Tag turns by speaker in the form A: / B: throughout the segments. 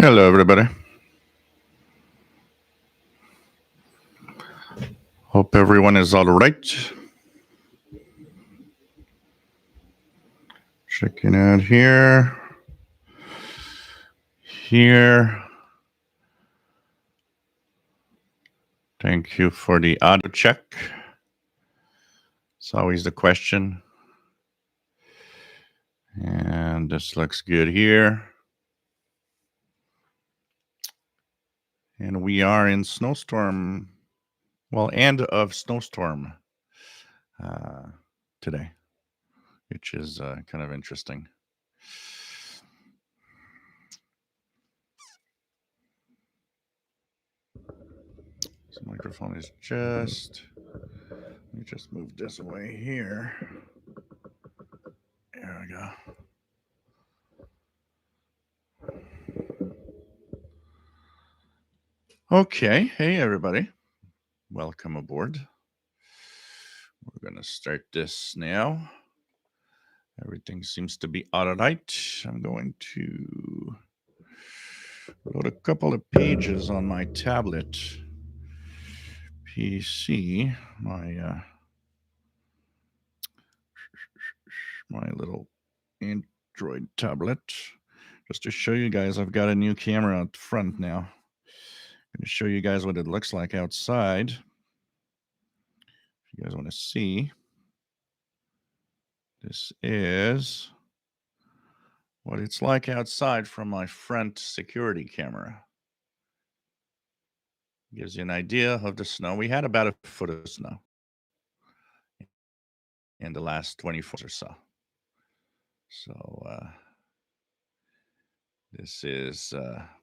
A: Hello, everybody. Hope everyone is all right. Checking out here. Thank you for the audio check. It's always the question. And this looks good here. And we are in snowstorm. Well, end of snowstorm today, which is kind of interesting. This microphone is just, let me just move this away here. There we go. Okay. Hey, everybody. Welcome aboard. We're going to start this now. Everything seems to be all right. I'm going to load a couple of pages on my tablet PC, my little Android tablet, just to show you guys I've got a new camera out front now. I'm going to show you guys what it looks like outside. If you guys want to see, this is what it's like outside from my front security camera. Gives you an idea of the snow. We had about a foot of snow in the last 24 hours or so. So this is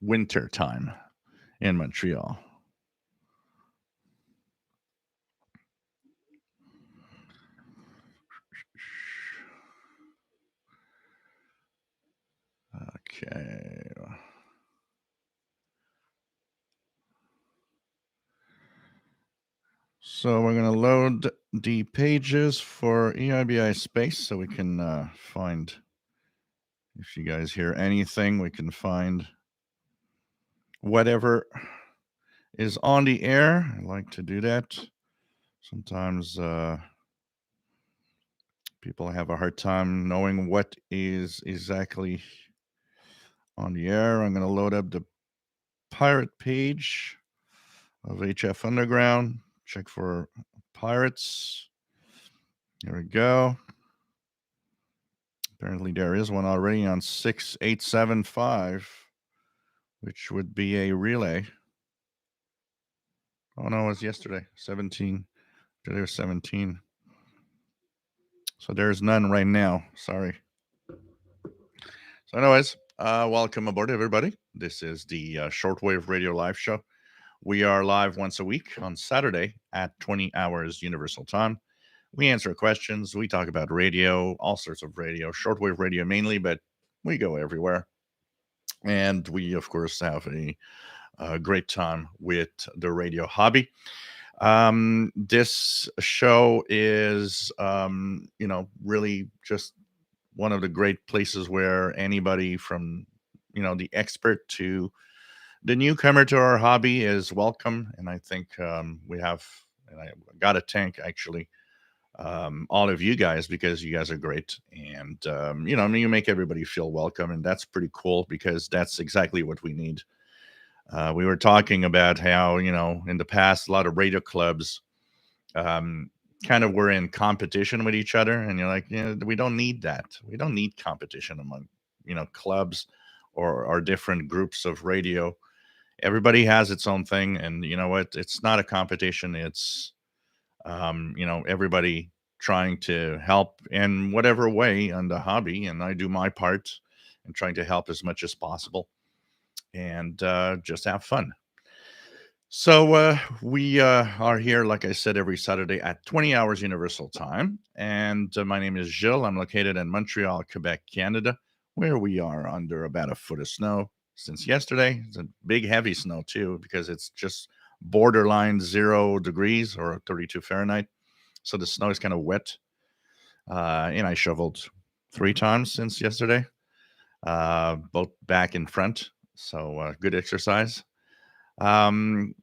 A: winter time in Montreal. Okay. So we're going to load the pages for EIBI space so we can find, if you guys hear anything, we can find whatever is on the air. I like to do that. Sometimes people have a hard time knowing what is exactly on the air. I'm going to load up the pirate page of HF Underground. Check for pirates. Here we go. Apparently there is one already on 6875, which would be a relay. Oh no, it was yesterday, 17. Today was 17. So there's none right now. Sorry. So anyways, welcome aboard, everybody. This is the Shortwave Radio Live Show. We are live once a week on Saturday at 20 hours Universal Time. We answer questions. We talk about radio, all sorts of radio, shortwave radio mainly, but we go everywhere. And we, of course, have a great time with the radio hobby. This show is, really just one of the great places where anybody from, the expert to the newcomer to our hobby is welcome. And I think we have, and I got to thank actually all of you guys because you guys are great. And, you make everybody feel welcome. And that's pretty cool because that's exactly what we need. We were talking about how, in the past, a lot of radio clubs kind of were in competition with each other. And you're like, we don't need that. We don't need competition among, clubs or different groups of radio. Everybody has its own thing. And you know what? It's not a competition. It's, everybody trying to help in whatever way on the hobby. And I do my part in trying to help as much as possible and just have fun. So we are here, like I said, every Saturday at 20 hours Universal Time. And my name is Gilles. I'm located in Montreal, Quebec, Canada, where we are under about a foot of snow since yesterday. It's a big, heavy snow, too, because it's just borderline 0 degrees or 32 Fahrenheit. So the snow is kind of wet. And I shoveled 3 times since yesterday, both back and front. So good exercise. Um,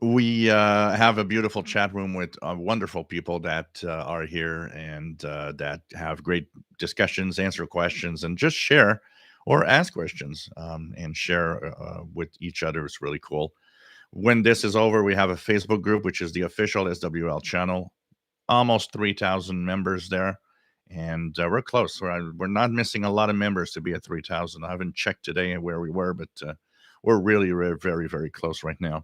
A: we have a beautiful chat room with wonderful people that are here and that have great discussions, answer questions, and just share or ask questions and share with each other. It's really cool. When this is over, we have a Facebook group, which is the official SWL channel. Almost 3,000 members there. And we're close. We're not missing a lot of members to be at 3,000. I haven't checked today where we were, but we're really very, very close right now.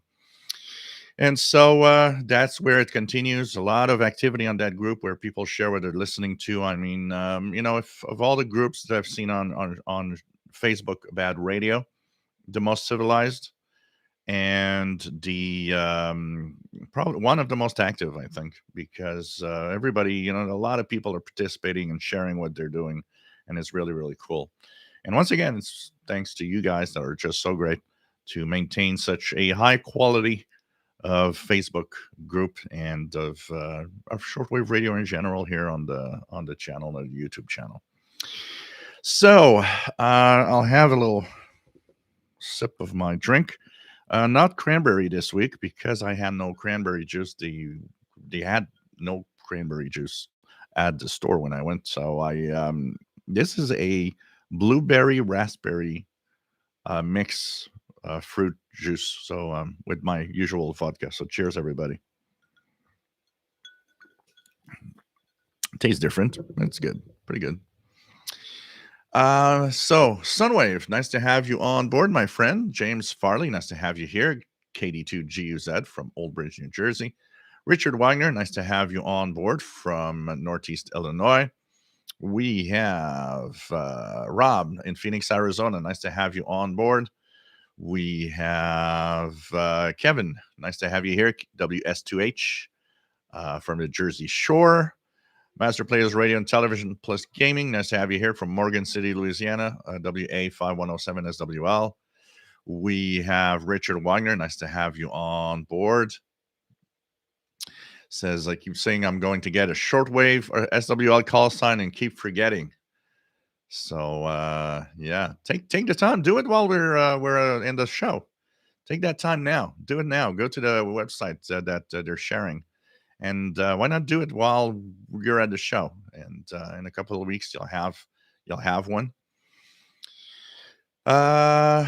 A: And so that's where it continues. A lot of activity on that group where people share what they're listening to. I mean, if of all the groups that I've seen on Facebook about radio, the most civilized and the probably one of the most active, I think, because everybody, a lot of people are participating and sharing what they're doing, and it's really, really cool. And once again, it's thanks to you guys that are just so great to maintain such a high quality of Facebook group and of shortwave radio in general here on the channel, the YouTube channel. So I'll have a little sip of my drink. Not cranberry this week because I had no cranberry juice. They had no cranberry juice at the store when I went. So this is a blueberry raspberry mix fruit juice. So with my usual vodka. So cheers, everybody. Tastes different. It's good. Pretty good. So Sunwave, nice to have you on board, my friend. James Farley, nice to have you here. KD2GUZ from Old Bridge, New Jersey. Richard Wagner, nice to have you on board from Northeast Illinois. We have Rob in Phoenix, Arizona. Nice to have you on board. We have Kevin. Nice to have you here. WS2H from the Jersey Shore. Master Players Radio and Television Plus Gaming. Nice to have you here from Morgan City, Louisiana. WA5107 SWL. We have Richard Wagner. Nice to have you on board. Says, I keep saying I'm going to get a shortwave or SWL call sign and keep forgetting. So yeah, take the time. Do it while we're in the show. Take that time now. Do it now. Go to the website that they're sharing, and why not do it while you're at the show? And in a couple of weeks, you'll have one. What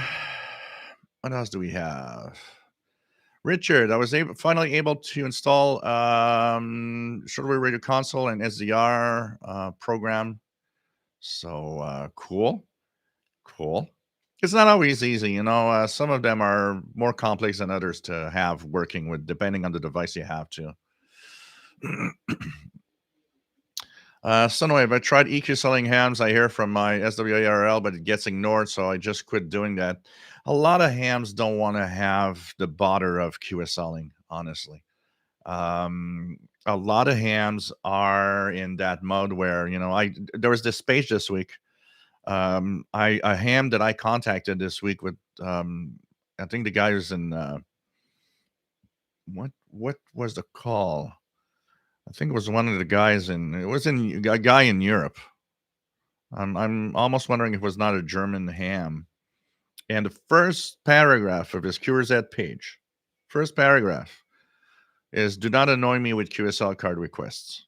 A: else do we have? Richard, I was finally able to install shortwave radio console and SDR program. So cool. It's not always easy, some of them are more complex than others to have working with, depending on the device you have to. Sunwave, I tried QSLing hams. I hear from my SWARL, but it gets ignored, so I just quit doing that. A lot of hams don't want to have the bother of QSLing, honestly. A lot of hams are in that mode where, there was this page this week. A ham that I contacted this week with, I think the guy was in, what was the call? I think it was one of the guys a guy in Europe. I'm almost wondering if it was not a German ham. And the first paragraph of his QRZ page, first paragraph is, do not annoy me with QSL card requests.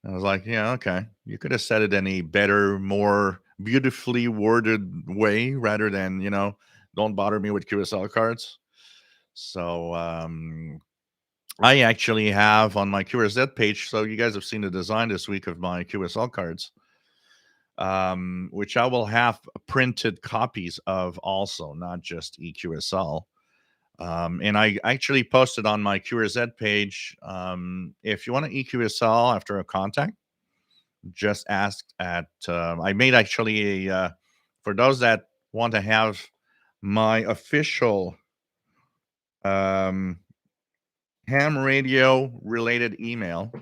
A: And I was like, yeah, okay. You could have said it in a better, more beautifully worded way rather than, don't bother me with QSL cards. So I actually have on my QRZ page, so you guys have seen the design this week of my QSL cards, which I will have printed copies of also, not just EQSL. And I actually posted on my QRZ page, if you want to EQSL after a contact, just ask at, I made actually for those that want to have my official ham radio related email.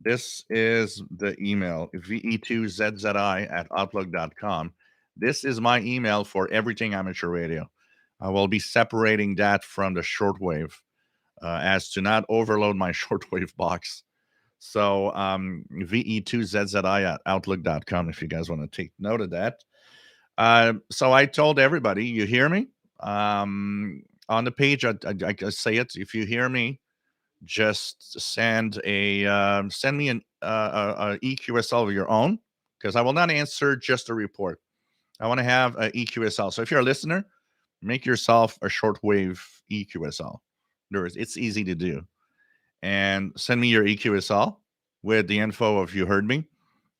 A: This is the email, ve2zzI@outlook.com. This is my email for everything amateur radio. I will be separating that from the shortwave as to not overload my shortwave box. So ve2zzI@outlook.com if you guys want to take note of that. So I told everybody, you hear me? On the page, I say it. If you hear me, just send me an EQSL of your own, because I will not answer just a report. I want to have a EQSL. So if you're a listener, make yourself a shortwave EQSL. It's easy to do, and send me your EQSL with the info of you heard me.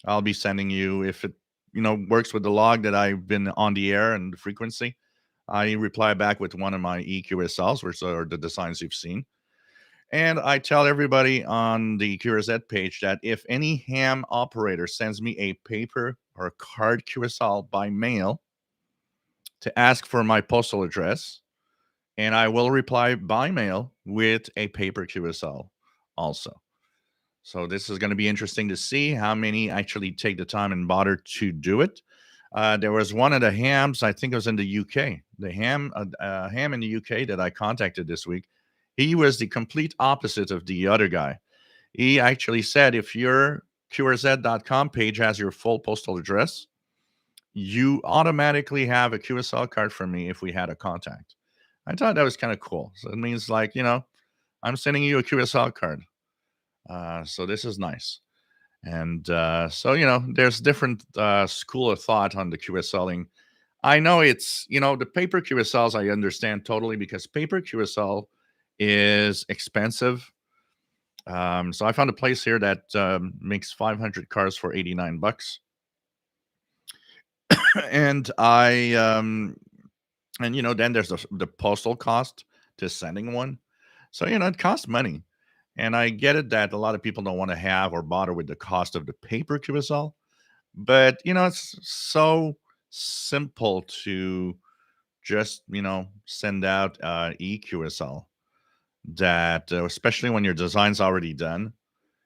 A: I'll be sending you, if it works with the log that I've been on the air and the frequency. I reply back with one of my EQSLs, which are the designs you've seen. And I tell everybody on the QRZ page that if any ham operator sends me a paper or a card QSL by mail to ask for my postal address, and I will reply by mail with a paper QSL also. So this is going to be interesting to see how many actually take the time and bother to do it. There was one of the hams, I think it was in the UK, the ham in the UK that I contacted this week. He was the complete opposite of the other guy. He actually said, if your QRZ.com page has your full postal address, you automatically have a QSL card from me if we had a contact. I thought that was kind of cool. So it means, like, I'm sending you a QSL card. So this is nice. And so, there's different school of thought on the QSLing. I know it's, the paper QSLs, I understand totally, because paper QSL is expensive. So I found a place here that makes 500 cards for 89 bucks. And then there's the postal cost to sending one. So, it costs money. And I get it that a lot of people don't want to have or bother with the cost of the paper QSL. But, it's so simple to just, send out EQSL, that especially when your design's already done,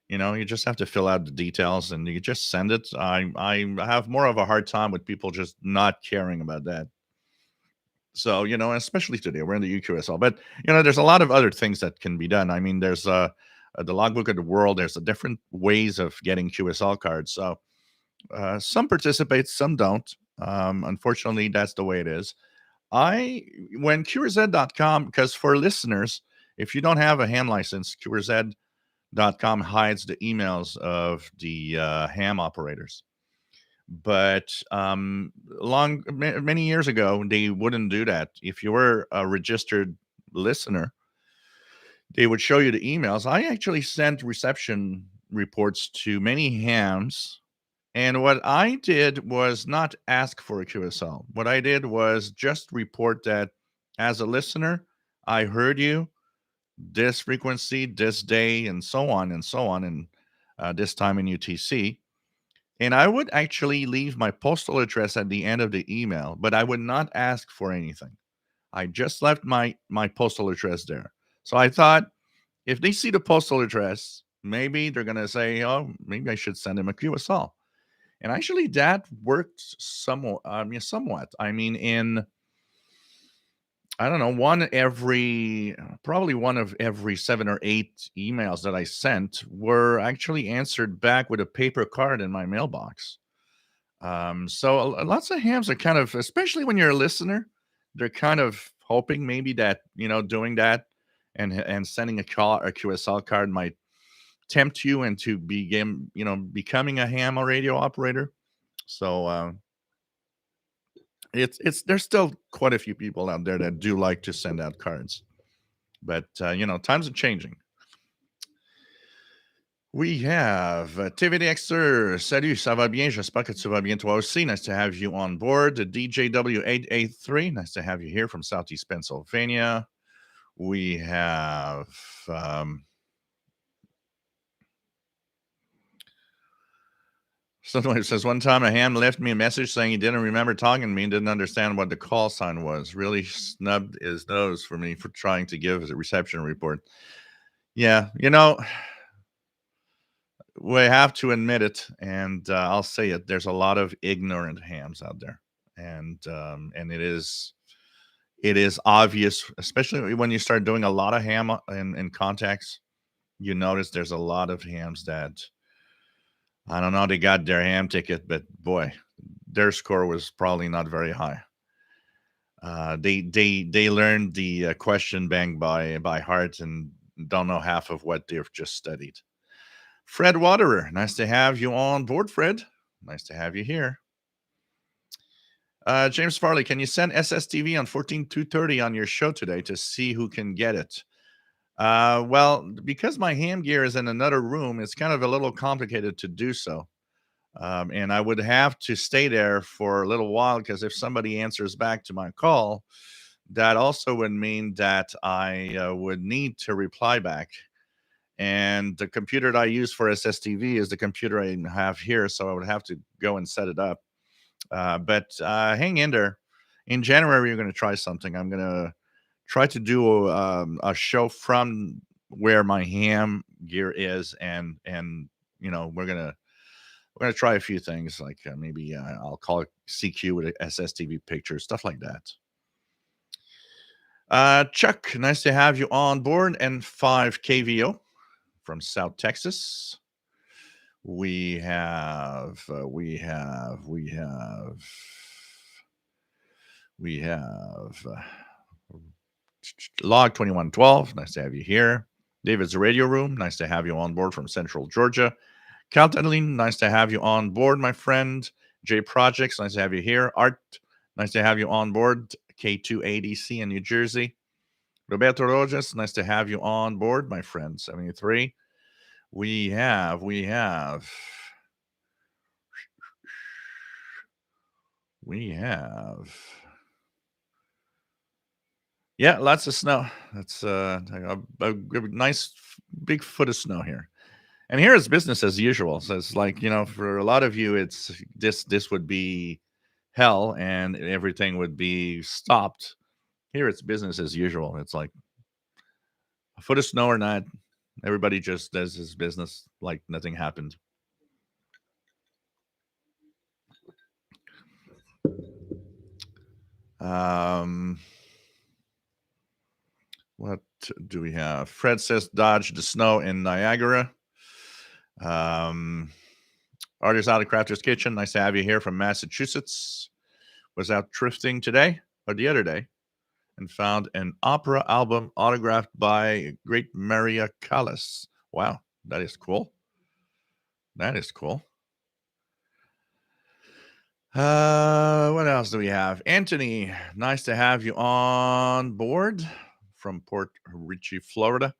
A: you just have to fill out the details and you just send it. I have more of a hard time with people just not caring about that. So, especially today, we're in the UQSL, but there's a lot of other things that can be done. I mean, there's the logbook of the world. There's a different ways of getting QSL cards. So some participate, some don't. Unfortunately, that's the way it is. When QRZ.com, because for listeners, if you don't have a ham license, QRZ.com hides the emails of the ham operators. But many years ago, they wouldn't do that. If you were a registered listener, they would show you the emails. I actually sent reception reports to many hams, and what I did was not ask for a QSL. What I did was just report that, as a listener, I heard you, this frequency, this day, and so on and so on, and this time in UTC. And I would actually leave my postal address at the end of the email, but I would not ask for anything. I just left my postal address there. So I thought, if they see the postal address, maybe they're gonna say, "Oh, maybe I should send him a QSL." And actually, that worked somewhat. Somewhat. I mean, in, I don't know, probably one of every 7 or 8 emails that I sent were actually answered back with a paper card in my mailbox. So lots of hams are kind of, especially when you're a listener, they're kind of hoping maybe that, doing that and sending a QSL card might tempt you into becoming a ham or radio operator. So it's there's still quite a few people out there that do like to send out cards, but times are changing. We have TV Dexter. Salut, ça va bien? J'espère que tu vas bien toi aussi. Nice to have you on board. DJW883. Nice to have you here from Southeast Pennsylvania. We have someone who says, one time a ham left me a message saying he didn't remember talking to me and didn't understand what the call sign was. Really snubbed his nose for me for trying to give a reception report. Yeah, we have to admit it, and I'll say it. There's a lot of ignorant hams out there, and it is obvious, especially when you start doing a lot of ham in contacts. You notice there's a lot of hams that, I don't know, they got their ham ticket, but boy, their score was probably not very high. They learned the question bank by heart and don't know half of what they've just studied. Fred Waterer, nice to have you on board, Fred. Nice to have you here. James Farley, can you send SSTV on 14230 on your show today to see who can get it? Well, because my ham gear is in another room, it's kind of a little complicated to do so. And I would have to stay there for a little while because if somebody answers back to my call, that also would mean that I would need to reply back. And the computer that I use for SSTV is the computer I have here, so I would have to go and set it up. But hang in there. In January, we're going to try something. I'm going to try to do a show from where my ham gear is, and we're gonna try a few things like maybe I'll call it CQ with a SSTV picture, stuff like that. Chuck, nice to have you on board. And 5KVO from South Texas. We have Log 2112. Nice to have you here. David's Radio Room. Nice to have you on board from Central Georgia. Count Adeline, nice to have you on board, my friend. J Projects, nice to have you here. Art, nice to have you on board. K2ADC in New Jersey. Roberto Rojas, nice to have you on board, my friend. 73. We have. Yeah, lots of snow. That's a nice big foot of snow here. And here it's business as usual. So it's like, for a lot of you, it's this would be hell and everything would be stopped. Here it's business as usual. It's like a foot of snow or not, everybody just does his business like nothing happened. Um, what do we have? Fred says dodge the snow in Niagara. Artist out of Crafter's Kitchen. Nice to have you here from Massachusetts. Was out thrifting today or the other day and found an opera album autographed by great Maria Callas. Wow, that is cool. That is cool. What else do we have? Anthony, nice to have you on board from Port Richey, Florida.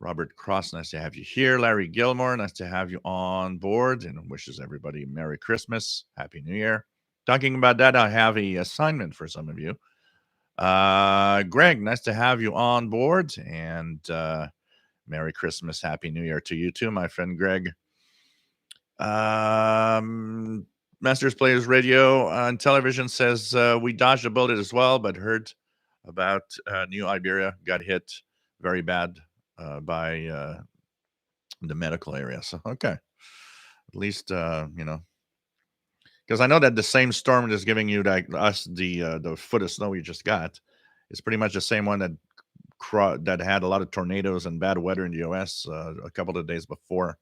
A: Robert Cross, nice to have you here. Larry Gilmore, nice to have you on board and wishes everybody Merry Christmas, Happy New Year. Talking about that, I have a assignment for some of you. Greg, nice to have you on board, and Merry Christmas, Happy New Year to you too, my friend Greg. Masters Players Radio and Television says we dodged a bullet as well, but heard about New Iberia got hit very bad by the medical area. So okay, at least because I know that the same storm that's giving you us the foot of snow we just got is pretty much the same one that had a lot of tornadoes and bad weather in the U.S. A couple of days before.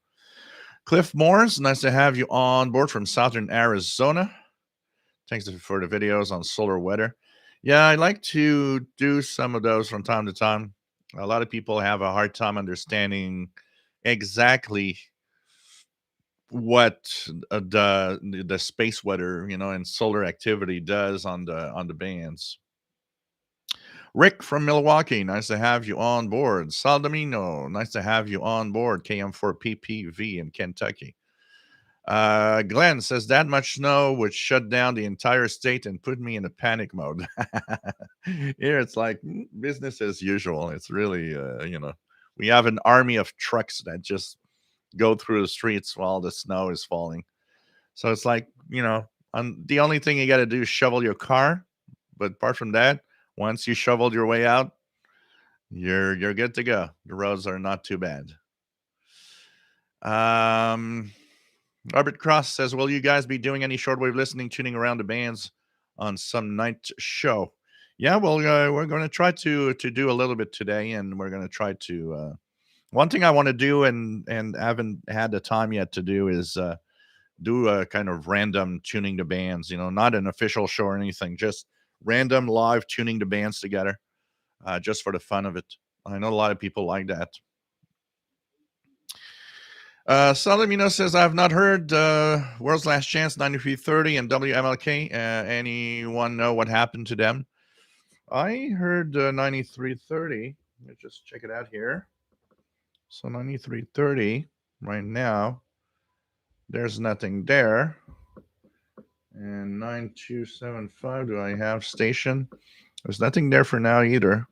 A: Cliff Moores, nice to have you on board from Southern Arizona. Thanks for the videos on solar weather. Yeah, I like to do some of those from time to time. A lot of people have a hard time understanding exactly what the space weather, and solar activity does on the bands. Rick from Milwaukee, nice to have you on board. Saldamino, nice to have you on board. KM4PPV in Kentucky. Glenn says that much snow would shut down the entire state and put me in a panic mode. Here it's like business as usual. It's really, we have an army of trucks that just go through the streets while the snow is falling. So it's like, the only thing you got to do is shovel your car. But apart from that, once you shoveled your way out, you're good to go. The roads are not too bad. Robert Cross says, will you guys be doing any shortwave listening, tuning around the bands on some night show? Yeah, well, we're going to try to do a little bit today, and we're going to try to one thing I want to do and haven't had the time yet to do is do a kind of random tuning the bands, not an official show or anything, just random live tuning the bands together, just for the fun of it. I know a lot of people like that. Salamino says, I've not heard World's Last Chance, 9330 and WMLK. Anyone know what happened to them? I heard 9330. Let me just check it out here. So 9330 right now, there's nothing there. And 9275, do I have station? There's nothing there for now either.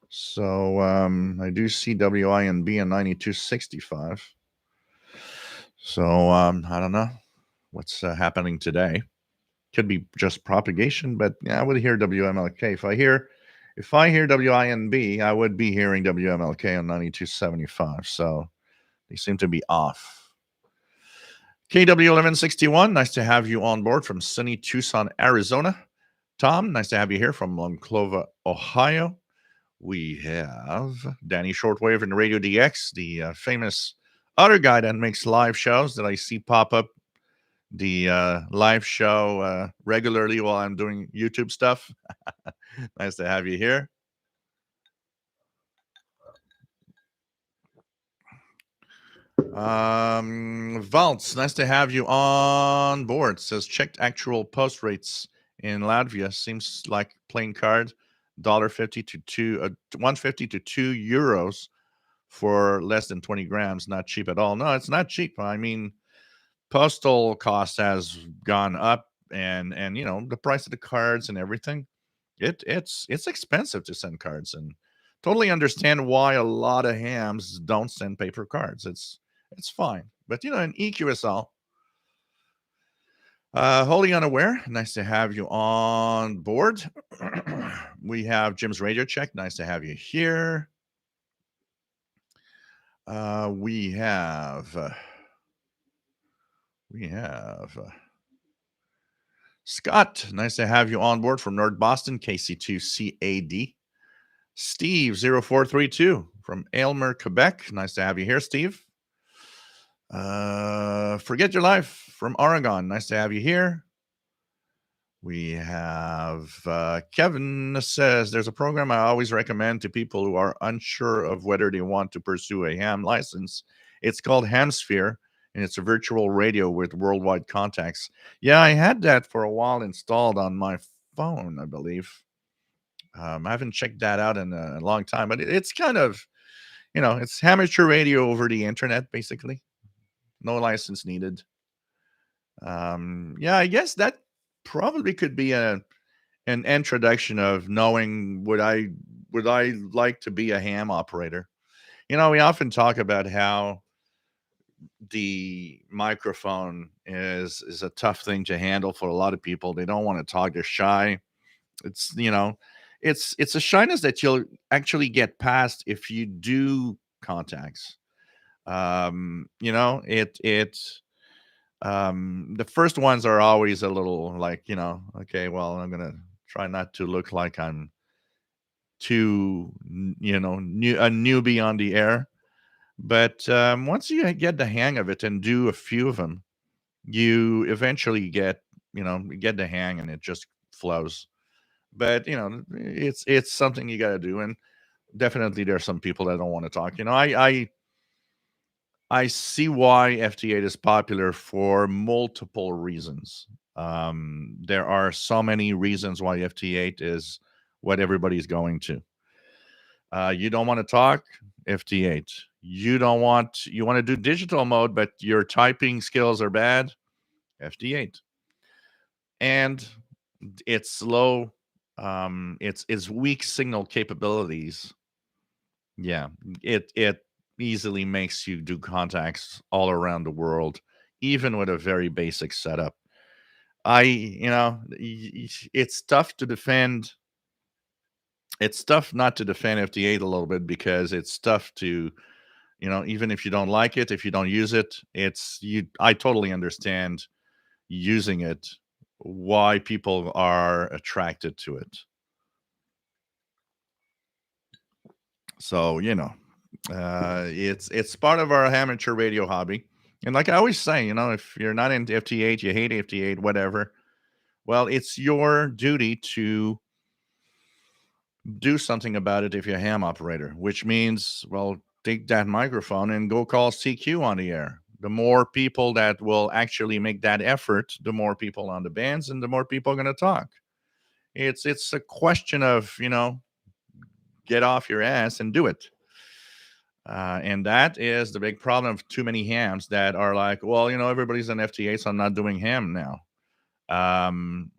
A: So I do see WINB and 9265. So I don't know what's happening today. Could be just propagation, but yeah, I would hear WMLK. If I hear WINB, I would be hearing WMLK on 9275. So they seem to be off. KW1161, nice to have you on board from sunny Tucson, Arizona. Tom, nice to have you here from Monclova, Ohio. We have Danny Shortwave and Radio DX, the famous other guy that makes live shows that I see pop up the live show regularly while I'm doing YouTube stuff. Nice to have you here. Valtz, nice to have you on board. Says checked actual post rates in Latvia. Seems like playing card, $1.50 to €1.50 to €2 for less than 20 grams. Not cheap at all. No, it's not cheap. I mean, postal cost has gone up, and the price of the cards and everything. It's expensive to send cards, and totally understand why a lot of hams don't send paper cards. It's fine, but an EQSL. Wholly unaware. Nice to have you on board. We have Jim's Radio Check. Nice to have you here. We have Scott. Nice to have you on board from North Boston, KC2CAD. Steve 0432 from Aylmer, Quebec. Nice to have you here, Steve. Forget Your Life from Oregon. Nice to have you here. We have Kevin says, there's a program I always recommend to people who are unsure of whether they want to pursue a ham license. It's called Hamsphere, and it's a virtual radio with worldwide contacts. Yeah, I had that for a while installed on my phone, I believe. I haven't checked that out in a long time, but it's kind of, it's amateur radio over the internet, basically. No license needed. Yeah, I guess that probably could be an introduction of knowing would I like to be a ham operator. We often talk about how the microphone is a tough thing to handle for a lot of people. They don't want to talk, they're shy. It's it's a shyness that you'll actually get past if you do contacts. The first ones are always a little like, okay, well, I'm gonna try not to look like I'm too a newbie on the air. But once you get the hang of it and do a few of them, you eventually get the hang, and it just flows. But it's something you got to do, and definitely there's some people that don't want to talk. I see why FT8 is popular for multiple reasons. There are so many reasons why FT8 is what everybody's going to. You don't want to talk, FT8. You want to do digital mode, but your typing skills are bad, FT8. And it's slow. It's weak signal capabilities. Yeah, it easily makes you do contacts all around the world, even with a very basic setup. It's tough to defend. It's tough not to defend FT8 a little bit, because it's tough to, even if you don't like it, if you don't use it, I totally understand using it, why people are attracted to it. So, it's part of our amateur radio hobby. And like I always say, if you're not into FT8, you hate FT8, whatever. Well, it's your duty to do something about it if you're a ham operator, which means, well, take that microphone and go call CQ on the air. The more people that will actually make that effort, the more people on the bands and the more people are going to talk. It's a question of, get off your ass and do it. And that is the big problem of too many hams that are like, well, everybody's an FT8, so I'm not doing ham now. Um,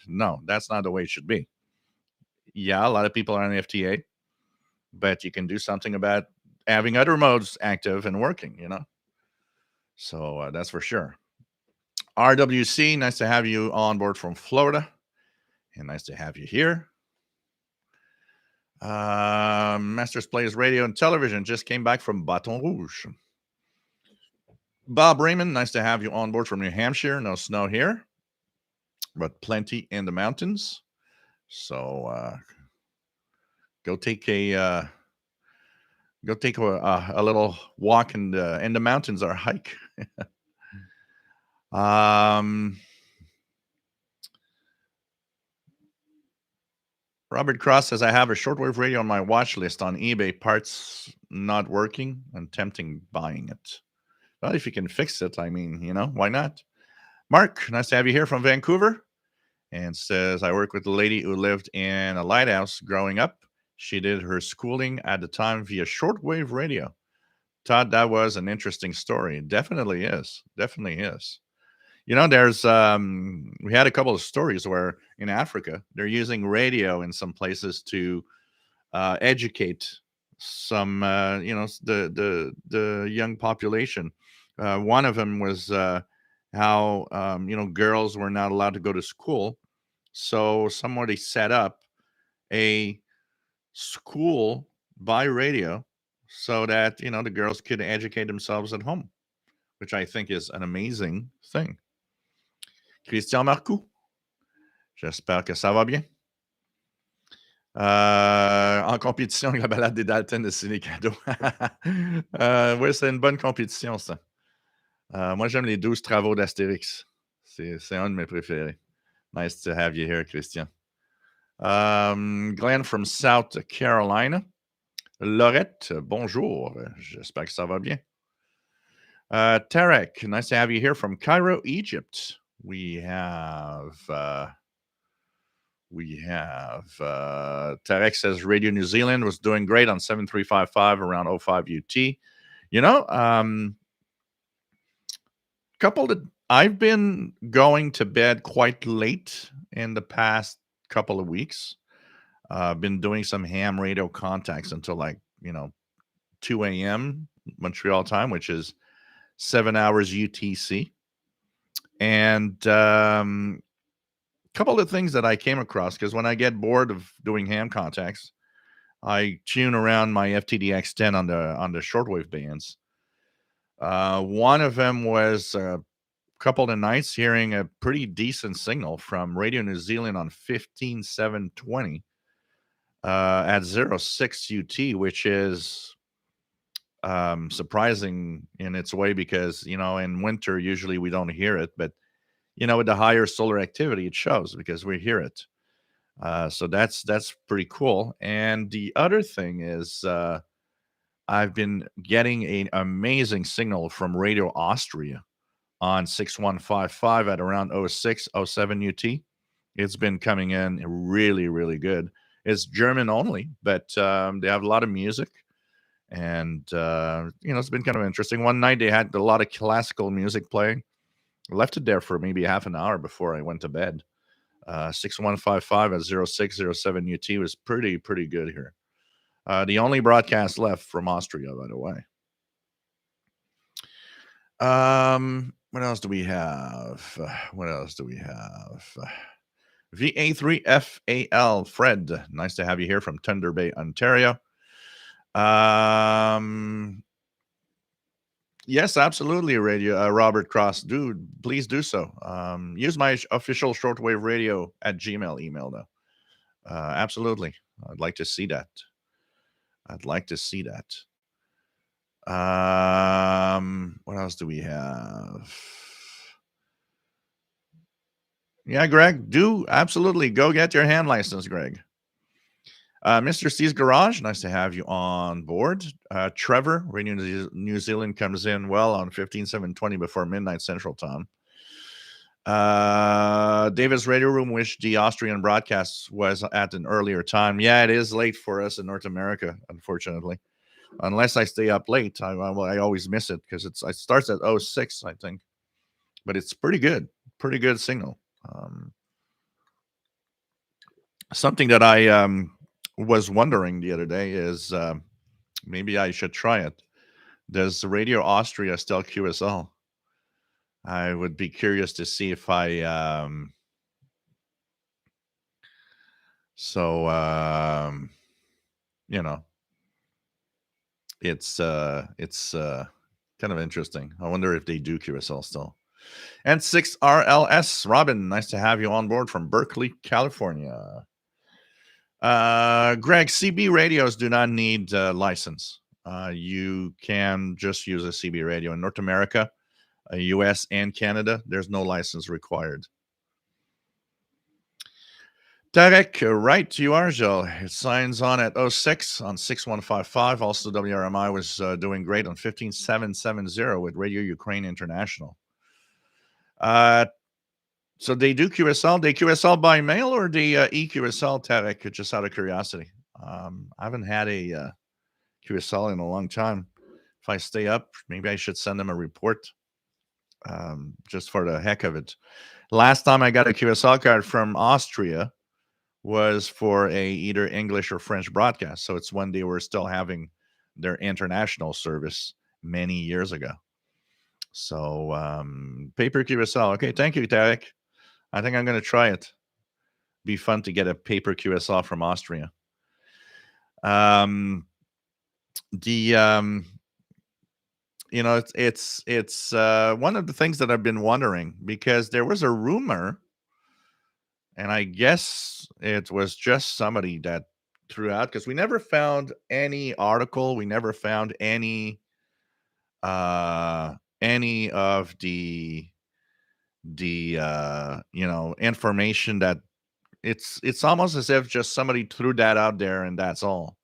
A: no, that's not the way it should be. Yeah, a lot of people are on FT8, but you can do something about having other modes active and working. So that's for sure. RWC, nice to have you on board from Florida, and nice to have you here. Masters Plays Radio and Television just came back from Baton Rouge. Bob Raymond, nice to have you on board from New Hampshire. No snow here, but plenty in the mountains. So go take a little walk in the mountains or hike. Robert Cross says, I have a shortwave radio on my watch list on eBay. Parts not working. I'm tempting buying it. Well, if you can fix it, why not? Mark, nice to have you here from Vancouver. And says, I work with a lady who lived in a lighthouse growing up. She did her schooling at the time via shortwave radio. Thought that was an interesting story. Definitely is. Definitely is. There's we had a couple of stories where in Africa they're using radio in some places to educate some the young population. One of them was how girls were not allowed to go to school, so somebody set up a school by radio so that the girls could educate themselves at home, which I think is an amazing thing. Christian Marcoux, j'espère que ça va bien. En compétition avec la balade des Dalton de Ciné Cadeau. Oui, c'est une bonne compétition, ça. Moi, j'aime les 12 travaux d'Astérix. C'est un de mes préférés. Nice to have you here, Christian. Glenn from South Carolina. Laurette, bonjour. J'espère que ça va bien. Tarek, nice to have you here from Cairo, Egypt. We have Tarek says Radio New Zealand was doing great on 7355 around 05 UT. Couple that I've been going to bed quite late in the past couple of weeks. Been doing some ham radio contacts until 2 a.m. Montreal time, which is 7 hours UTC. And couple of things that I came across, because when I get bored of doing ham contacts, I tune around my FTDX10 on the shortwave bands. One of them was a couple of nights hearing a pretty decent signal from Radio New Zealand on 15720 at 06 UT, which is surprising in its way because, in winter, usually we don't hear it, but with the higher solar activity, it shows because we hear it. So that's pretty cool. And the other thing is I've been getting an amazing signal from Radio Austria on 6155 at around 06, 07 UT. It's been coming in really, really good. It's German only, but they have a lot of music. And, it's been kind of interesting. One night they had a lot of classical music playing. I left it there for maybe half an hour before I went to bed. 6155 at 0607 UT was pretty good here. The only broadcast left from Austria, by the way. What else do we have? VA3FAL, Fred, nice to have you here from Thunder Bay, Ontario. Yes, absolutely, radio. Robert Cross, please do so. Use my official shortwave radio at Gmail email, though. Absolutely. I'd like to see that. What else do we have? Yeah, Greg, do absolutely go get your hand license, Greg. Mr. C's Garage, nice to have you on board. Trevor, Radio New Zealand comes in well on 15720 before midnight Central Time. David's Radio Room wish the Austrian broadcast was at an earlier time. Yeah, it is late for us in North America, unfortunately. Unless I stay up late, I always miss it because it starts at 06, I think. But it's pretty good signal. Something that I was wondering the other day is maybe I should try it. Does Radio Austria still QSL? I would be curious to see if I so you know, it's kind of interesting. I wonder if they do QSL still. And 6RLS, Robin, nice to have you on board from Berkeley, California. Greg, CB radios do not need a license. You can just use a CB radio in North America, US, and Canada. There's no license required. Tarek, right, you are, Joe. It signs on at 06 on 6155. Also, WRMI was doing great on 15770 with Radio Ukraine International. So they do QSL. They QSL by mail or the EQSL, Tarek, just out of curiosity. I haven't had a QSL in a long time. If I stay up, maybe I should send them a report just for the heck of it. Last time I got a QSL card from Austria was for either English or French broadcast. So it's when they were still having their international service many years ago. So paper QSL. Okay, thank you, Tarek. I think I'm going to try it. Be fun to get a paper QSL from Austria. It's one of the things that I've been wondering because there was a rumor, and I guess it was just somebody that threw out because we never found any article, we never found any of the information that it's almost as if just somebody threw that out there and that's all.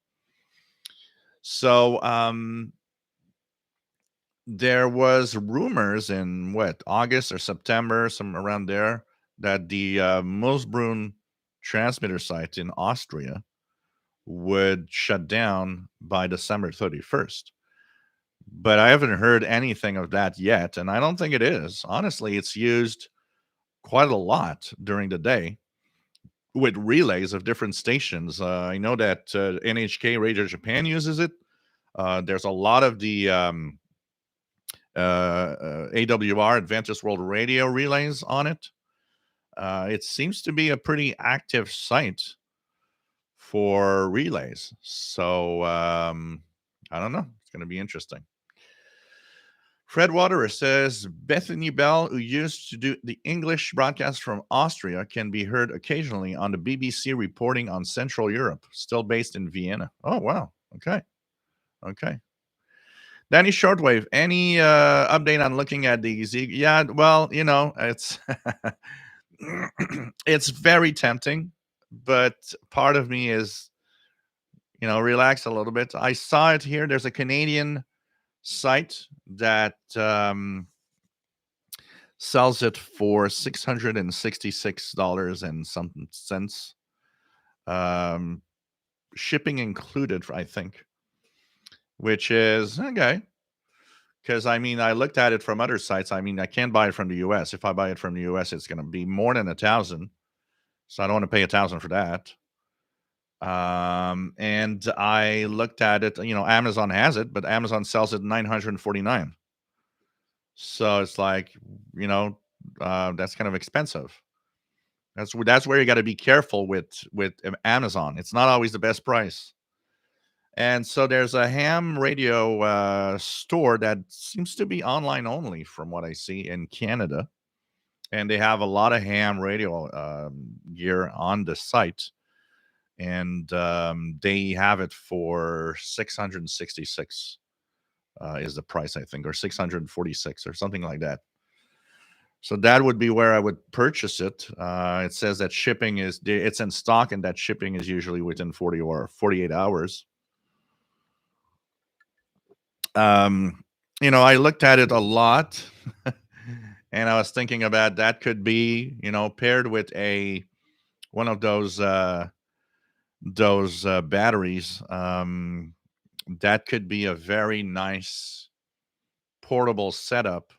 A: So there was rumors in August or September, some around there, that the Moosbrunn transmitter site in Austria would shut down by December 31st. But I haven't heard anything of that yet, and I don't think it is. Honestly, it's used quite a lot during the day with relays of different stations. I know that NHK Radio Japan uses it. There's a lot of the AWR Adventist World Radio relays on it. It seems to be a pretty active site for relays. So I don't know. It's going to be interesting. Fred Waterer says Bethany Bell, who used to do the English broadcast from Austria, can be heard occasionally on the BBC reporting on Central Europe, still based in Vienna. Oh, wow. Okay. Danny Shortwave, any update on looking at these? Yeah, well, it's it's very tempting, but part of me is, relax a little bit. I saw it here. There's a Canadian site that sells it for $666 and something cents, shipping included, I think, which is okay. Because I looked at it from other sites. I can't buy it from the US. If I buy it from the US, it's going to be more than $1,000. So I don't want to pay $1,000 for that. And I looked at it. Amazon has it, but Amazon sells it $949. So it's like, that's kind of expensive. That's where you got to be careful with Amazon. It's not always the best price. And so there's a ham radio store that seems to be online only, from what I see, in Canada. And they have a lot of ham radio gear on the site. And they have it for $666. is the price, I think, or 646 or something like that. So that would be where I would purchase it. It says that shipping it's in stock, and that shipping is usually within 40 or 48 hours. Um, I looked at it a lot, and I was thinking about that could be, paired with a one of those batteries. That could be a very nice portable setup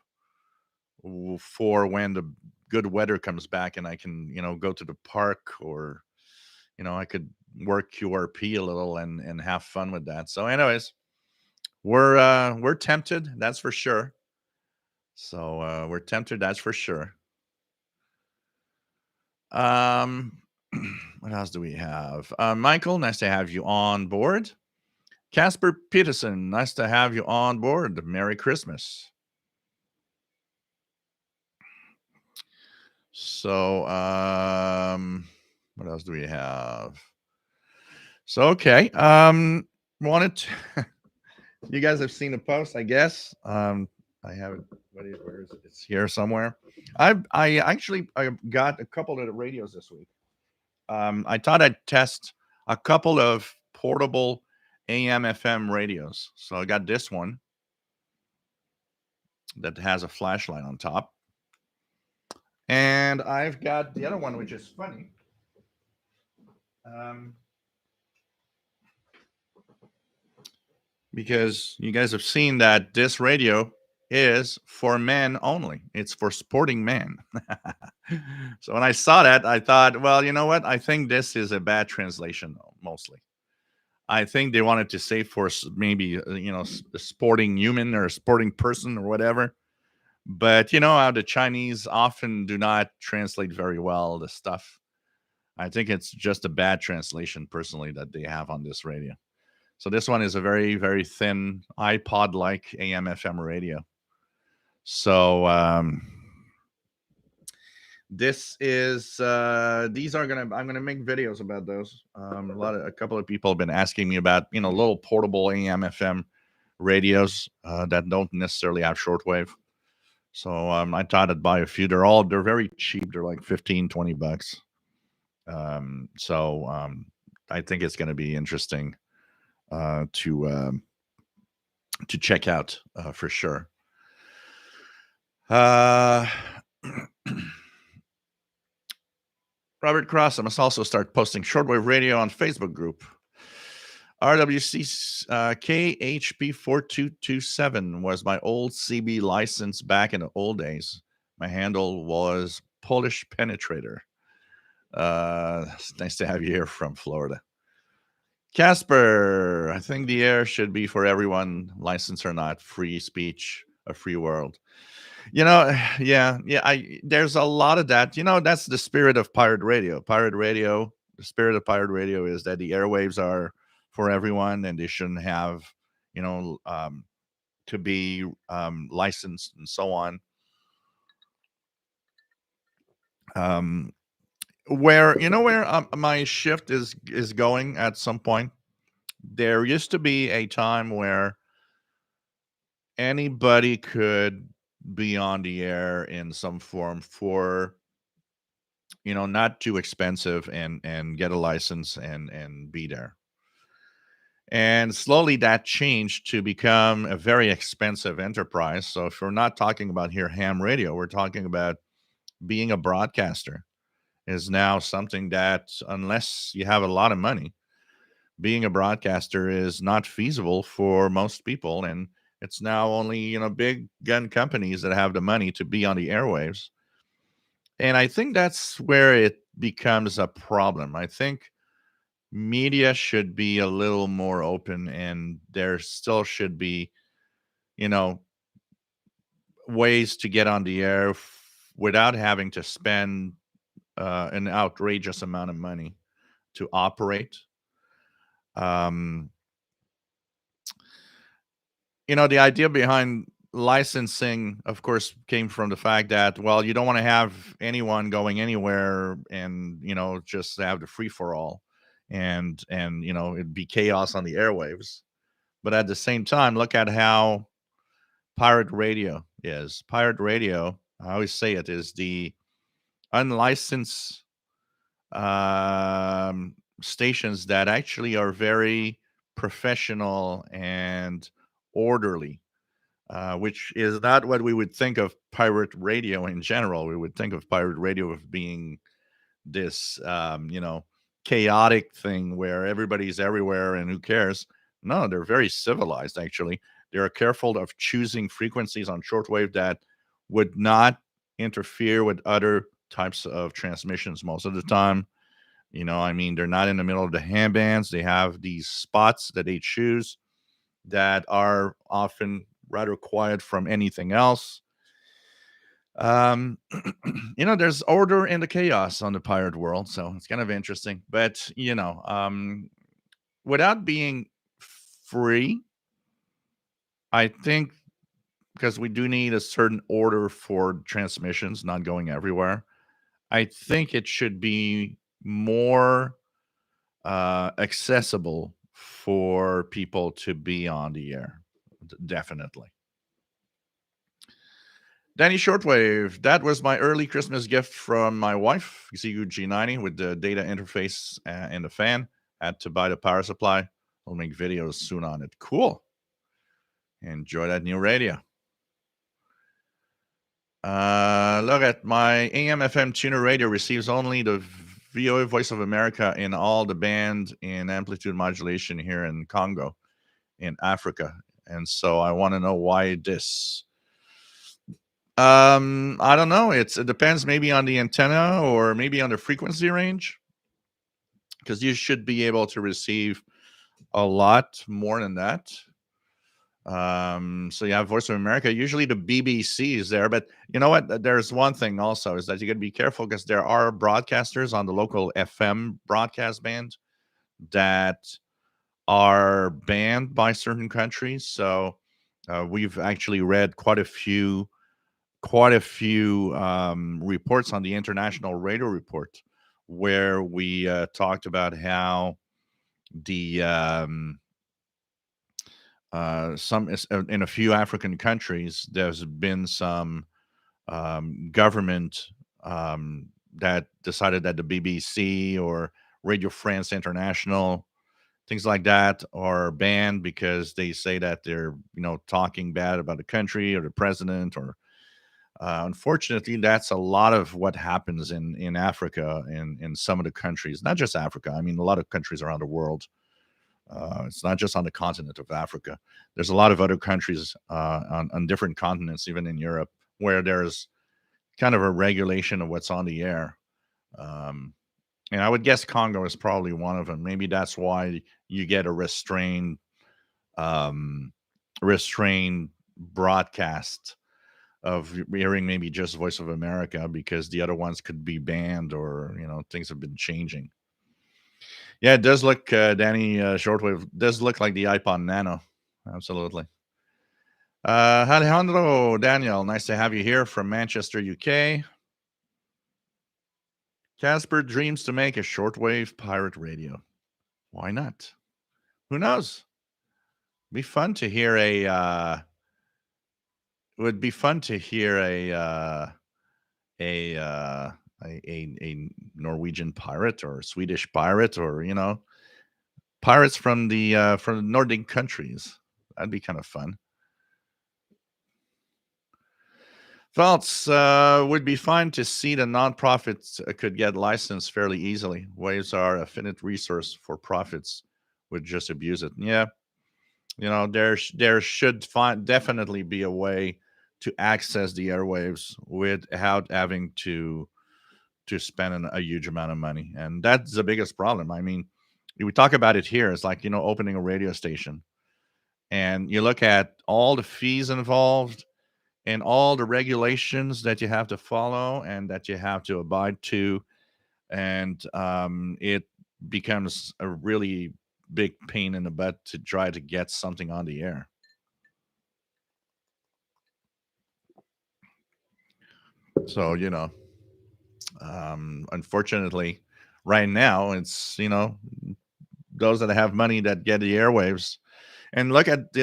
A: for when the good weather comes back, and I can, go to the park, or I could work QRP a little and have fun with that. So, anyways, we're tempted, that's for sure. So we're tempted, that's for sure. Um, what else do we have? Michael, nice to have you on board. Casper Peterson, nice to have you on board. Merry Christmas. So, what else do we have? So, okay. Wanted to, you guys have seen the post, I guess. I haven't. Where is it? It's here somewhere. I got a couple of the radios this week. I thought I'd test a couple of portable AM/FM radios. So I got this one that has a flashlight on top, and I've got the other one, which is funny. Um, because you guys have seen that this radio is for men only. It's for sporting men. So when I saw that, I thought, well, you know what? I think this is a bad translation, mostly. I think they wanted to say for maybe, a sporting human or a sporting person or whatever. But you know how the Chinese often do not translate very well the stuff. I think it's just a bad translation, personally, that they have on this radio. So this one is a very, very thin iPod-like AM/FM radio. So this is these are I'm gonna make videos about those. A couple of people have been asking me about little portable AM/FM radios that don't necessarily have shortwave. So I thought I'd buy a few. They're very cheap. They're like 15, $20. So I think it's going to be interesting to check out for sure. Robert Cross, I must also start posting shortwave radio on Facebook group. RWC KHP4227 was my old CB license back in the old days. My handle was Polish Penetrator. It's nice to have you here from Florida. Casper, I think the air should be for everyone, license or not, free speech, a free world. Yeah. There's a lot of that. That's the spirit of pirate radio. The spirit of pirate radio is that the airwaves are for everyone, and they shouldn't have, to be licensed and so on. Where my shift is going at some point. There used to be a time where anybody could be on the air in some form for not too expensive, and get a license and be there. And slowly that changed to become a very expensive enterprise. So if we're not talking about here ham radio, we're talking about being a broadcaster is now something that, unless you have a lot of money, being a broadcaster is not feasible for most people. And it's now only, big gun companies that have the money to be on the airwaves. And I think that's where it becomes a problem. I think media should be a little more open, and there still should be, you know, ways to get on the air without having to spend an outrageous amount of money to operate. Um, the idea behind licensing, of course, came from the fact that, well, you don't want to have anyone going anywhere and, just have the free for all, and it'd be chaos on the airwaves. But at the same time, look at how pirate radio is. Pirate radio, I always say it, is the unlicensed um, stations that actually are very professional and orderly, which is not what we would think of pirate radio in general. We would think of pirate radio as being this, chaotic thing where everybody's everywhere and who cares. No, they're very civilized, actually. They're careful of choosing frequencies on shortwave that would not interfere with other types of transmissions most of the time. I mean, they're not in the middle of the ham bands. They have these spots that they choose that are often rather quiet from anything else. Um, there's order in the chaos on the pirate world, so it's kind of interesting. But without being free, I think because we do need a certain order for transmissions not going everywhere. I think it should be more accessible for people to be on the air. Definitely. Danny Shortwave, that was my early Christmas gift from my wife, ZU G90, with the data interface and the fan. Had to buy the power supply. I'll make videos soon on it. Cool. Enjoy that new radio. Look at my AM FM tuner radio receives only the VOA Voice of America in all the band in amplitude modulation here in Congo, in Africa. And so I want to know why this. I don't know. It depends maybe on the antenna or maybe on the frequency range, because you should be able to receive a lot more than that. So you have Voice of America. Usually the BBC is there, but you know what? There's one thing also is that you got to be careful because there are broadcasters on the local FM broadcast band that are banned by certain countries. So we've actually read quite a few reports on the International Radio Report where we talked about how the some in a few African countries there's been some government that decided that the BBC or Radio France International, things like that, are banned because they say that they're talking bad about the country or the president or unfortunately, that's a lot of what happens in Africa and in some of the countries, not just Africa. I mean, a lot of countries around the world. It's not just on the continent of Africa. There's a lot of other countries on different continents, even in Europe, where there's kind of a regulation of what's on the air. Um, and I would guess Congo is probably one of them. Maybe that's why you get a um, restrained broadcast of hearing maybe just Voice of America because the other ones could be banned or things have been changing. Yeah, it does look Danny Shortwave does look like the iPod Nano. Absolutely. Alejandro Daniel, nice to have you here from Manchester, UK. Casper dreams to make a shortwave pirate radio. Why not? Who knows? Be fun to hear it would be fun to hear a uh, a Norwegian pirate or a Swedish pirate or pirates from the Nordic countries. That'd be kind of fun. Thoughts would be fine to see the nonprofits could get licensed fairly easily. Waves are a finite resource for profits would just abuse it. Yeah, there should definitely be a way to access the airwaves without having to spend a huge amount of money, and that's the biggest problem. I mean, we talk about it here. It's like opening a radio station, and you look at all the fees involved and all the regulations that you have to follow and that you have to abide to, and it becomes a really big pain in the butt to try to get something on the air. So unfortunately, right now it's those that have money that get the airwaves. And look at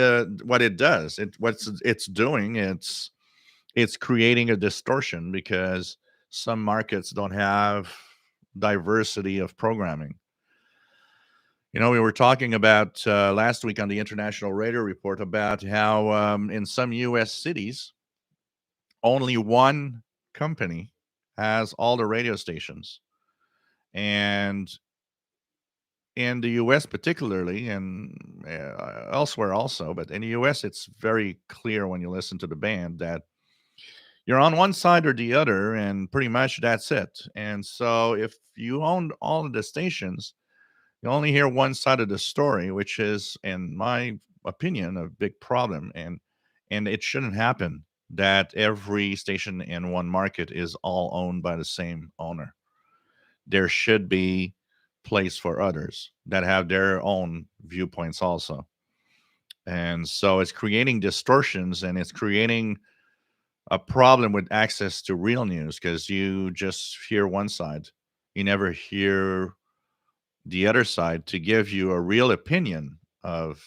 A: what it does. What's it's doing. It's creating a distortion because some markets don't have diversity of programming. We were talking about last week on the International Radio Report about how in some U.S. cities, only one company has all the radio stations. And in the US, particularly, and elsewhere also, but in the US, it's very clear when you listen to the band that you're on one side or the other, and pretty much that's it. And so if you own all of the stations, you only hear one side of the story, which is, in my opinion, a big problem. And it shouldn't happen that every station in one market is all owned by the same owner. There should be place for others that have their own viewpoints also. And so it's creating distortions, and it's creating a problem with access to real news because you just hear one side. You never hear the other side to give you a real opinion of,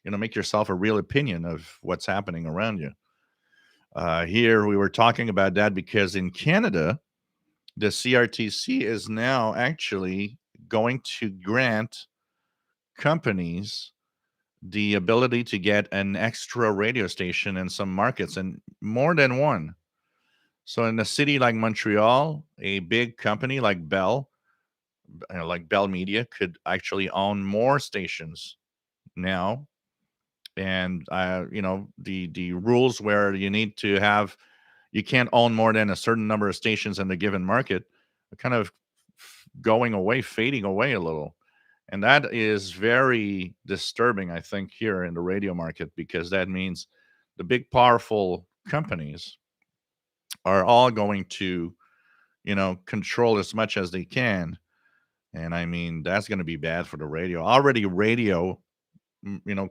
A: make yourself a real opinion of what's happening around you. Here we were talking about that because in Canada, the CRTC is now actually going to grant companies the ability to get an extra radio station in some markets, and more than one. So in a city like Montreal, a big company like Bell Media could actually own more stations now. And the rules where you can't own more than a certain number of stations in the given market are kind of going away, fading away a little. And that is very disturbing, I think, here in the radio market, because that means the big, powerful companies are all going to, control as much as they can. And I mean, that's going to be bad for the radio. Already,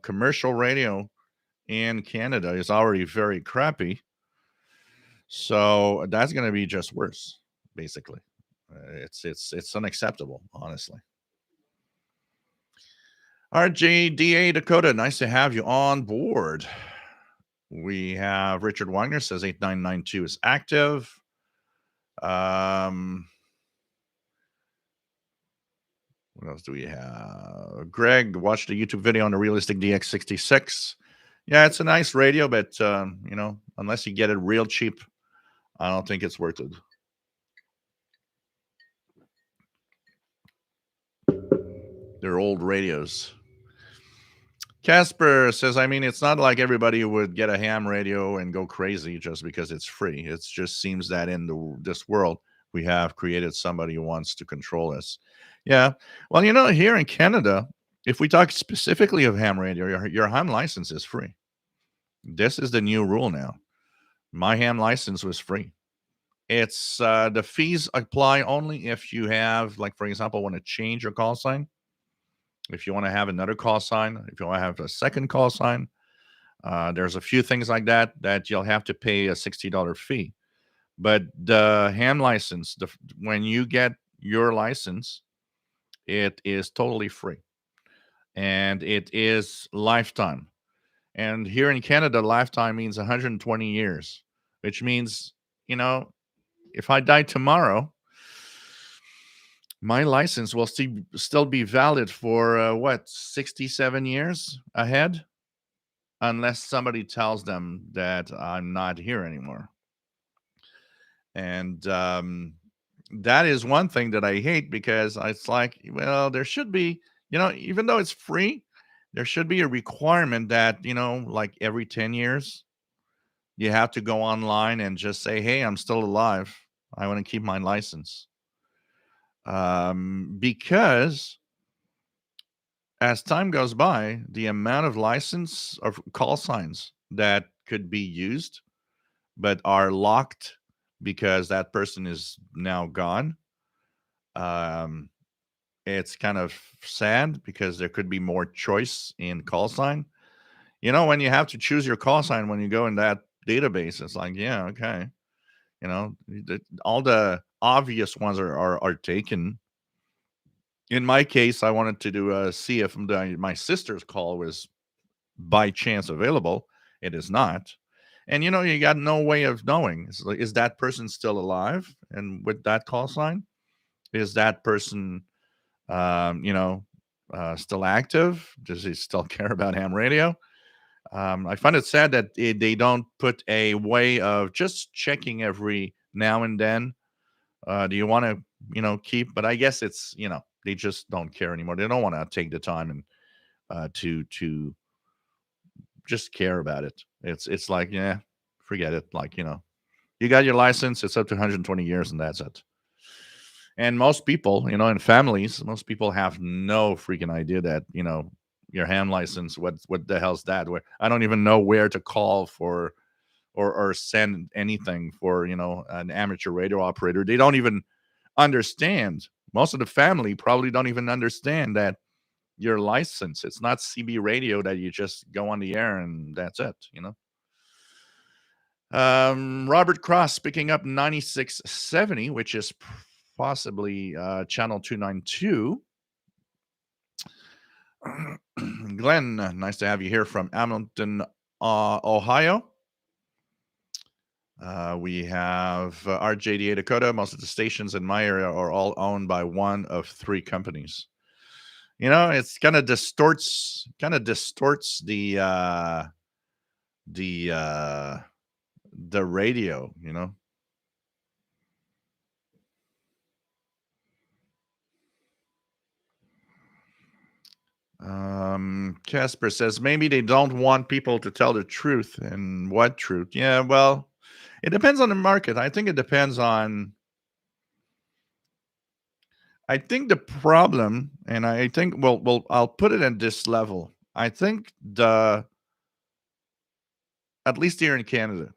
A: commercial radio in Canada is already very crappy. So that's going to be just worse, basically. It's unacceptable, honestly. RJDA Dakota, nice to have you on board. We have Richard Wagner says 8992 is active. What else do we have? Greg watched a YouTube video on the Realistic DX66. Yeah, it's a nice radio, but unless you get it real cheap, I don't think it's worth it. They're old radios. Casper says, I mean, it's not like everybody would get a ham radio and go crazy just because it's free. It just seems that in this world, we have created somebody who wants to control us. Yeah. Well, here in Canada, if we talk specifically of ham radio, your ham license is free. This is the new rule now. My ham license was free. It's the fees apply only if you have, like, for example, want to change your call sign. If you want to have another call sign, if you want to have a second call sign, there's a few things like that you'll have to pay a $60 fee. But the ham license, when you get your license, it is totally free, and it is lifetime. And here in Canada, lifetime means 120 years, which means, if I die tomorrow, my license will still be valid for 67 years ahead, unless somebody tells them that I'm not here anymore. And that is one thing that I hate, because it's like, well, there should be, even though it's free, there should be a requirement that, like every 10 years, you have to go online and just say, hey, I'm still alive. I want to keep my license. Because as time goes by, the amount of license of call signs that could be used but are locked because that person is now gone, it's kind of sad, because there could be more choice in call sign. When you have to choose your call sign when you go in that database, it's like, yeah, okay. All the obvious ones are taken. In my case, I wanted to see if my sister's call was by chance available. It is not. And you got no way of knowing, is that person still alive and with that call sign? Is that person still active? Does he still care about ham radio? I find it sad that they don't put a way of just checking every now and then. Do you want to, keep? But I guess it's, they just don't care anymore. They don't want to take the time and to just care about it. It's like, yeah, forget it. Like, you got your license. It's up to 120 years, and that's it. And most people, in families, most people have no freaking idea that, your ham license, what the hell's that? Where I don't even know where to call for or send anything for, an amateur radio operator. They don't even understand. Most of the family probably don't even understand that your license, it's not CB radio that you just go on the air and that's it. Robert Cross picking up 9670, which is possibly channel 292. Glenn, nice to have you here from Hamilton, Ohio. We have RJDA Dakota. Most of the stations in my area are all owned by one of three companies. It's kind of distorts the radio. Casper says maybe they don't want people to tell the truth. And what truth? Yeah, well, it depends on the market. I think it depends on. I think the problem, and I think, well, I'll put it at this level. I think at least here in Canada,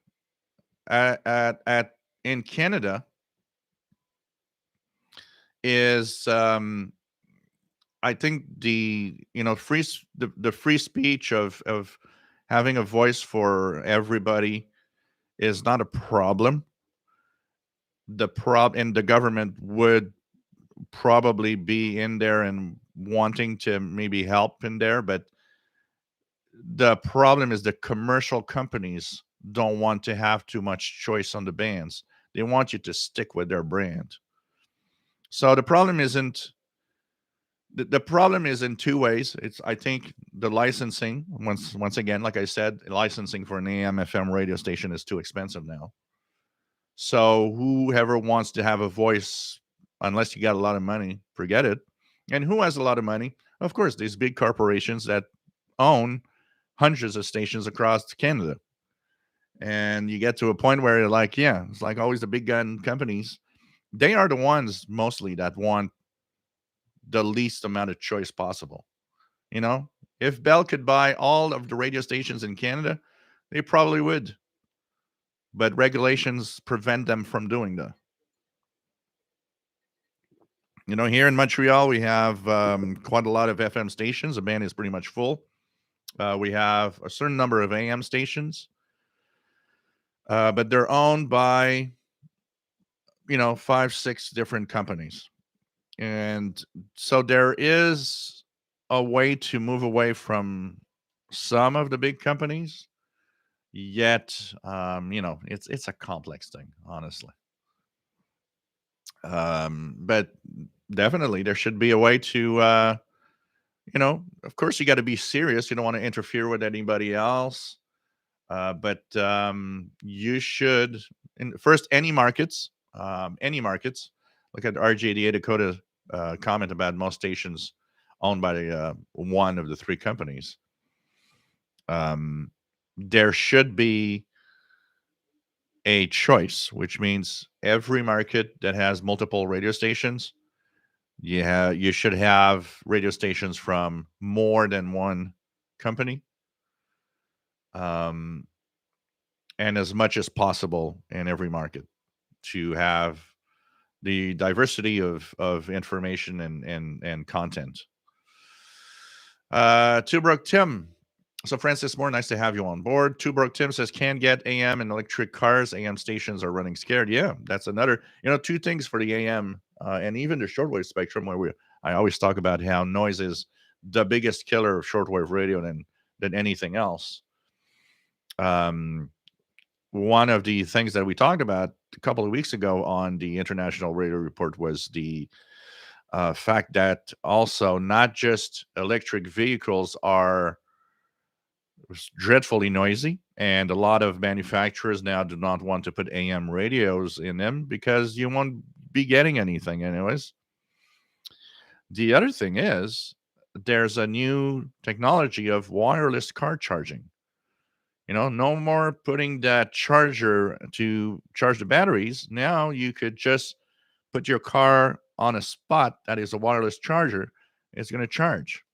A: at in Canada is I think the free speech of having a voice for everybody is not a problem. And the government would probably be in there and wanting to maybe help in there, but the problem is the commercial companies don't want to have too much choice on the bands. They want you to stick with their brand. So the problem is in two ways. It's, I think, the licensing. Once again, like I said, licensing for an AM FM radio station is too expensive now. So whoever wants to have a voice, unless you got a lot of money, forget it. And who has a lot of money? Of course, these big corporations that own hundreds of stations across Canada. And you get to a point where you're like, yeah, it's like always the big gun companies. They are the ones mostly that want the least amount of choice possible. You know, if Bell could buy all of the radio stations in Canada, they probably would. But regulations prevent them from doing that. Here in Montreal, we have quite a lot of FM stations. The band is pretty much full. We have a certain number of AM stations, but they're owned by, 5, 6 different companies. And so there is a way to move away from some of the big companies, yet, it's a complex thing, honestly. But definitely there should be a way to, of course, you got to be serious. You don't want to interfere with anybody else. But you should, first, any markets. Look at RJDA Dakota comment about most stations owned by one of the three companies. There should be a choice, which means every market that has multiple radio stations, you should have radio stations from more than one company. And as much as possible in every market to have the diversity of information and content. Tubrook Tim. So Francis Moore, nice to have you on board. Tubrook Tim says, can get AM and electric cars. AM stations are running scared. Yeah, that's another, two things for the AM and even the shortwave spectrum, where I always talk about how noise is the biggest killer of shortwave radio. And than anything else. Um, One of the things that we talked about a couple of weeks ago on the International Radio Report was the fact that also not just electric vehicles are dreadfully noisy, and a lot of manufacturers now do not want to put AM radios in them because you won't be getting anything, anyways. The other thing is, there's a new technology of wireless car charging. No more putting that charger to charge the batteries. Now you could just put your car on a spot that is a wireless charger. It's going to charge.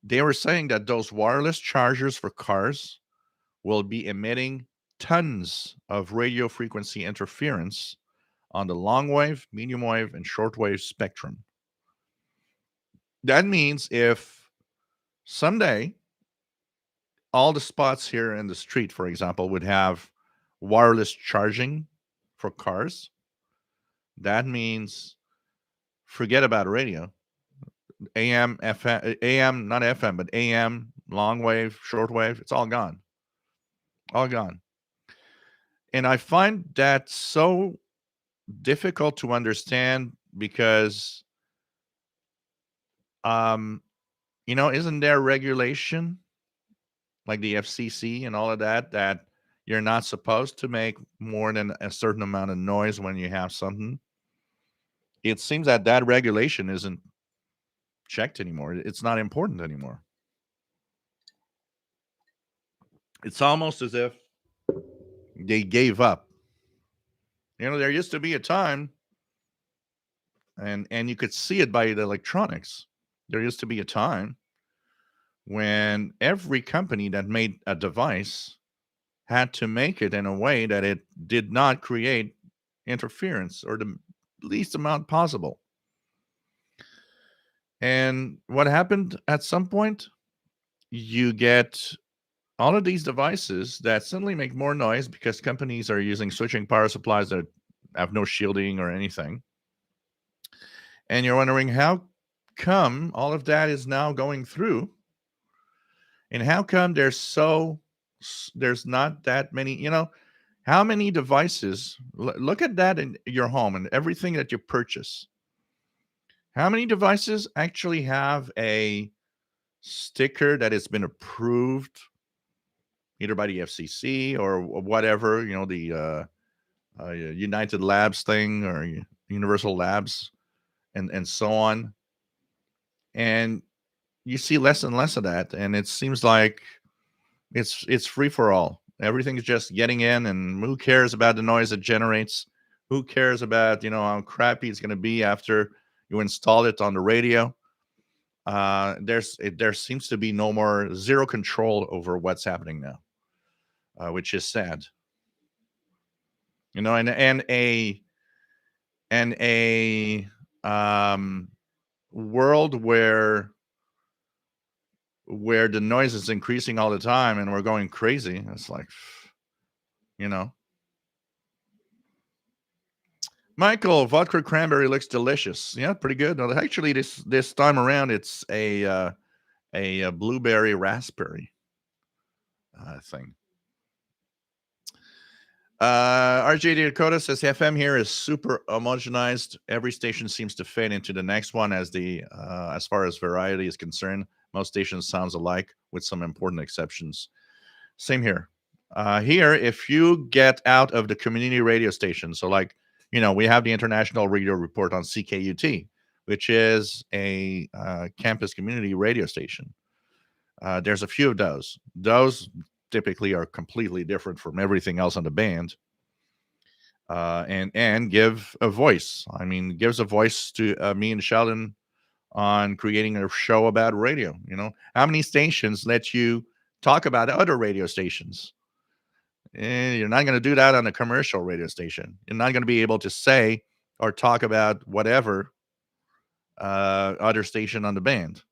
A: They were saying that those wireless chargers for cars will be emitting tons of radio frequency interference on the long wave, medium wave, and shortwave spectrum. That means if someday all the spots here in the street, for example, would have wireless charging for cars, that means forget about radio. AM, FM, AM, not FM, but AM, long wave, short wave, it's all gone. All gone. And I find that so difficult to understand because, um, isn't there regulation like the FCC and all of that you're not supposed to make more than a certain amount of noise when you have something? It seems that that regulation isn't checked anymore. It's not important anymore. It's almost as if they gave up. There used to be a time, and you could see it by the electronics. There used to be a time when every company that made a device had to make it in a way that it did not create interference or the least amount possible. And what happened at some point? You get all of these devices that suddenly make more noise because companies are using switching power supplies that have no shielding or anything. And you're wondering how come all of that is now going through, and how come there's not that many, how many devices, look at that in your home and everything that you purchase. How many devices actually have a sticker that has been approved either by the FCC or whatever, the United Labs thing or Universal Labs and so on. And you see less and less of that, and it seems like it's free for all. Everything's just getting in, and who cares about the noise it generates? Who cares about how crappy it's going to be after you install it on the radio? There seems to be no more zero control over what's happening now, which is sad. And a world where the noise is increasing all the time and we're going crazy. It's like, you know. Michael, vodka cranberry looks delicious. Yeah, pretty good. No, actually, this time around, it's a blueberry raspberry thing. RJ Dakota says FM here is super homogenized. Every station seems to fit into the next one as far as variety is concerned. Most stations sounds alike with some important exceptions. Same here. Here, if you get out of the community radio station, so like, we have the International Radio Report on CKUT, which is a campus community radio station. There's a few of those. Those typically are completely different from everything else on the band, and give a voice. I mean, gives a voice to me and Sheldon on creating a show about radio. How many stations let you talk about other radio stations? You're not going to do that on a commercial radio station. You're not going to be able to say or talk about whatever other station on the band.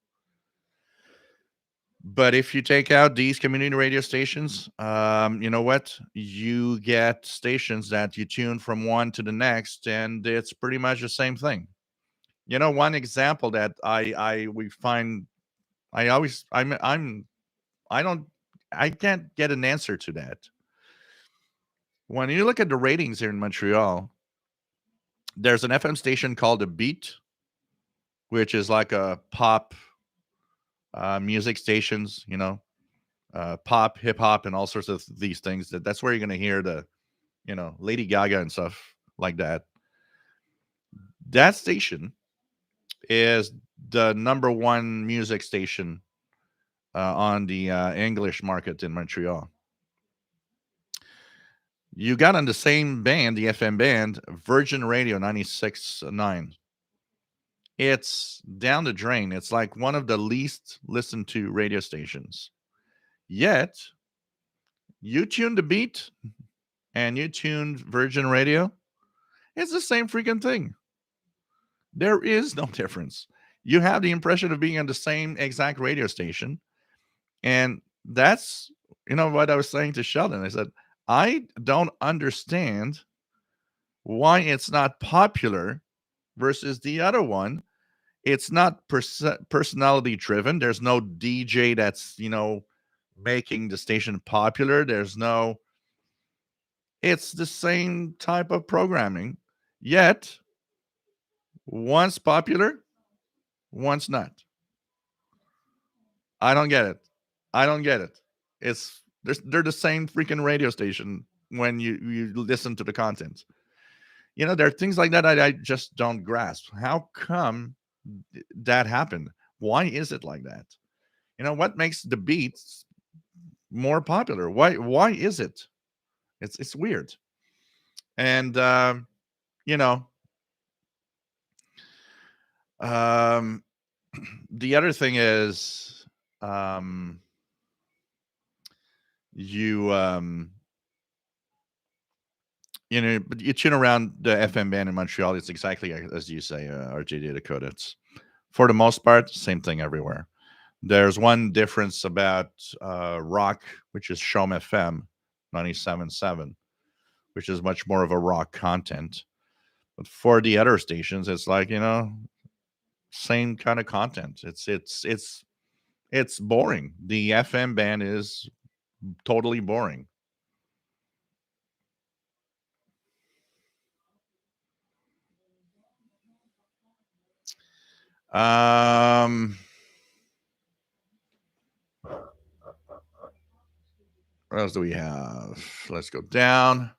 A: But if you take out these community radio stations, you know what? You get stations that you tune from one to the next, and it's pretty much the same thing. One example that we find I don't, I can't get an answer to that. When you look at the ratings here in Montreal, there's an FM station called The Beat, which is like a pop music stations, pop, hip hop, and all sorts of these things. That's where you're going to hear the, Lady Gaga and stuff like that. That station is the number one music station on the English market in Montreal. You got on the same band, the FM band, Virgin Radio 96.9. It's down the drain. It's like one of the least listened to radio stations. Yet, you tune the Beat and you tune Virgin Radio, it's the same freaking thing. There is no difference. You have the impression of being on the same exact radio station. And that's, what I was saying to Sheldon. I said, I don't understand why it's not popular versus the other one. It's not personality driven. There's no DJ that's, making the station popular. It's the same type of programming. Yet, one's popular, one's not. I don't get it. I don't get it. They're the same freaking radio station when you listen to the content. There are things like that I just don't grasp. How come that happened? Why is it like that? What makes the Beats more popular? Why is it? It's weird. And you know, um the other thing is, you but you tune around the FM band in Montreal, it's exactly as you say, RJ Dakota. It's for the most part same thing everywhere. There's one difference about rock, which is Shom FM 97.7, which is much more of a rock content. But for the other stations, it's like, same kind of content. It's boring. The FM band is totally boring. Um, what else do we have? Let's go down.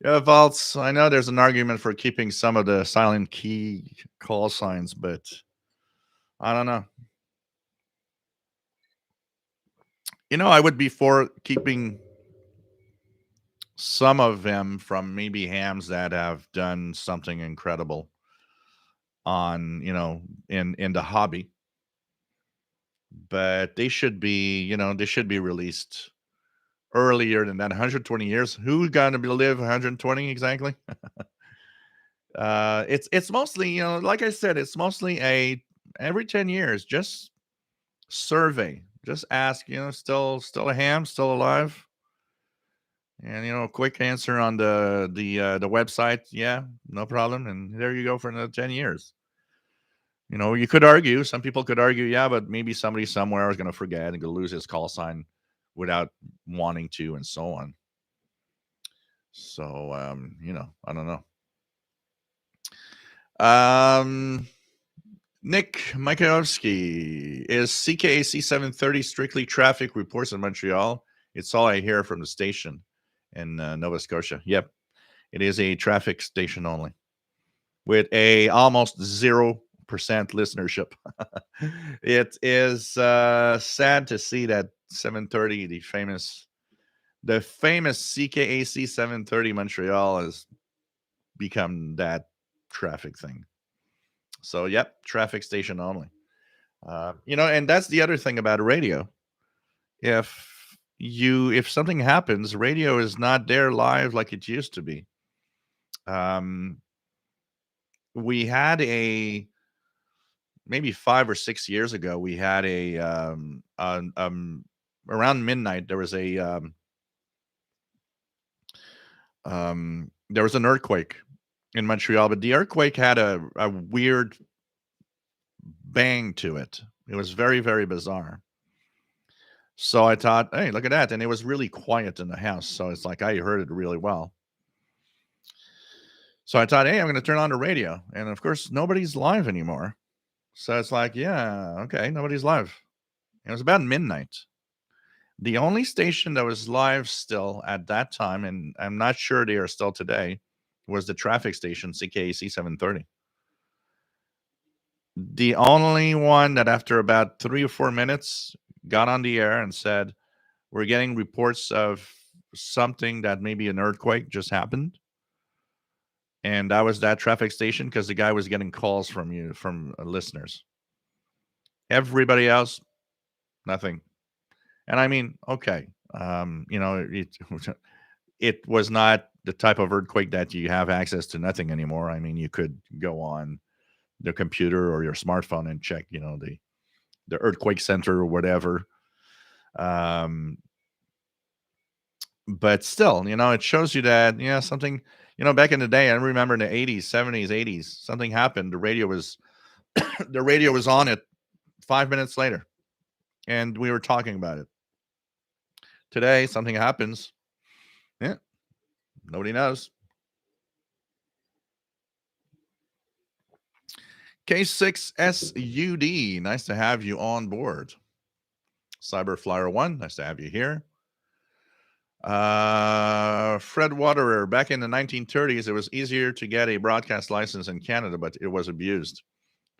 A: Yeah, Vaults. I know there's an argument for keeping some of the silent key call signs, but I don't know. I would be for keeping some of them from maybe hams that have done something incredible on, in the hobby, but they should be released earlier than that. 120 years. Who's gonna be live 120 exactly? It's mostly, like I said, it's mostly a every 10 years, just survey, just ask, still a ham, still alive, and a quick answer on the website. Yeah, no problem, and there you go for another 10 years. You could argue, some people could argue, yeah, but maybe somebody somewhere is going to forget and going to lose his call sign without wanting to, and so on. So, I don't know. Nick Mikanovsky, is CKAC 730 strictly traffic reports in Montreal? It's all I hear from the station in Nova Scotia. Yep, it is a traffic station only, with a almost 0% listenership. It is sad to see that 730, the famous CKAC 730 Montreal, has become that traffic thing. So, yep, traffic station only. And that's the other thing about radio. If something happens, radio is not there live like it used to be. We had maybe 5 or 6 years ago, we had around midnight, there was an earthquake in Montreal, but the earthquake had a weird bang to it. It was very, very bizarre. So I thought, hey, look at that. And it was really quiet in the house. So it's like I heard it really well. So I thought, hey, I'm going to turn on the radio. And of course, nobody's live anymore. So it's like, yeah, okay, nobody's live. It was about midnight. The only station that was live still at that time, and I'm not sure they are still today, was the traffic station, CKAC 730. The only one that after about 3 or 4 minutes got on the air and said, we're getting reports of something that maybe an earthquake just happened. And that was that traffic station because the guy was getting calls from listeners. Everybody else, nothing. And I mean, okay, it was not the type of earthquake that you have access to nothing anymore. I mean, you could go on the computer or your smartphone and check, the earthquake center or whatever. Um, but still, it shows you that, something, back in the day, I remember in the 80s, 70s, 80s, something happened. The radio was the radio was on it 5 minutes later, and we were talking about it. Today, something happens. Yeah, nobody knows. K6SUD, nice to have you on board. Cyberflyer 1, nice to have you here. Fred Waterer, back in the 1930s, it was easier to get a broadcast license in Canada, but it was abused.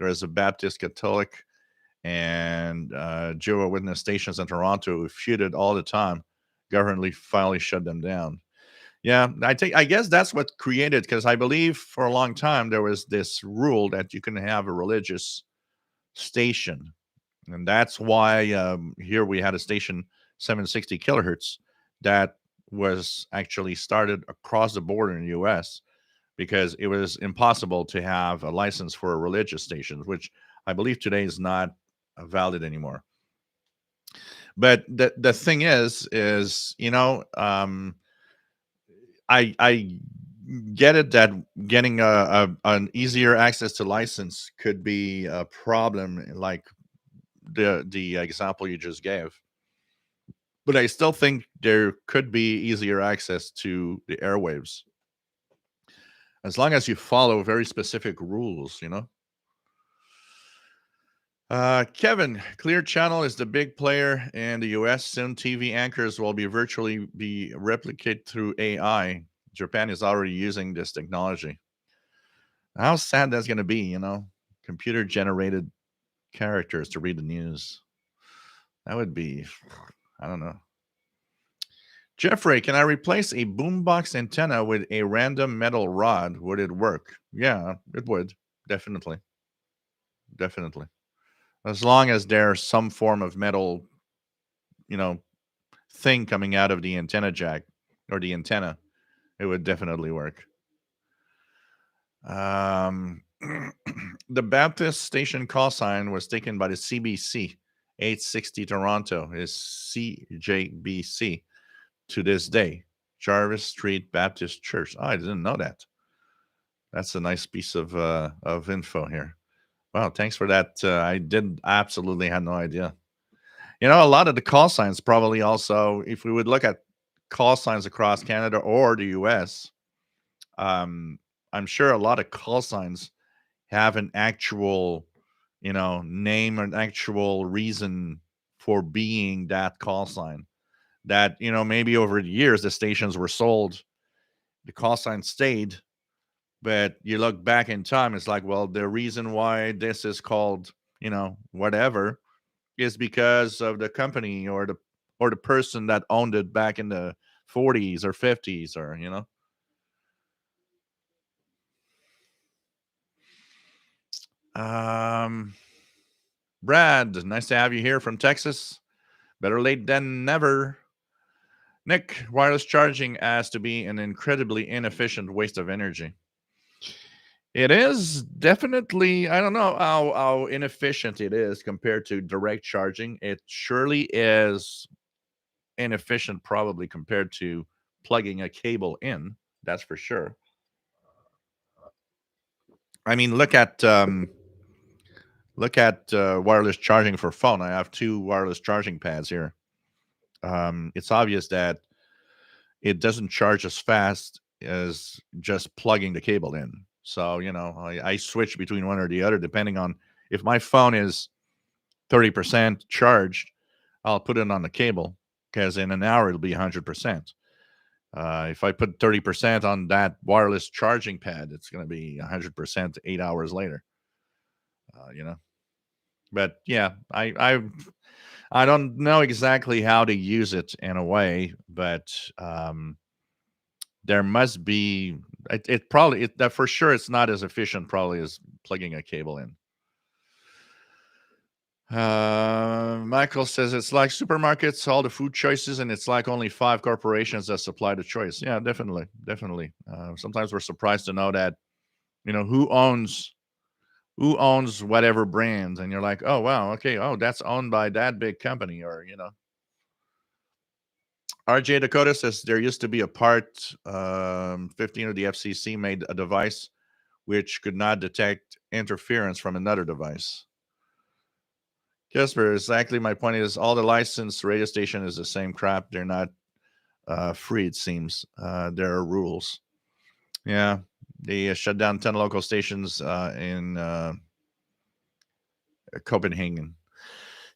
A: There is a Baptist Catholic and Jehovah's Witness stations in Toronto who feuded all the time. Government finally shut them down. Yeah, I guess that's what created, because I believe for a long time there was this rule that you can have a religious station, and that's why here we had a station 760 kilohertz that was actually started across the border in the U.S. because it was impossible to have a license for a religious station, which I believe today is not valid anymore. But the thing is I get it that getting an easier access to license could be a problem, like the example you just gave. But I still think there could be easier access to the airwaves as long as you follow very specific rules. Kevin, Clear Channel is the big player in the US. Soon TV anchors will be virtually be replicated through AI. Japan is already using this technology. How sad that's going to be, computer generated characters to read the news. That would be, I don't know. Jeffrey, can I replace a boombox antenna with a random metal rod? Would it work? Yeah, it would. Definitely. Definitely. As long as there's some form of metal, you know, thing coming out of the antenna jack or the antenna, it would definitely work. The Baptist station call sign was taken by the CBC 860 Toronto is CJBC to this day. Jarvis Street Baptist Church. Oh, I didn't know that. That's a nice piece of info here. Wow, thanks for that. I did absolutely had no idea. A lot of the call signs probably also, if we would look at call signs across Canada or the US, I'm sure a lot of call signs have an actual, name, an actual reason for being that call sign. That, maybe over the years the stations were sold, the call sign stayed, but you look back in time, it's like, well, the reason why this is called, whatever, is because of the company or the person that owned it back in the 40s or 50s or. Um, Brad, nice to have you here from Texas. Better late than never. Nick, wireless charging has to be an incredibly inefficient waste of energy. It is definitely, I don't know how inefficient it is compared to direct charging. It surely is inefficient, probably compared to plugging a cable in. That's for sure. I mean, look at Look at wireless charging for phone. I have two wireless charging pads here. It's obvious that it doesn't charge as fast as just plugging the cable in. So, I switch between one or the other depending on if my phone is 30% charged, I'll put it on the cable because in an hour it'll be 100%. If I put 30% on that wireless charging pad, it's going to be 100% 8 hours later. Uh, you know, but yeah, I don't know exactly how to use it in a way, but there must be. It probably that for sure it's not as efficient probably as plugging a cable in. Michael says it's like supermarkets, all the food choices, and it's like only five corporations that supply the choice. Yeah, definitely, definitely. Sometimes we're surprised to know that who owns whatever brands, and you're like, oh wow, okay, oh that's owned by that big company, or RJ Dakota says there used to be a part 15 of the FCC made a device which could not detect interference from another device. Casper, exactly my point is all the licensed radio station is the same crap. They're not free, it seems. There are rules. Yeah. They shut down 10 local stations in Copenhagen.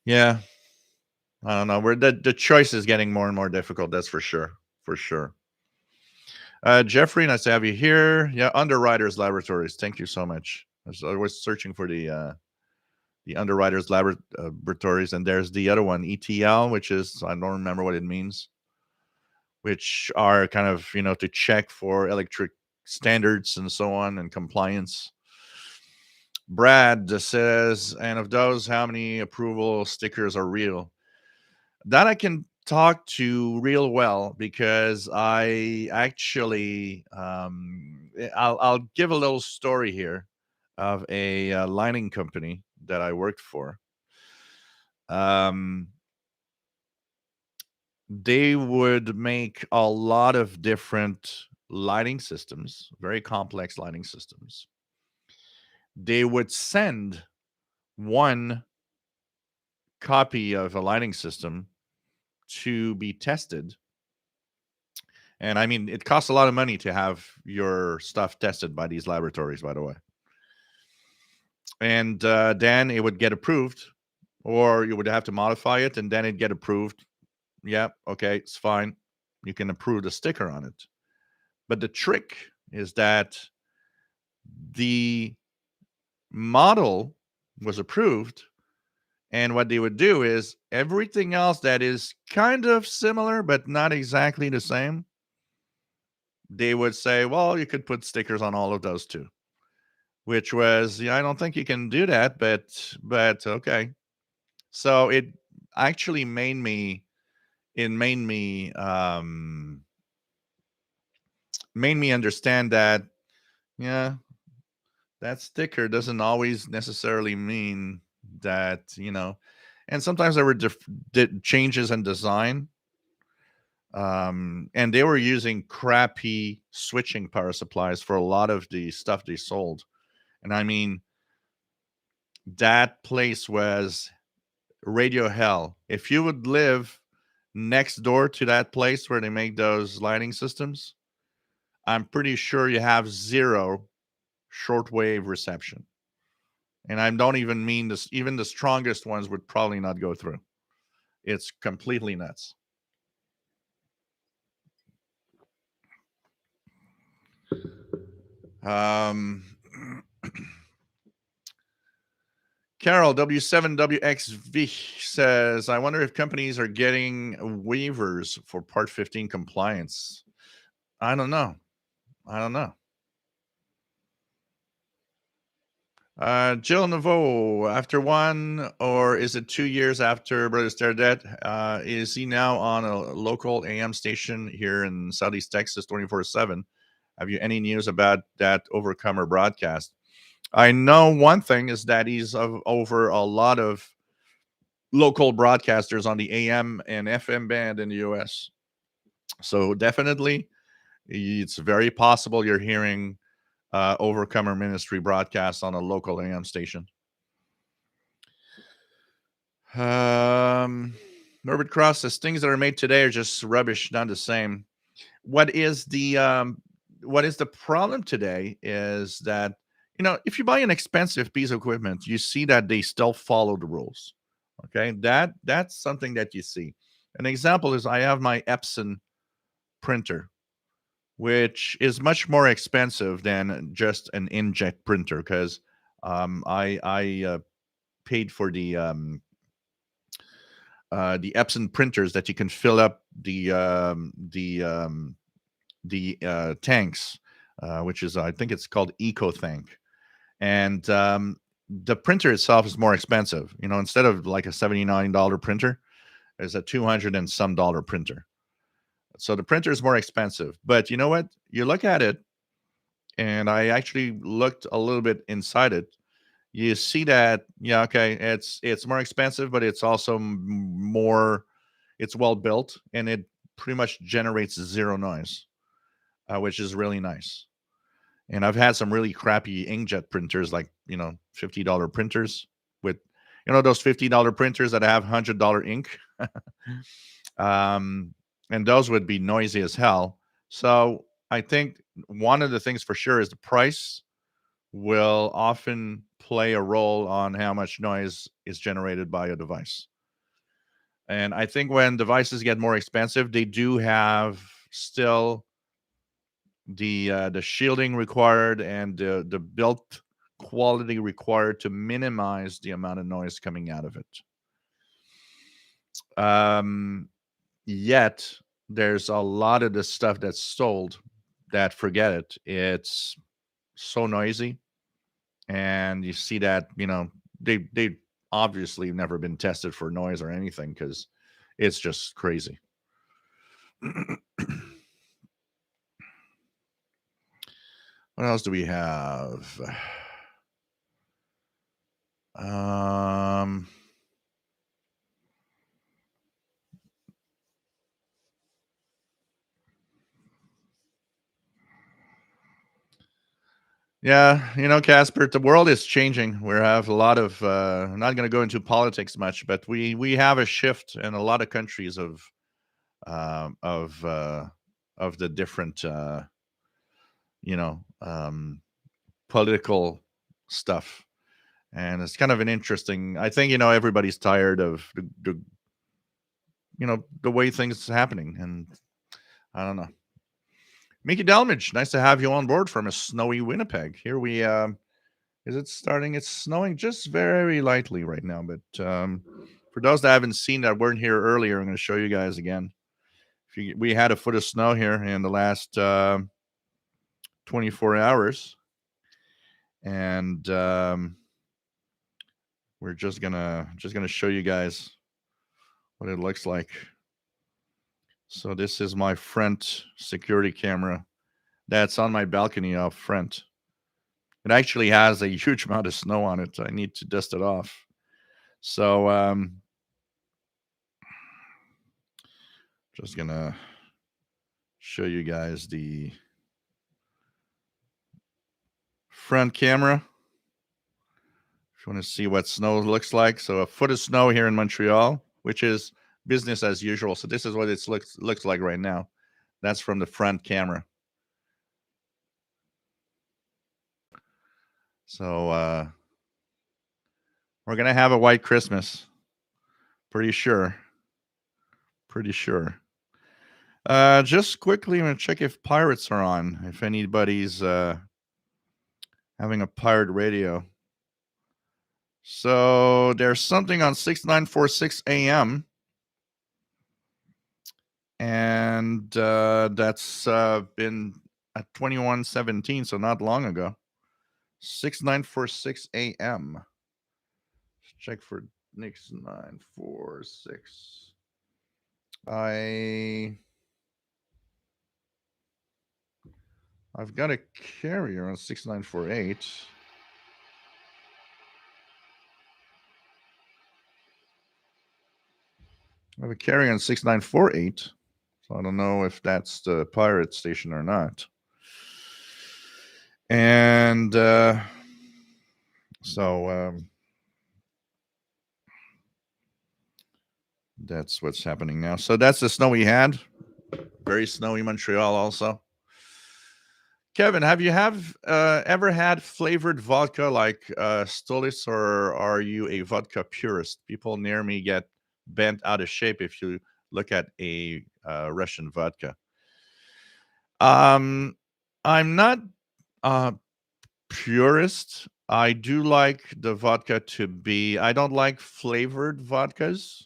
A: Yeah. I don't know. Where the choice is getting more and more difficult. That's for sure. For sure. Jeffrey, nice to have you here. Yeah, Underwriters Laboratories. Thank you so much. I was searching for the Underwriters Laboratories, and there's the other one, ETL, which is I don't remember what it means, which are kind of to check for electric standards and so on and compliance. Brad says, and of those, how many approval stickers are real? That I can talk to real well because I actually I'll give a little story here of a lining company that I worked for. Um, they would make a lot of different lighting systems, very complex lighting systems. They would send one copy of a lighting system to be tested. And I mean, it costs a lot of money to have your stuff tested by these laboratories, by the way. And then it would get approved, or you would have to modify it, and then it'd get approved. Yeah, okay, it's fine. You can approve the sticker on it. But the trick is that the model was approved, and what they would do is everything else that is kind of similar but not exactly the same, they would say, well, you could put stickers on all of those too. Which was, yeah, I don't think you can do that, but okay. So actually made me understand that, yeah, that sticker doesn't always necessarily mean that, and sometimes there were changes in design. And they were using crappy switching power supplies for a lot of the stuff they sold. And I mean, that place was radio hell. If you would live next door to that place where they make those lighting systems, I'm pretty sure you have zero shortwave reception. And I don't even mean this, even the strongest ones would probably not go through. It's completely nuts. Um, Carol W7WXV says, I wonder if companies are getting waivers for Part 15 compliance. I don't know. Jill Naveau, after 1 or is it 2 years after Brother Stare dead? Is he now on a local AM station here in Southeast Texas 24/7? Have you any news about that Overcomer broadcast? I know one thing is that he's over a lot of local broadcasters on the AM and FM band in the US. So definitely, it's very possible you're hearing Overcomer Ministry broadcasts on a local AM station. Norbert Cross says things that are made today are just rubbish, not the same. What is the problem today is that, if you buy an expensive piece of equipment, you see that they still follow the rules. Okay, that's something that you see. An example is I have my Epson printer, which is much more expensive than just an inkjet printer because I paid for the Epson printers that you can fill up the tanks, which is, I think it's called Eco Tank, and the printer itself is more expensive. Instead of like a $79 printer, there's a 200 and some dollar printer. So the printer is more expensive. But you know what? You look at it, and I actually looked a little bit inside it. You see that, yeah, okay, it's more expensive, but it's also more, it's well built, and it pretty much generates zero noise, which is really nice. And I've had some really crappy inkjet printers, like, $50 printers with, those $50 printers that have $100 ink. And those would be noisy as hell. So I think one of the things for sure is the price will often play a role on how much noise is generated by a device. And I think when devices get more expensive, they do have still the shielding required and the built quality required to minimize the amount of noise coming out of it. Yet there's a lot of the stuff that's sold that, forget it. It's so noisy, and you see that, they obviously never been tested for noise or anything because it's just crazy. What else do we have? Yeah, Casper, the world is changing. We have a lot of. I'm not going to go into politics much, but we have a shift in a lot of countries um, of uh, of the different you know political stuff, and it's kind of an interesting. I think everybody's tired of the way things are happening, and I don't know. Mickey Delmage, nice to have you on board from a snowy Winnipeg. Here we is it starting? It's snowing just very lightly right now, but for those that haven't seen that weren't here earlier, I'm going to show you guys again. We had a foot of snow here in the last 24 hours, and we're just gonna show you guys what it looks like. So this is my front security camera that's on my balcony up front. It actually has a huge amount of snow on it. I need to dust it off. So just gonna show you guys the front camera if you want to see what snow looks like. So a foot of snow here in Montreal, which is business as usual. So this is what it looks like right now. That's from the front camera. So we're gonna have a white Christmas. Pretty sure. Pretty sure. Just quickly, I'm gonna check if pirates are on. If anybody's having a pirate radio. So there's something on 6946 AM, and that's been at 2117, so not long ago. 6946 AM. Let's check for Nick's 946. I've got a carrier on 6948. I have a carrier on 6948. So I don't know if that's the pirate station or not. And so That's what's happening now. So that's the snow we had. Very snowy Montreal also. Kevin, have you have ever had flavored vodka like Stolis, or are you a vodka purist? People near me get bent out of shape if you look at a Russian vodka. Um, I'm not a purist. I do like the vodka to be. I don't like flavored vodkas,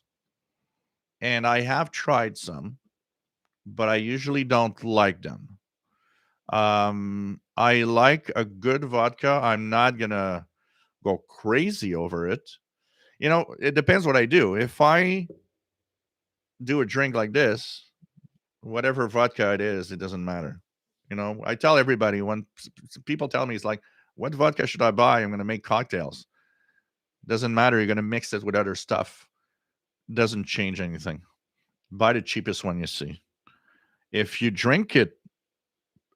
A: and I have tried some, but I usually don't like them. I like a good vodka. I'm not gonna go crazy over it. It depends what I do. If I do a drink like this, whatever vodka it is, it doesn't matter. I tell everybody when people tell me, it's like, what vodka should I buy? I'm gonna make cocktails. Doesn't matter. You're gonna mix it with other stuff. Doesn't change anything. Buy the cheapest one you see. If you drink it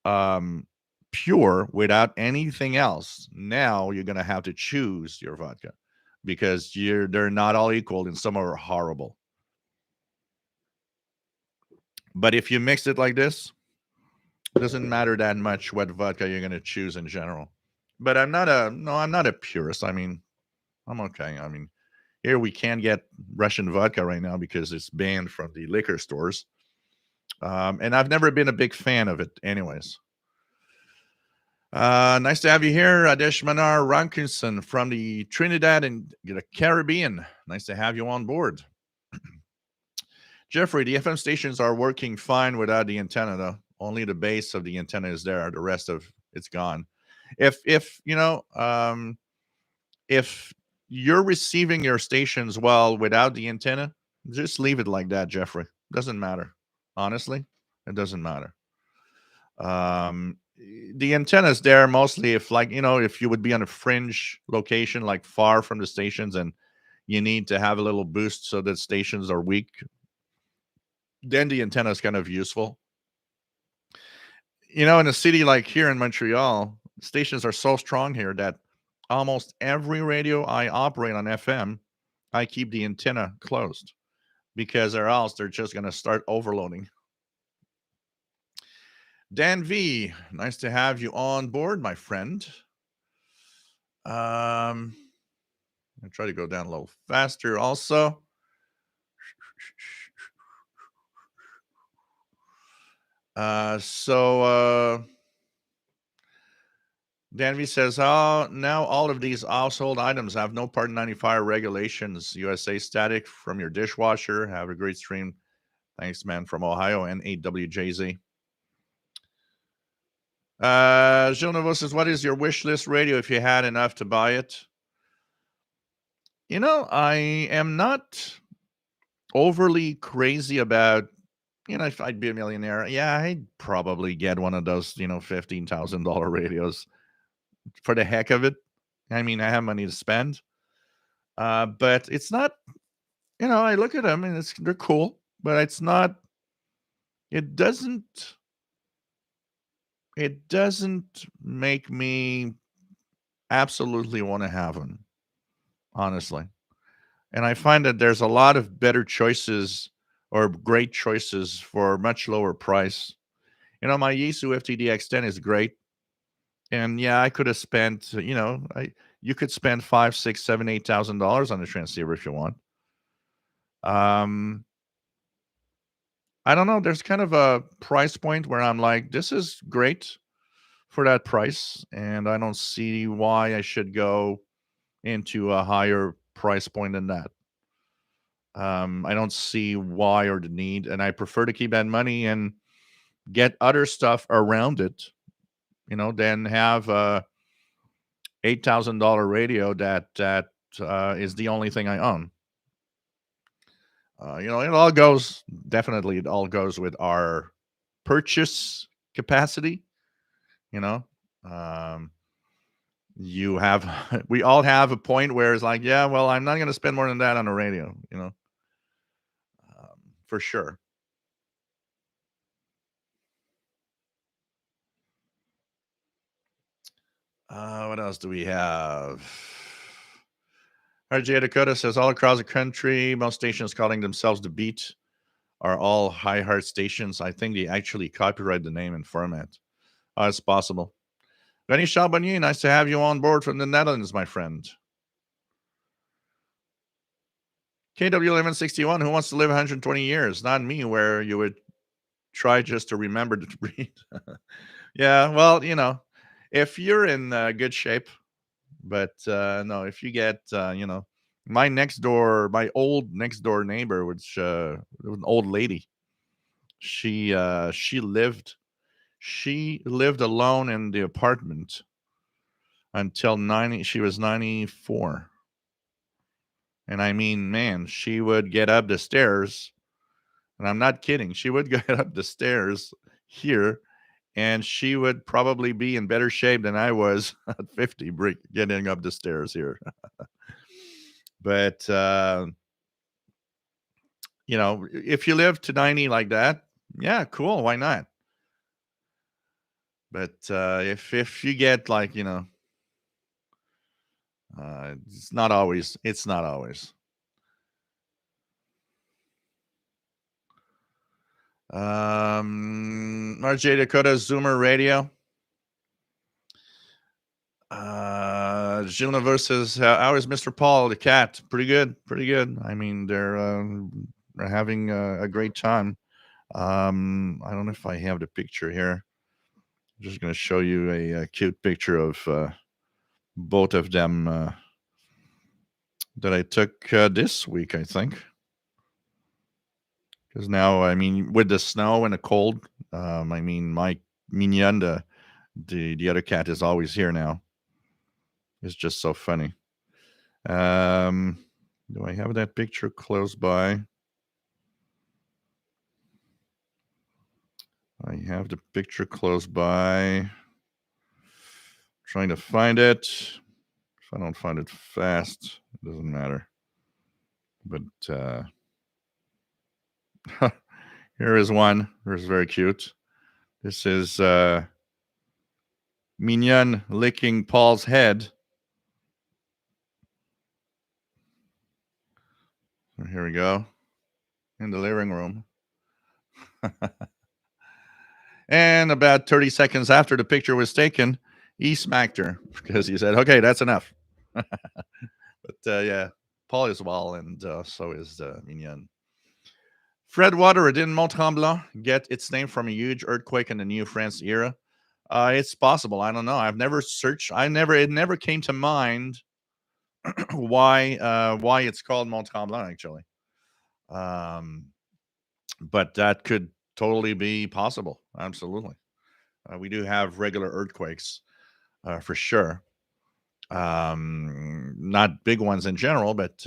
A: um pure without anything else, now you're gonna have to choose your vodka because they're not all equal and some are horrible. But if you mix it like this, it doesn't matter that much what vodka you're gonna choose in general. But I'm not a purist. I mean, I'm okay. I mean, here we can't get Russian vodka right now because it's banned from the liquor stores. And I've never been a big fan of it anyways. Nice to have you here, Adesh Manar Rankinson from the Trinidad and the Caribbean. Nice to have you on board. Jeffrey, the FM stations are working fine without the antenna, though. Only the base of the antenna is there. The rest of it's gone. If you're receiving your stations well without the antenna, just leave it like that, Jeffrey. Doesn't matter. Honestly, it doesn't matter. The antenna's there mostly if, like, if you would be on a fringe location, like far from the stations, and you need to have a little boost so that stations are weak, then the antenna is kind of useful. In a city like here in Montreal, stations are so strong here that almost every radio I operate on FM, I keep the antenna closed because or else they're just going to start overloading. Dan V, nice to have you on board, my friend. I'll try to go down a little faster also. Danby says, "Oh, now all of these household items have no Part 95 regulations. USA static from your dishwasher. Have a great stream. Thanks, man, from Ohio and 8WJZ." Gilles Nouveau says, "What is your wish list radio if you had enough to buy it?" I am not overly crazy about, if I'd be a millionaire, yeah, I'd probably get one of those, $15,000 radios for the heck of it. I mean, I have money to spend. But it's not, I look at them and they're cool, but it doesn't, it doesn't make me absolutely want to have them, honestly. And I find that there's a lot of better choices or great choices for much lower price. My Yaesu FTD X10 is great. And yeah, I could have spent, you could spend five, six, seven, $8,000 on the transceiver if you want. Um, I don't know. There's kind of a price point where I'm like, this is great for that price, and I don't see why I should go into a higher price point than that. I don't see why or the need, and I prefer to keep that money and get other stuff around it, than have a $8,000 radio that is the only thing I own. It all goes definitely. It all goes with our purchase capacity. You know, um, you have we all have a point where it's like, yeah, well, I'm not going to spend more than that on a radio. For sure. What else do we have? RJ Dakota says all across the country, most stations calling themselves The Beat are all high heart stations. I think they actually copyright the name and format. It's possible. Rennie Charbonnier, nice to have you on board from the Netherlands, my friend. KW1161, who wants to live 120 years? Not me, where you would try just to remember to breathe. Yeah, well, if you're in good shape, but no, if you get, my old next door neighbor, which was an old lady, she lived alone in the apartment until 90. She was 94, and I mean, man, she would get up the stairs, and I'm not kidding. She would get up the stairs here, and she would probably be in better shape than I was at 50, getting up the stairs here. But if you live to 90 like that, yeah, cool. Why not? But if you get like, it's not always. It's not always. RJ Dakota Zoomer Radio. Gina versus how is Mr. Paul the cat? Pretty good, pretty good. I mean, they're having a great time. I don't know if I have the picture here. I'm just going to show you a cute picture of both of them that I took this week, I think. Because now, I mean, with the snow and the cold, I mean, my Mignon, the other cat, is always here now. It's just so funny. Do I have that picture close by? I have the picture close by. Trying to find it. If I don't find it fast, it doesn't matter. But here is one. It's very cute. This is Mignon licking Paul's head. So here we go. In the living room. And about 30 seconds after the picture was taken, he smacked her because he said, okay, that's enough. But yeah, Paul is well, and so is Mignon. Fred Water, didn't Mont Tremblant get its name from a huge earthquake in the New France era? It's possible. I don't know. I've never searched. It never came to mind why it's called Mont Tremblant, actually. But that could totally be possible. Absolutely. We do have regular earthquakes for sure. Not big ones in general, but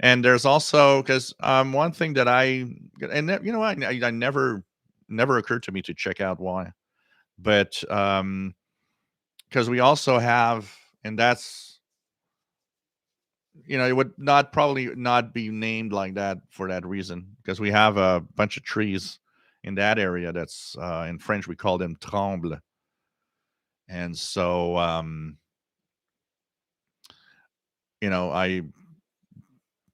A: and there's also because one thing that I never occurred to me to check out why, but because we also have, and that's it would not probably not be named like that for that reason because we have a bunch of trees in that area. That's in French we call them trembles, and so I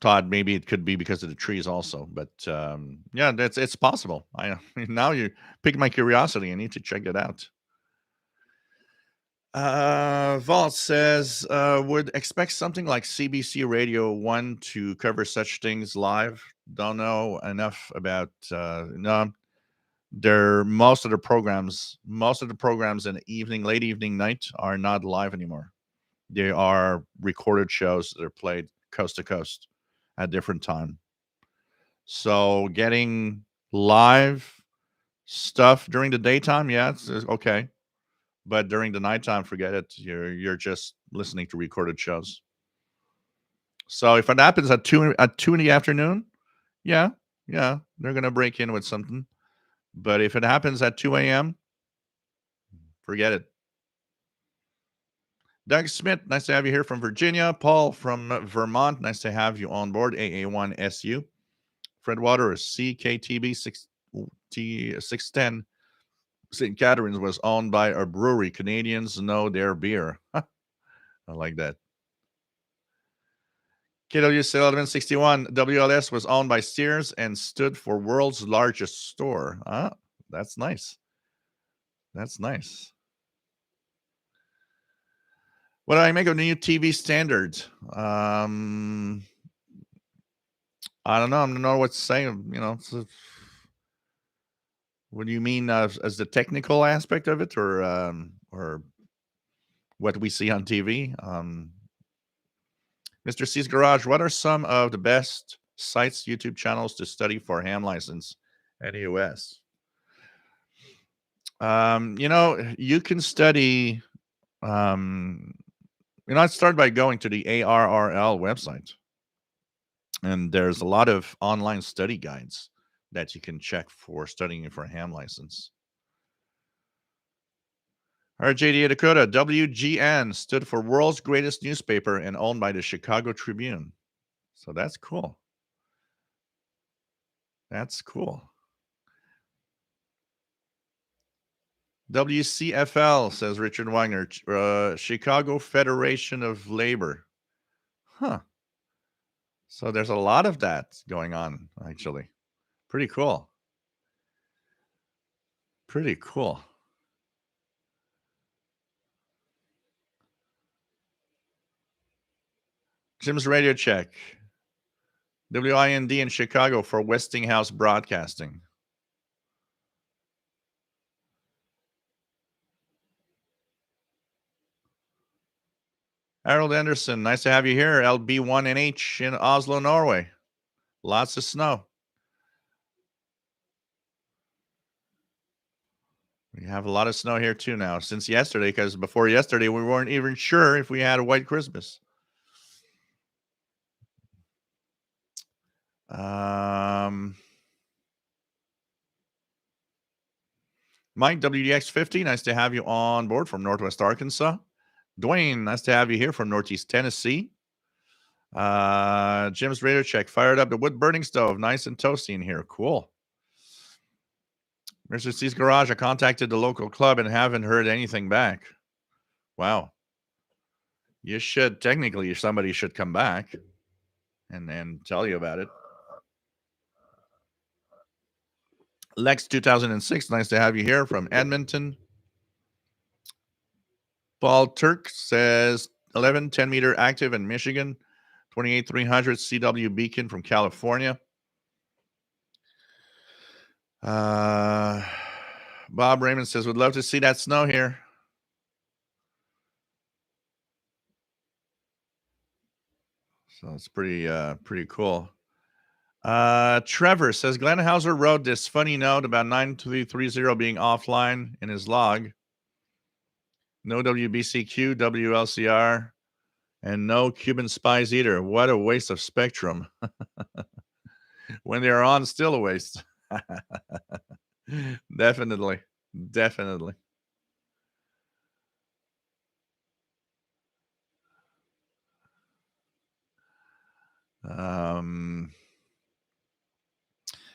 A: thought maybe it could be because of the trees also, but yeah, it's possible. Now you piqued my curiosity. I need to check it out. Vault says would expect something like CBC Radio 1 to cover such things live. Don't know enough about no. Most of the programs in the evening, late evening, night are not live anymore. They are recorded shows that are played coast to coast at different time. So getting live stuff during the daytime, yeah, it's okay. But during the nighttime, forget it. You're just listening to recorded shows. So if it happens at two in the afternoon, yeah, yeah, they're gonna break in with something. But if it happens at 2 a.m., forget it. Doug Smith, nice to have you here from Virginia. Paul from Vermont, nice to have you on board. AA1SU. Fred Waters, CKTB 610. St. Catharines was owned by a brewery. Canadians know their beer. I like that. KWC 1161 WLS was owned by Sears and stood for world's largest store. Ah, that's nice. That's nice. What do I make of the new TV standard? I don't know. I don't know what to say. What do you mean as the technical aspect of it, or what we see on TV? Mr. C's Garage. What are some of the best sites, YouTube channels to study for ham license at US? You can study. I'd start by going to the ARRL website, and there's a lot of online study guides that you can check for studying for a ham license. RJD Dakota, WGN stood for World's Greatest Newspaper and owned by the Chicago Tribune. So that's cool. That's cool. WCFL, says Richard Wagner, Chicago Federation of Labor. Huh. So there's a lot of that going on, actually. Pretty cool. Pretty cool. Jim's Radio Check. WIND in Chicago for Westinghouse Broadcasting. Harold Anderson, nice to have you here. LB1NH in Oslo, Norway. Lots of snow. We have a lot of snow here too now since yesterday, because before yesterday we weren't even sure if we had a white Christmas. Mike, WDX50, nice to have you on board from Northwest Arkansas. Dwayne, nice to have you here from Northeast Tennessee. Jim's Radio Check, fired up the wood burning stove, nice and toasty in here. Cool. Mr. C's Garage, I contacted the local club and haven't heard anything back. Wow. You should, technically, somebody should come back and tell you about it. Lex 2006, nice to have you here from Edmonton. Paul Turk says 11 10-meter active in Michigan, 28300 CW Beacon from California. Bob Raymond says, would love to see that snow here. So it's pretty cool. Trevor says Glenn Hauser wrote this funny note about 9330 being offline in his log. No WBCQ, WLCR, and no Cuban spies either. What a waste of spectrum. When they're on, still a waste. Definitely.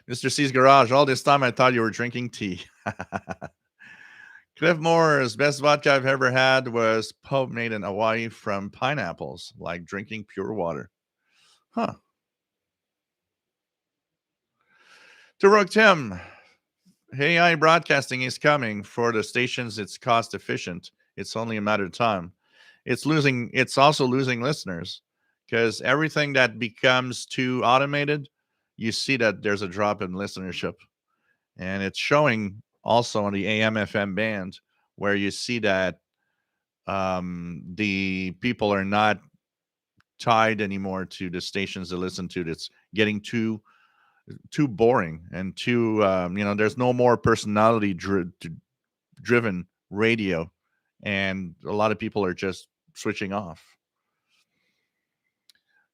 A: Mr. C's Garage, all this time I thought you were drinking tea. Cliff Moore's best vodka I've ever had was Pope made in Hawaii from pineapples, like drinking pure water. Huh. To Rook Tim, AI broadcasting is coming. For the stations, it's cost efficient. It's only a matter of time. It's also losing listeners, because everything that becomes too automated, you see that there's a drop in listenership. And it's showing also on the AM FM band, where you see that the people are not tied anymore to the stations to listen to. It's getting too boring and too there's no more personality driven radio, and a lot of people are just switching off.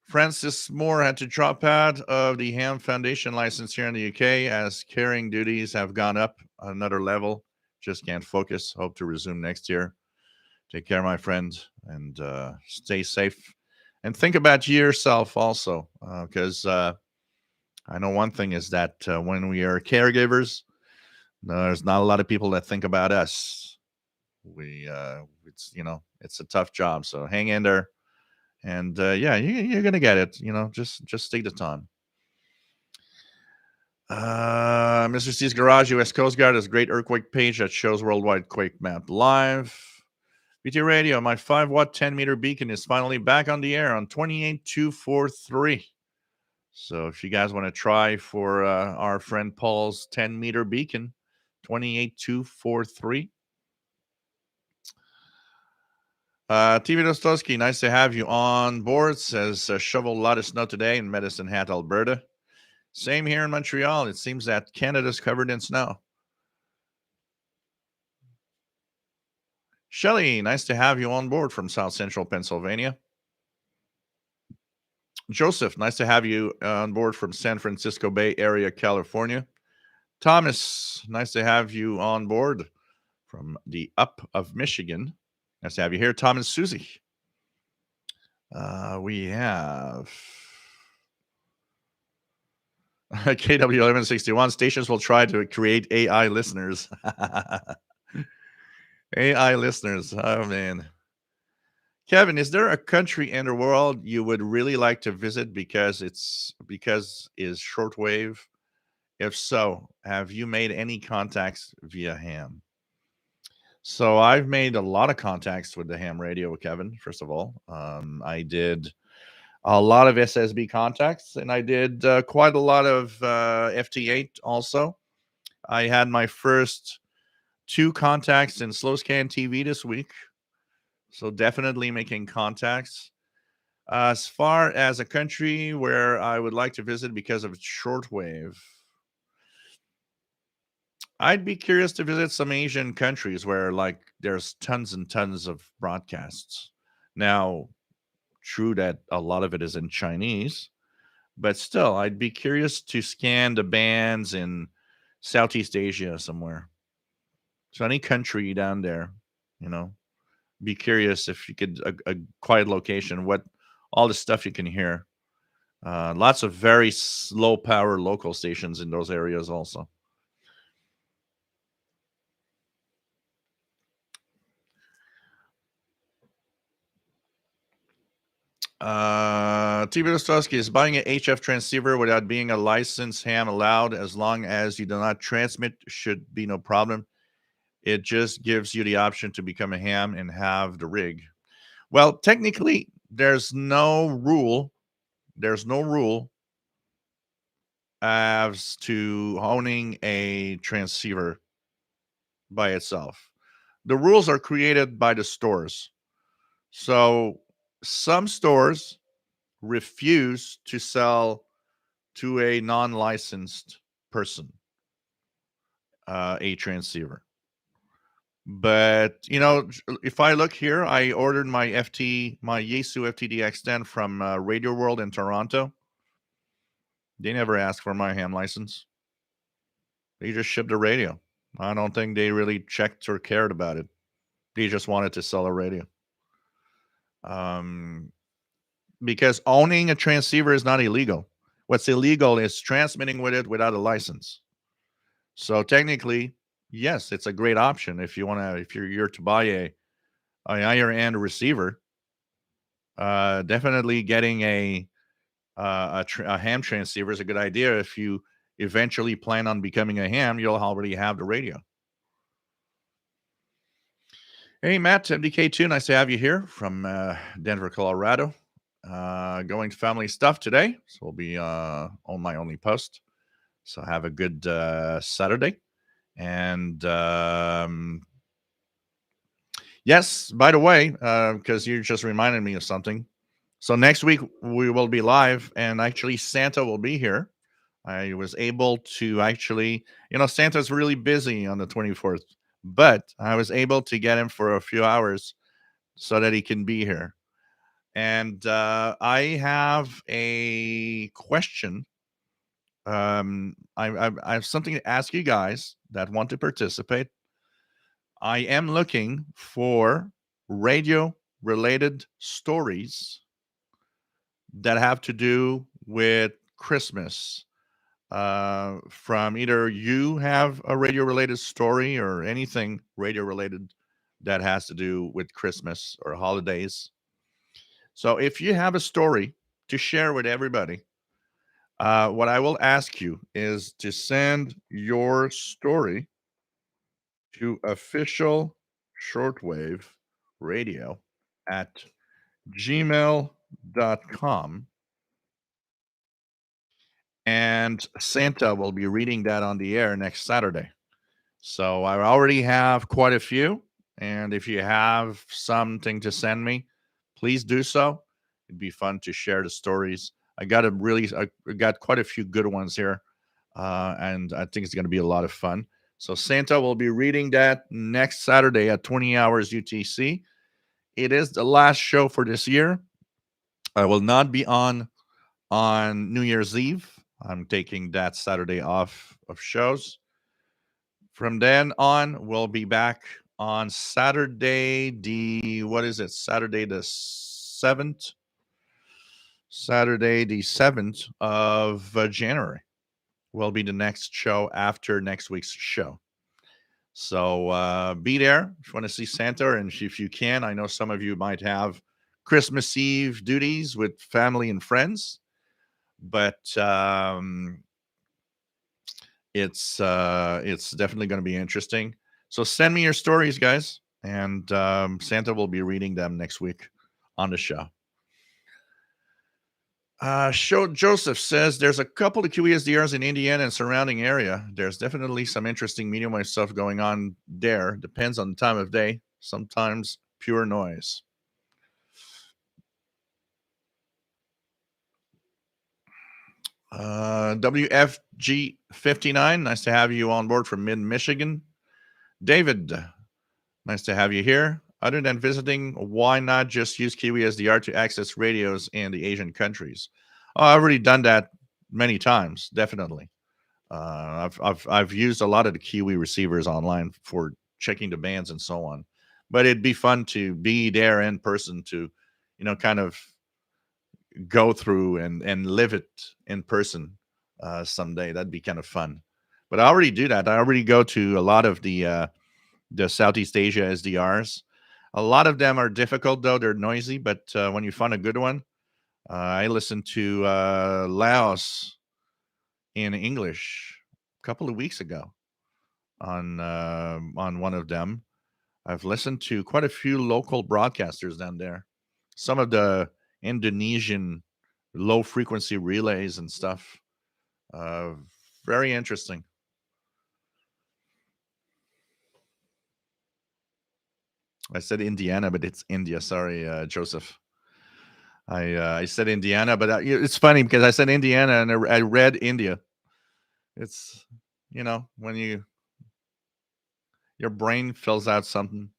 A: Francis Moore had to drop out of the Ham Foundation license here in the UK as carrying duties have gone up another level. Just can't focus. Hope to resume next year. Take care, my friend, and stay safe. And think about yourself also, because I know one thing is that when we are caregivers, there's not a lot of people that think about us. It's a tough job. So hang in there. And yeah, you're gonna get it. Just take the time. Mr. C's Garage, U.S. Coast Guard has a great earthquake page that shows worldwide quake map live. BT Radio, my 5-watt 10-meter beacon is finally back on the air on 28243. So if you guys want to try for our friend Paul's 10-meter beacon, 28243. TV Dostowski, nice to have you on board. Says shovel a lot of snow today in Medicine Hat, Alberta. Same here in Montreal. It seems that Canada's covered in snow. Shelly, nice to have you on board from South Central Pennsylvania. Joseph, nice to have you on board from San Francisco Bay Area, California. Thomas, nice to have you on board from the up of Michigan. Nice to have you here. Tom and Susie. We have KW1161. Stations will try to create AI listeners. AI listeners. Oh, man. Kevin, is there a country in the world you would really like to visit because is shortwave? If so, have you made any contacts via ham? So I've made a lot of contacts with the ham radio, Kevin. First of all, I did a lot of SSB contacts, and I did quite a lot of FT8 also. I had my first 2 contacts in slow scan TV this week, so definitely making contacts. As far as a country where I would like to visit because of shortwave, I'd be curious to visit some Asian countries where like there's tons and tons of broadcasts. Now, true that a lot of it is in Chinese, but still, I'd be curious to scan the bands in Southeast Asia somewhere. So any country down there, you know, be curious if you could a quiet location, what all the stuff you can hear. Lots of very slow power local stations in those areas also. TV Dostowski, is buying an HF transceiver without being a licensed ham allowed as long as you do not transmit should be no problem. It just gives you the option to become a ham and have the rig. Well, technically, there's no rule. There's no rule as to owning a transceiver by itself. The rules are created by the stores. So some stores refuse to sell to a non-licensed person a transceiver. But if I look here, I ordered my Yaesu FTDX10 from Radio World in Toronto. They never asked for my ham license. They just shipped a radio. I don't think they really checked or cared about it. They just wanted to sell a radio. Because owning a transceiver is not illegal. What's illegal is transmitting with it without a license. So technically, yes, it's a great option if you're to buy a higher end receiver. Definitely getting a ham transceiver is a good idea. If you eventually plan on becoming a ham, you'll already have the radio. Hey, Matt, MDK2, nice to have you here from Denver, Colorado. Going to family stuff today, so we'll be on my only post. So have a good Saturday. And yes, by the way, because you just reminded me of something. So next week we will be live, and actually Santa will be here. I was able to actually, Santa's really busy on the 24th, but I was able to get him for a few hours so that he can be here. And I have a question. I have something to ask you guys that want to participate. I am looking for radio related stories that have to do with Christmas. From either you have a radio related story or anything radio related that has to do with Christmas or holidays. So if you have a story to share with everybody, what I will ask you is to send your story to official shortwave radio at gmail.com, and Santa will be reading that on the air next Saturday. So I already have quite a few, and if you have something to send me, please do so. It'd be fun to share the stories. I got quite a few good ones here, and I think it's going to be a lot of fun. So Santa will be reading that next Saturday at 20 hours UTC. It is the last show for this year. I will not be on New Year's Eve. I'm taking that Saturday off of shows. From then on, we'll be back on Saturday, what is it? Saturday the 7th. Saturday the 7th of January will be the next show after next week's show. So be there if you want to see Santa, and if you can, I know some of you might have Christmas Eve duties with family and friends, but it's definitely going to be interesting. So send me your stories, guys, and Santa will be reading them next week on the show. Show Joseph says there's a couple of QESDRs in Indiana and surrounding area. There's definitely some interesting medium wave stuff going on there. Depends on the time of day. Sometimes pure noise. WFG 59, nice to have you on board from mid Michigan. David, nice to have you here. Other than visiting, why not just use QESDR to access radios in the Asian countries? I've already done that many times, definitely. I've used a lot of the Kiwi receivers online for checking the bands and so on. But it'd be fun to be there in person to, kind of go through and live it in person someday. That'd be kind of fun. But I already do that. I already go to a lot of the Southeast Asia SDRs. A lot of them are difficult though; they're noisy. But when you find a good one, I listened to Laos in English a couple of weeks ago on one of them. I've listened to quite a few local broadcasters down there. Some of the Indonesian low frequency relays and stuff. Uh, Very interesting. I said Indiana, but it's India. Sorry, Joseph. I said Indiana, but it's funny because I said Indiana and I read India. It's when your brain fills out something.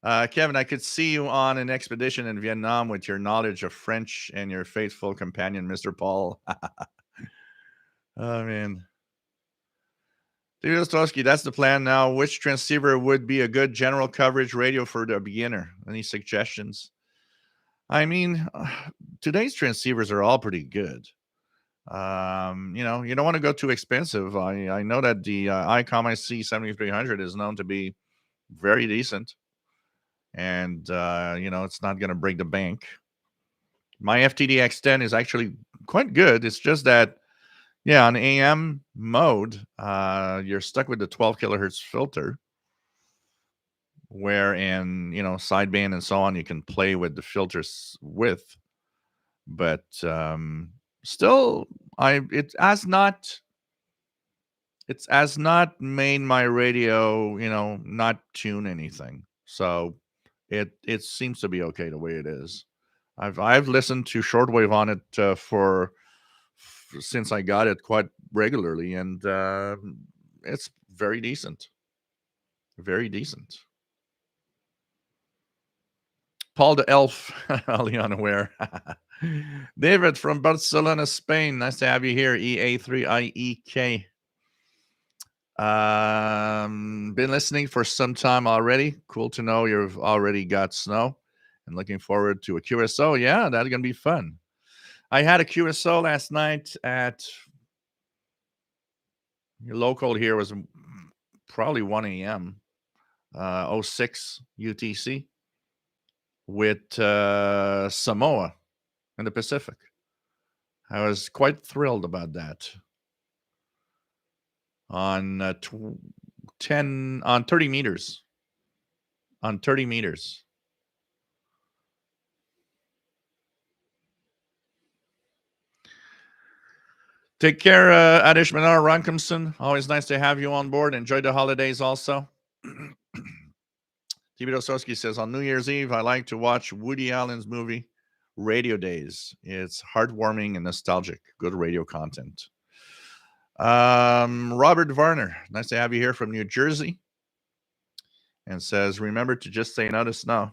A: Kevin, I could see you on an expedition in Vietnam with your knowledge of French and your faithful companion, Mr. Paul. Oh, man. Dude Ostrowski, that's the plan now. Which transceiver would be a good general coverage radio for the beginner? Any suggestions? I mean, today's transceivers are all pretty good. You don't want to go too expensive. I know that the ICOM IC 7300 is known to be very decent, and it's not going to break the bank. My FTDX10 is actually quite good. It's just that, yeah, on AM mode, you're stuck with the 12 kilohertz filter, where in sideband and so on, you can play with the filters with, but still, it has not made my radio, not tune anything. So it seems to be okay the way it is. I've listened to shortwave on it since I got it quite regularly, and it's very decent. Very decent. Paul the Elf, Leon Aware. David from Barcelona, Spain. Nice to have you here. EA3IEK. Been listening for some time already. Cool to know you've already got snow, and looking forward to a QSO. Yeah, that's gonna be fun. I had a QSO last night at your local here was probably 1 a.m. 06 UTC. with Samoa in the Pacific. I was quite thrilled about that. On 10 on 30 meters. On 30 meters. Take care, Adish Minar Rankamson. Always nice to have you on board. Enjoy the holidays also. TV Dosowski says, on New Year's Eve, I like to watch Woody Allen's movie, Radio Days. It's heartwarming and nostalgic. Good radio content. Robert Varner, nice to have you here from New Jersey. And says, remember to just say no to snow.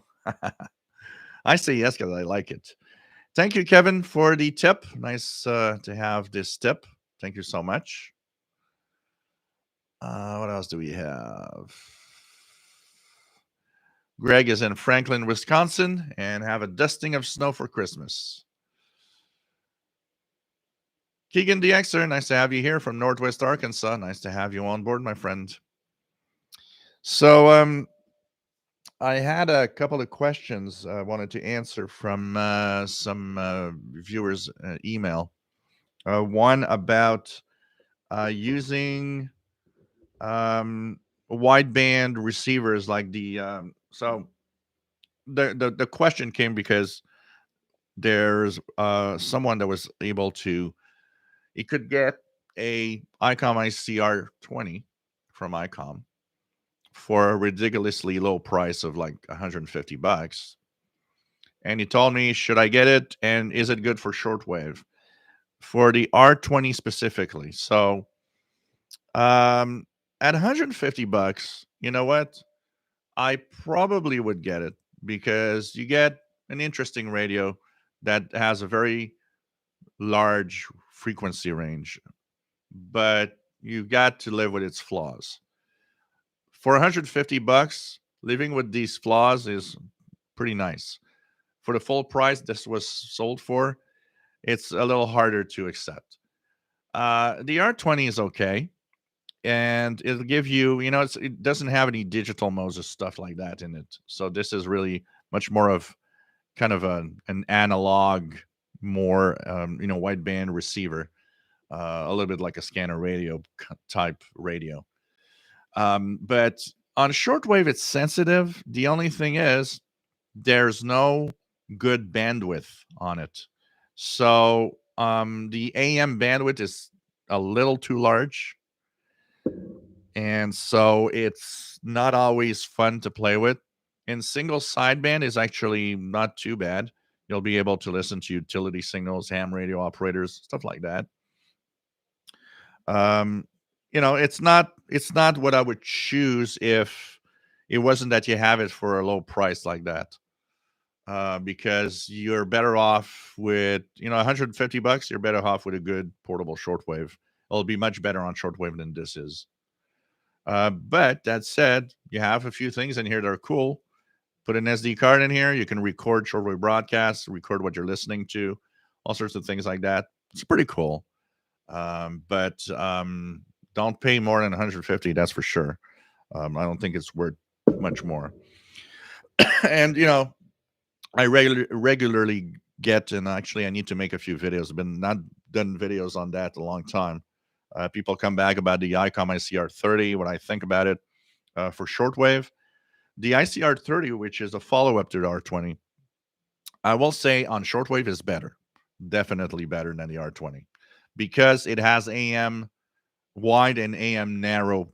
A: I say yes because I like it. Thank you, Kevin, for the tip. Nice to have this tip. Thank you so much. What else do we have? Greg is in Franklin, Wisconsin, and have a dusting of snow for Christmas. Keegan DXer, nice to have you here from Northwest Arkansas. Nice to have you on board, my friend. So, I had a couple of questions I wanted to answer from some viewers' email. One about using wideband receivers like the so the question came because there's someone that was able to, he could get a ICOM ICR20 from ICOM for a ridiculously low price of like $150. And he told me, should I get it? And is it good for shortwave? For the R20 specifically. So at $150, you know what? I probably would get it because you get an interesting radio that has a very large frequency range, but you got to live with its flaws. For $150, living with these flaws is pretty nice. For the full price this was sold for, it's a little harder to accept. The R20 is okay, and it'll give you, it doesn't have any digital Moses stuff like that in it. So this is really much more of kind of an analog, more wideband receiver, a little bit like a scanner radio type radio. But on shortwave, it's sensitive. The only thing is there's no good bandwidth on it. So the AM bandwidth is a little too large. And so it's not always fun to play with. And single sideband is actually not too bad. You'll be able to listen to utility signals, ham radio operators, stuff like that. It's not what I would choose if it wasn't that you have it for a low price like that. Because you're better off with, $150, you're better off with a good portable shortwave. It'll be much better on shortwave than this is. But that said, you have a few things in here that are cool. Put an SD card in here. You can record shortwave broadcasts, record what you're listening to, all sorts of things like that. It's pretty cool. But don't pay more than 150. That's for sure. I don't think it's worth much more. And I regularly get, and actually I need to make a few videos. I've been not done videos on that a long time. People come back about the ICOM ICR30, what I think about it for shortwave. The ICR30, which is a follow-up to the R20, I will say on shortwave is better. Definitely better than the R20 because it has AM wide and AM narrow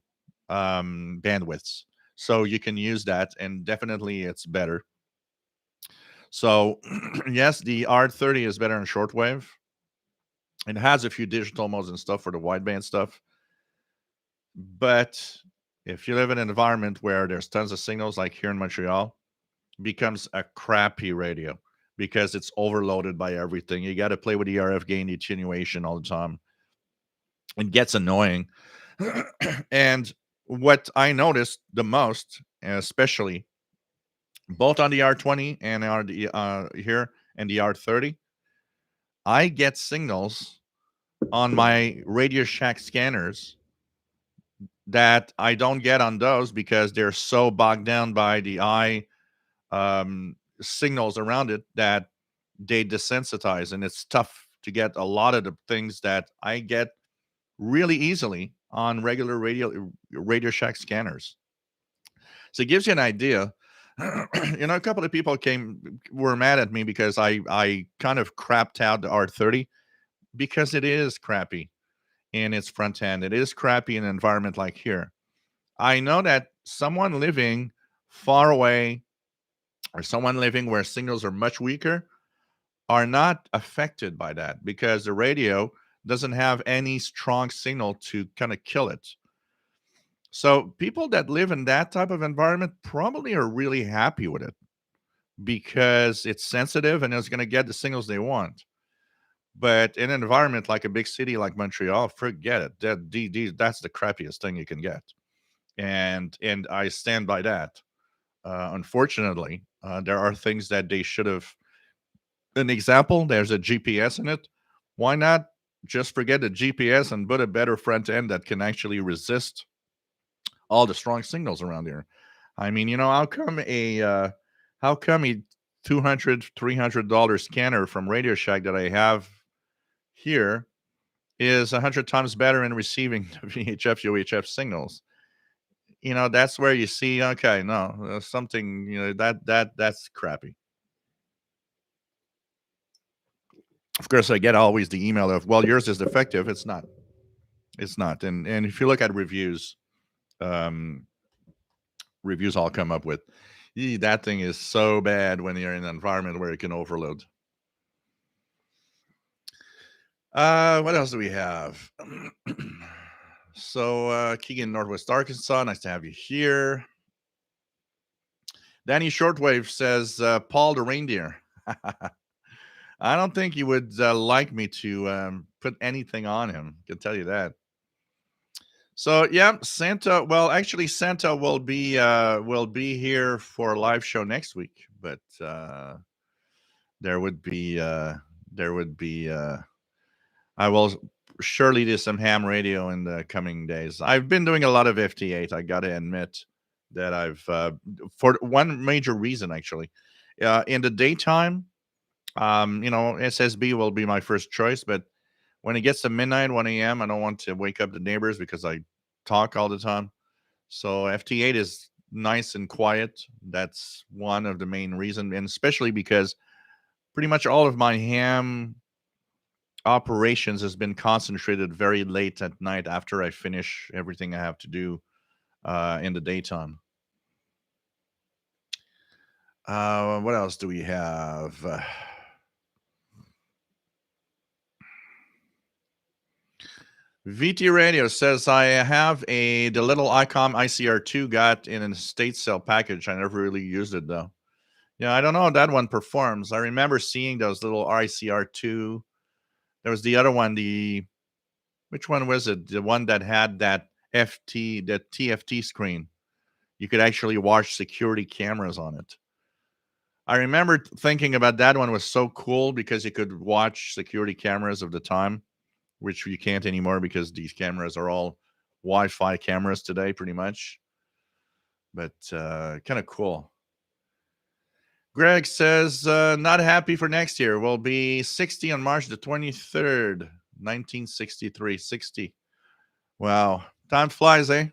A: bandwidths. So you can use that, and definitely it's better. So yes, the R30 is better in shortwave. It has a few digital modes and stuff for the wideband stuff. But if you live in an environment where there's tons of signals, like here in Montreal, it becomes a crappy radio because it's overloaded by everything. You got to play with the RF gain, the attenuation all the time. It gets annoying. And what I noticed the most, especially both on the R20 and here and the R30, I get signals on my Radio Shack scanners that I don't get on those because they're so bogged down by the signals around it that they desensitize, and it's tough to get a lot of the things that I get really easily on regular Radio Shack scanners. So it gives you an idea. A couple of people were mad at me because I kind of crapped out the R30 because it is crappy in its front end. It is crappy in an environment like here. I know that someone living far away or someone living where signals are much weaker are not affected by that because the radio doesn't have any strong signal to kind of kill it. So people that live in that type of environment probably are really happy with it because it's sensitive and it's going to get the signals they want. But in an environment like a big city like Montreal, forget it. That's the crappiest thing you can get, and I stand by that. Unfortunately, there are things that they should have. An example: there's a GPS in it. Why not just forget the GPS and put a better front end that can actually resist all the strong signals around here? I mean, how come a $200-300 scanner from Radio Shack that I have here is 100 times better in receiving the VHF UHF signals? That's where you see, okay, no, something, that's crappy. Of course, I get always the email of, well, yours is defective. It's not. It's not. And if you look at reviews, reviews I'll come up with, that thing is so bad when you're in an environment where it can overload. What else do we have? So, Keegan, Northwest Arkansas, nice to have you here. Danny Shortwave says, Paul the reindeer. I don't think you would like me to put anything on him. I can tell you that. So yeah, Santa. Well, actually, Santa will be here for a live show next week, but there would be I will surely do some ham radio in the coming days. I've been doing a lot of FT8. I got to admit that I've for one major reason actually. In the daytime, SSB will be my first choice, but when it gets to midnight, 1 a.m., I don't want to wake up the neighbors because I talk all the time. So FT8 is nice and quiet. That's one of the main reasons, and especially because pretty much all of my ham operations has been concentrated very late at night after I finish everything I have to do in the daytime. What else do we have? VT Radio says I have the little ICOM ICR2 got in an estate sale package. I never really used it though. Yeah, I don't know how that one performs. I remember seeing those little ICR2. There was the other one. Which one was it? The one that had that TFT screen. You could actually watch security cameras on it. I remember thinking about that one was so cool because you could watch security cameras of the time, which you can't anymore because these cameras are all Wi-Fi cameras today, pretty much. But kind of cool. Greg says, not happy for next year. Will be 60 on March the 23rd, 1963. 60. Wow. Time flies, eh?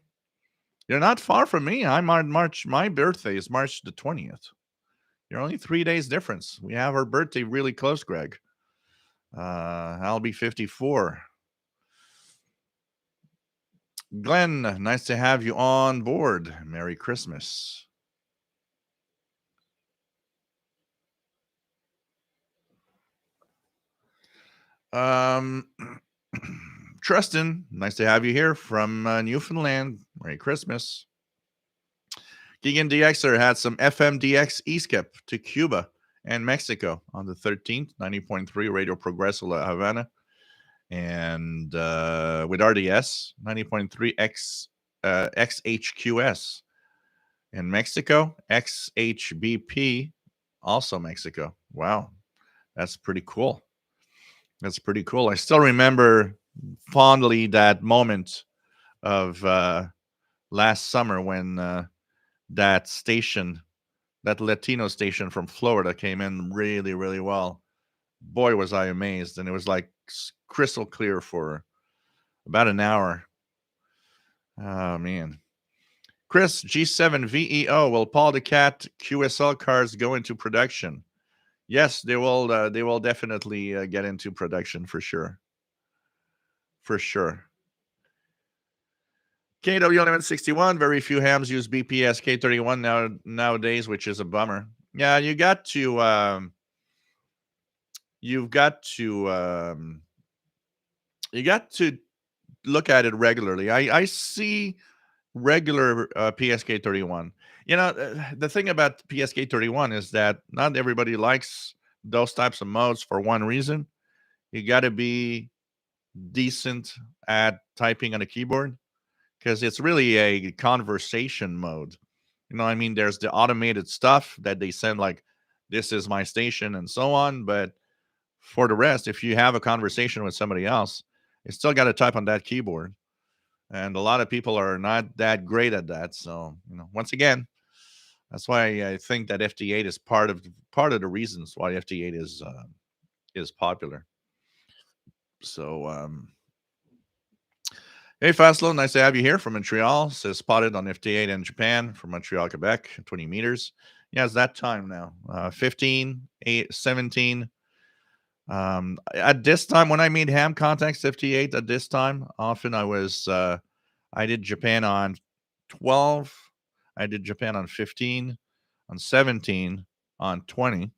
A: You're not far from me. I'm on March. My birthday is March the 20th. You're only 3 days difference. We have our birthday really close, Greg. I'll be 54. Glenn, nice to have you on board. Merry Christmas. Tristan, nice to have you here from Newfoundland. Merry Christmas. Keegan DXer had some FMDX ESCAP to Cuba and Mexico on the 13th, 90.3 Radio Progreso La Havana. And with RDS, 90.3 XHQS. In Mexico, XHBP, also Mexico. Wow, that's pretty cool. That's pretty cool. I still remember fondly that moment of last summer when that station That Latino station from Florida came in really, really well. Boy, was I amazed. And it was like crystal clear for about an hour. Oh, man. Chris, G7 VEO, will Paul the Cat QSL cars go into production? Yes, they will. They will definitely get into production for sure. For sure. KW1161, very few hams use BPS K31 nowadays, which is a bummer. Yeah, you've got to you got to look at it regularly. I see regular PSK31. The thing about PSK31 is that not everybody likes those types of modes for one reason. You got to be decent at typing on a keyboard because it's really a conversation mode. I mean, there's the automated stuff that they send, like, this is my station and so on. But for the rest, if you have a conversation with somebody else, you still got to type on that keyboard. And a lot of people are not that great at that. So, once again, that's why I think that FT8 is part of the reasons why FT8 is popular. So, hey, Fastlow, nice to have you here from Montreal. Says spotted on FT8 in Japan from Montreal, Quebec, 20 meters. Yeah, it's that time now. 15, 8, 17. At this time, when I made ham contacts FT8 at this time, often I did Japan on 12. I did Japan on 15, on 17, on 20.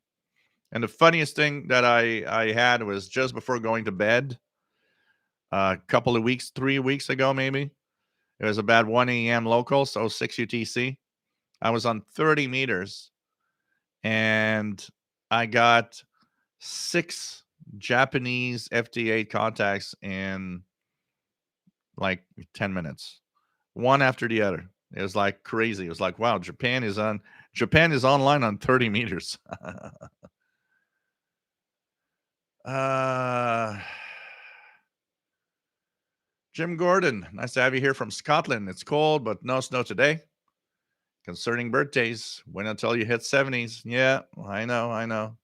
A: And the funniest thing that I had was just before going to bed, a couple of weeks, 3 weeks ago, maybe. It was about 1 a.m. local, so 6 UTC. I was on 30 meters and I got 6 Japanese FT8 contacts in like 10 minutes, one after the other. It was like crazy. It was like, wow, Japan is online on 30 meters. uh Jim Gordon, nice to have you here from Scotland. It's cold, but no snow today. Concerning birthdays, wait until you hit 70s. Yeah, I know.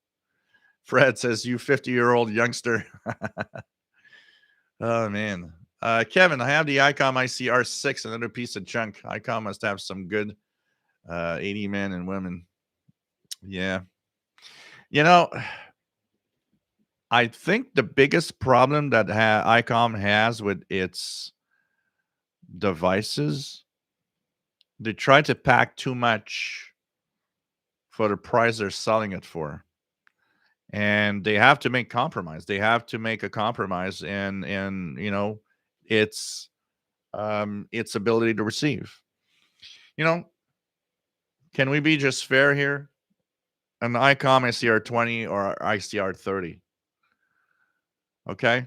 A: Fred says, you 50-year-old youngster. Oh, man. Kevin, I have the ICOM ICR6, another piece of junk. ICOM must have some good 80 men and women. Yeah. I think the biggest problem that ICOM has with its devices, they try to pack too much for the price they're selling it for. And they have to make compromise. They have to make a compromise in its ability to receive. Can we be just fair here? An ICOM ICR20 or ICR30. Okay.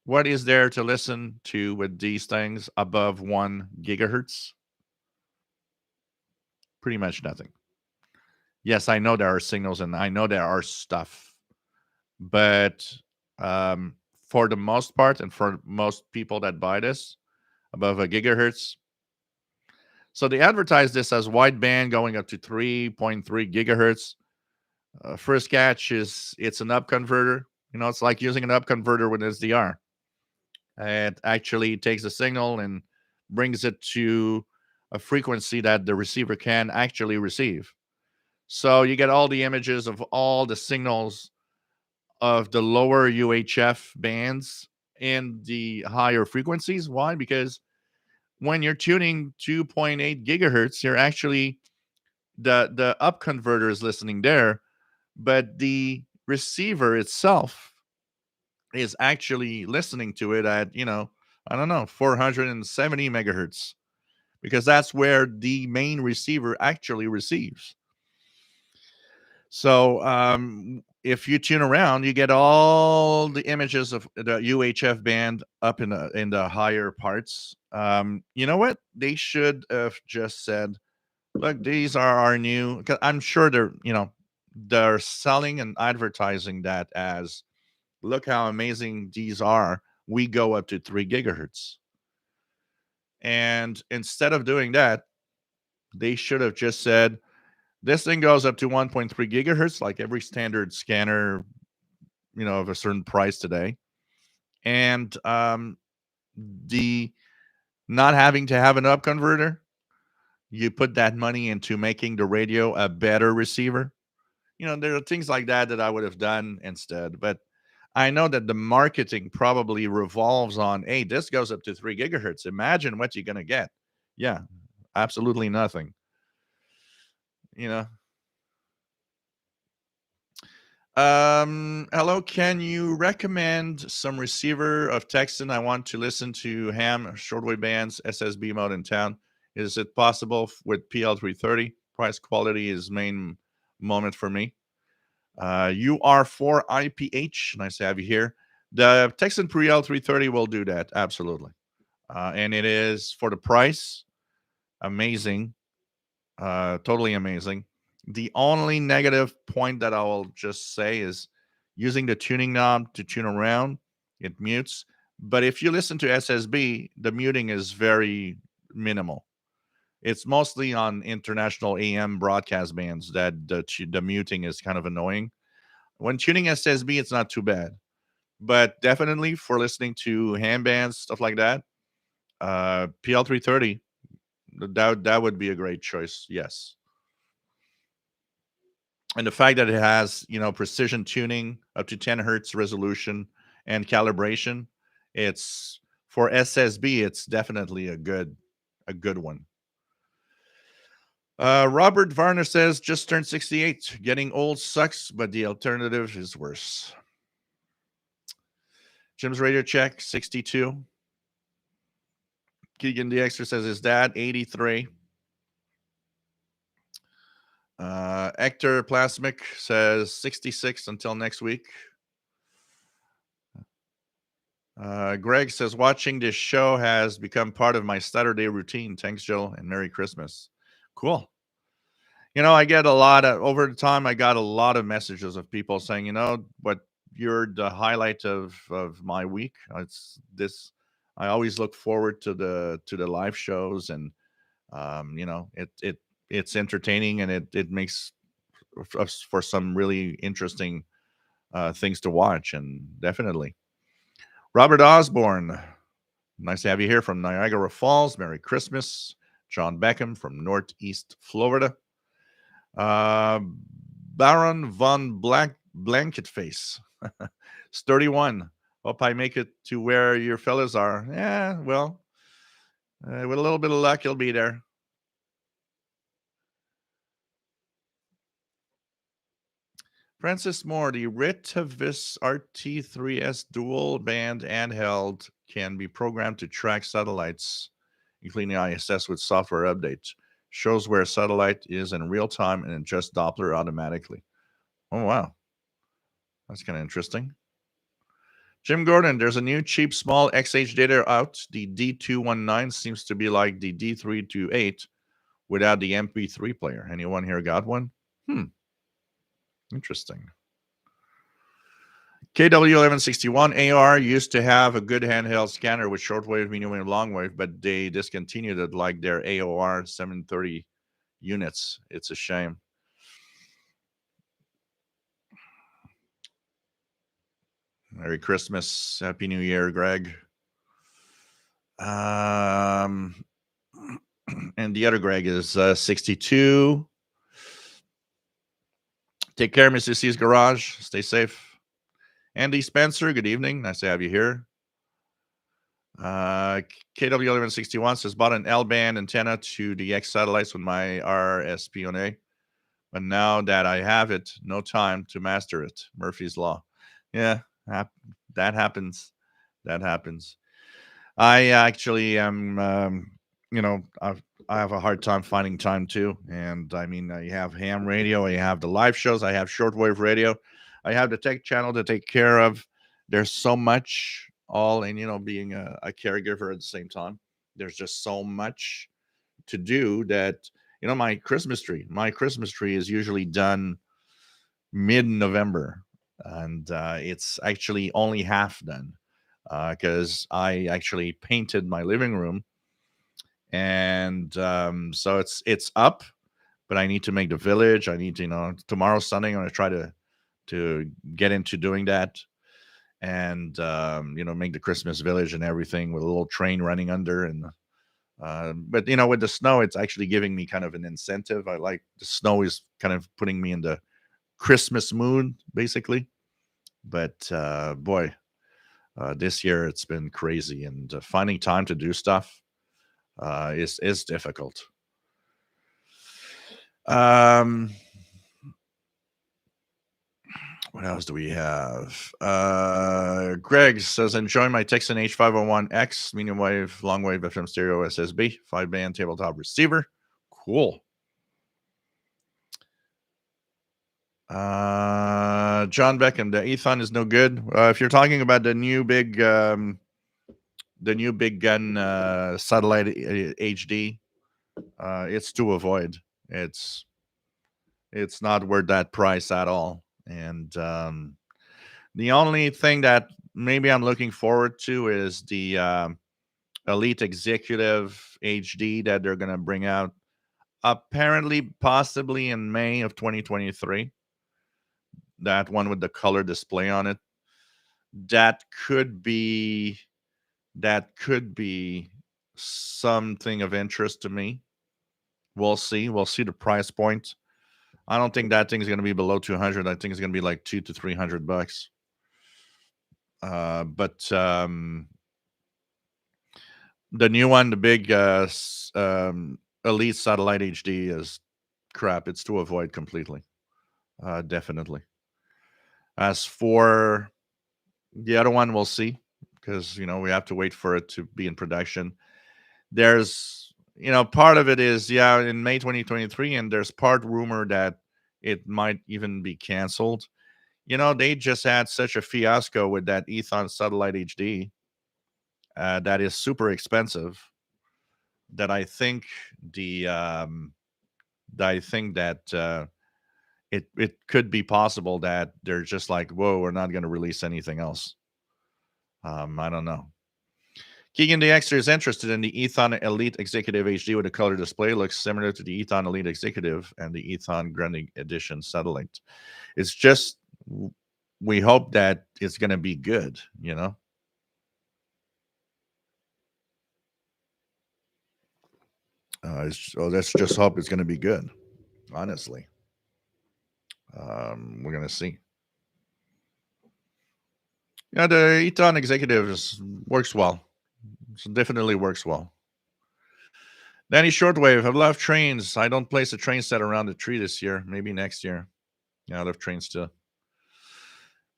A: What is there to listen to with these things above 1 gigahertz? Pretty much nothing. Yes, I know there are signals and I know there are stuff, but for the most part and for most people that buy this above a gigahertz, so they advertise this as wideband going up to 3.3 gigahertz. First catch is it's an up converter. It's like using an up converter with SDR. It actually takes the signal and brings it to a frequency that the receiver can actually receive. So you get all the images of all the signals of the lower UHF bands and the higher frequencies. Why? Because when you're tuning 2.8 gigahertz, you're actually the up converter is listening there, but the receiver itself is actually listening to it at, I don't know, 470 megahertz, because that's where the main receiver actually receives. So if you tune around, you get all the images of the UHF band up in the higher parts. You know what? They should have just said, look, these are our new, 'cause I'm sure they're selling and advertising that as, look how amazing these are. We go up to 3 gigahertz. And instead of doing that, they should have just said, This thing goes up to 1.3 gigahertz, like every standard scanner, of a certain price today. And the not having to have an up converter, you put that money into making the radio a better receiver. There are things like that I would have done instead. But I know that the marketing probably revolves on, hey, this goes up to 3 gigahertz. Imagine what you're going to get. Yeah, absolutely nothing. You know, Hello, can you recommend some receiver of Texan? I want to listen to ham shortwave bands, SSB mode in town. Is it possible with PL330? Price quality is main moment for me. UR4 IPH, nice to have you here. The Texan Pre L330 will do that, absolutely. And it is for the price, amazing, totally amazing. The only negative point that I will just say is using the tuning knob to tune around, it mutes. But if you listen to SSB, the muting is very minimal. It's mostly on international AM broadcast bands that the muting is kind of annoying. When tuning SSB, it's not too bad. But definitely for listening to hand bands, stuff like that, PL330, that would be a great choice. Yes. And the fact that it has precision tuning up to 10 hertz resolution and calibration, it's for SSB, it's definitely a good one. Robert Varner says just turned 68. Getting old sucks, but the alternative is worse. Jim's radio check 62. Keegan the Extra says his dad 83. Hector Plasmic says 66 until next week. Greg says watching this show has become part of my Saturday routine. Thanks, Jill, and Merry Christmas. Cool. I get a lot of over the time. I got a lot of messages of people saying, what you're the highlight of my week. It's this. I always look forward to the live shows, and it's entertaining, and it makes for some really interesting things to watch, and definitely. Robert Osborne, nice to have you here from Niagara Falls. Merry Christmas. John Beckham from Northeast Florida. Baron von Blanketface. It's 31. Hope I make it to where your fellas are. Yeah, well, with a little bit of luck, you'll be there. Francis Moore, the Retavis RT3S dual band handheld can be programmed to track satellites, including ISS with software updates. Shows where a satellite is in real time and adjusts Doppler automatically. Oh, wow. That's kind of interesting. Jim Gordon, there's a new cheap small XH data out. The D219 seems to be like the D328 without the MP3 player. Anyone here got one? Interesting. KW1161 AR used to have a good handheld scanner with shortwave, medium wave, long wave, but they discontinued it like their AOR 730 units. It's a shame. Merry Christmas. Happy New Year, Greg. And the other Greg is 62. Take care, Mr. C's Garage. Stay safe. Andy Spencer, good evening. Nice to have you here. KW1161 says, bought an L-band antenna to the X satellites with my RSPONA. But now that I have it, no time to master it. Murphy's Law. Yeah, that happens. That happens. I actually am, I have a hard time finding time too. And I mean, you have ham radio, you have the live shows, I have shortwave radio, I have the tech channel to take care of. There's so much all in, being a caregiver at the same time. There's just so much to do that, my Christmas tree is usually done mid-November, and it's actually only half done because I actually painted my living room, and so it's up, but I need to make the village. I need to, tomorrow Sunday, I'm going to try to get into doing that, and make the Christmas village and everything with a little train running under. And but with the snow, it's actually giving me kind of an incentive. I like the snow is kind of putting me in the Christmas mood, basically. But boy, this year it's been crazy, and finding time to do stuff is difficult. Um, what else do we have? Greg says, enjoy my Texan H501X, medium wave, long wave FM stereo SSB, 5-band tabletop receiver. Cool. John Beckham, the Ethon is no good. If you're talking about the new big gun satellite HD, it's to avoid. It's not worth that price at all. And the only thing that maybe I'm looking forward to is the Elite Executive HD that they're going to bring out, apparently, possibly in May of 2023. That one with the color display on it. That could be something of interest to me. We'll see. We'll see the price point. I don't think that thing's going to be below 200. I think it's going to be like $200 to $300. But the new one, the big Elite Satellite HD, is crap. It's to avoid completely. Definitely. As for the other one, we'll see, because we have to wait for it to be in production. There's part of it is in May 2023, and there's part rumor that it might even be canceled. They just had such a fiasco with that Ethon Satellite HD that is super expensive, that I think that it could be possible that they're just like, whoa, we're not going to release anything else. I don't know. Keegan the Extra is interested in the Ethon Elite Executive HD with a color display. Looks similar to the Ethon Elite Executive and the Ethon Grande Edition Satellite. It's just, we hope that it's going to be good, let's just hope it's going to be good, honestly. We're going to see. Yeah, the Ethon Executive works well. It definitely works well. Danny Shortwave, I love trains. I don't place a train set around the tree this year. Maybe next year. Yeah, I love trains too.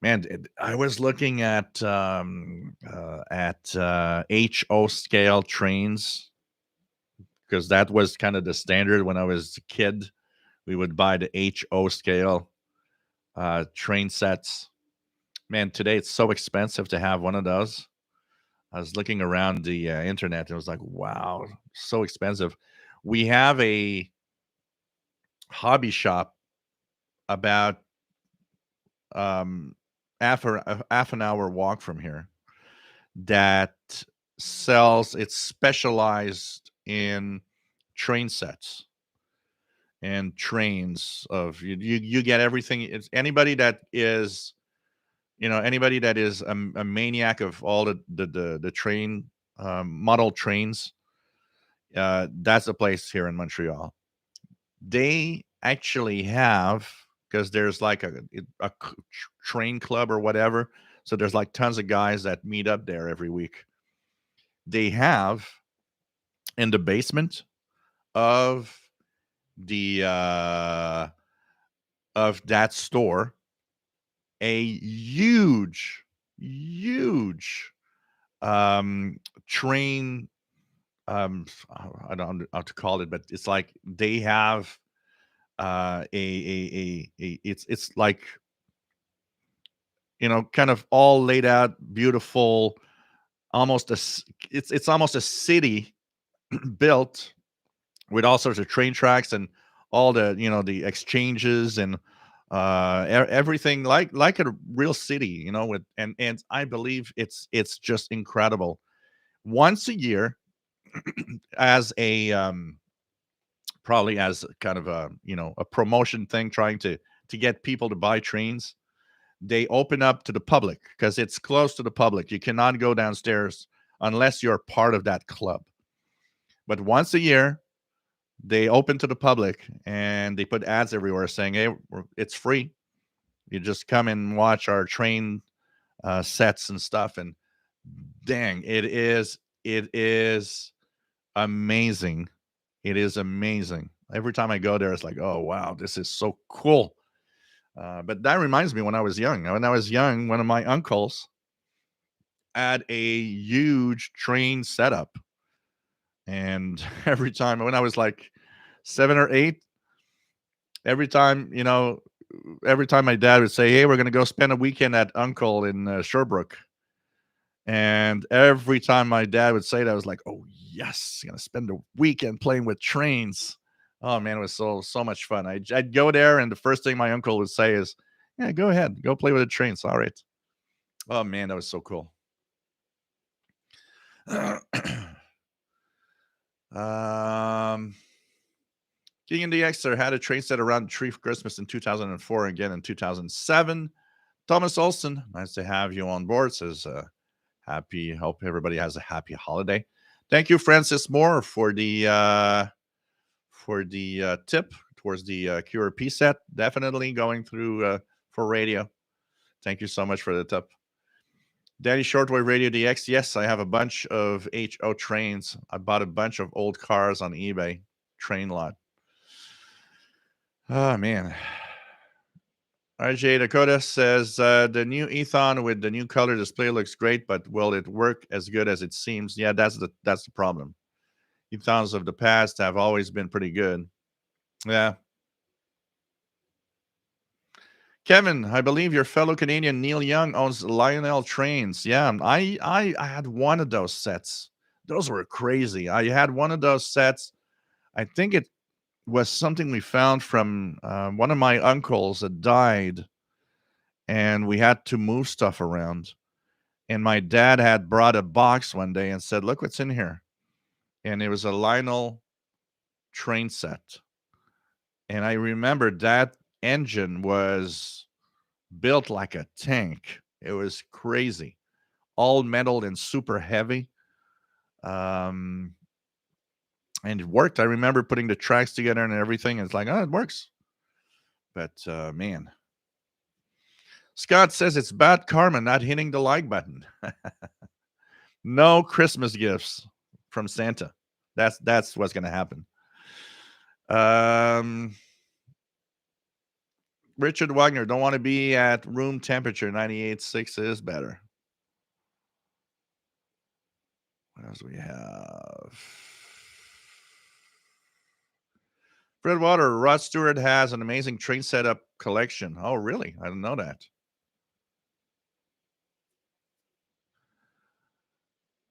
A: Man, I was looking at HO scale trains, because that was kind of the standard when I was a kid. We would buy the HO scale train sets. Man, today it's so expensive to have one of those. I was looking around the internet, and it was like, wow, so expensive. We have a hobby shop about half an hour walk from here that sells. It's specialized in train sets and trains. Of you get everything. It's anybody that is a maniac of all the train model trains. That's a place here in Montreal. They actually have, because there's like a train club or whatever. So there's like tons of guys that meet up there every week. They have in the basement of the of that store a huge train. I don't know how to call it, but it's like they have it's like kind of all laid out, beautiful, almost it's almost a city built with all sorts of train tracks and all the the exchanges and everything like a real city, with and I believe it's just incredible. Once a year, as a probably as kind of a a promotion thing, trying to get people to buy trains. They open up to the public because it's close to the public. You cannot go downstairs unless you're part of that club. But once a year, they open to the public and they put ads everywhere saying, "Hey, it's free. You just come and watch our train sets and stuff." And dang, it is amazing. It is amazing. Every time I go there, it's like, oh wow, this is so cool. But that reminds me, when I was young. When I was young, one of my uncles had a huge train setup, and every time when I was like 7 or 8, every time every time my dad would say, "Hey, we're gonna go spend a weekend at Uncle in Sherbrooke," and every time my dad would say that, I was like, "Oh yes, gonna spend a weekend playing with trains." Oh man, it was so much fun. I'd go there, and the first thing my uncle would say is, "Yeah, go ahead, go play with the trains. All right." Oh man, that was so cool. um, King and the Xer had a train set around the tree for Christmas in 2004, again in 2007. Thomas Olson, nice to have you on board. Says happy. Hope everybody has a happy holiday. Thank you, Francis Moore, for the tip towards the QRP set. Definitely going through for radio. Thank you so much for the tip. Danny Shortwave Radio DX. Yes, I have a bunch of HO trains. I bought a bunch of old cars on eBay. Train lot. Oh man. RJ Dakota says the new Ethon with the new color display looks great, but will it work as good as it seems? Yeah, that's the problem. Ethons of the past have always been pretty good. Yeah. Kevin, I believe your fellow Canadian Neil Young owns Lionel Trains. Yeah, I had one of those sets. Those were crazy. I had one of those sets. I think it was something we found from one of my uncles that died, and we had to move stuff around. And my dad had brought a box one day and said, "Look what's in here." And it was a Lionel train set. And I remember that engine was built like a tank. It was crazy, all metal and super heavy. Um, and it worked. I remember putting the tracks together and everything. It's like, oh, it works. But man, Scott says it's bad karma not hitting the like button. No Christmas gifts from Santa. That's what's gonna happen. Um, Richard Wagner, don't want to be at room temperature. 98.6 is better. What else do we have? Fred Water, Rod Stewart has an amazing train setup collection. Oh, really? I didn't know that.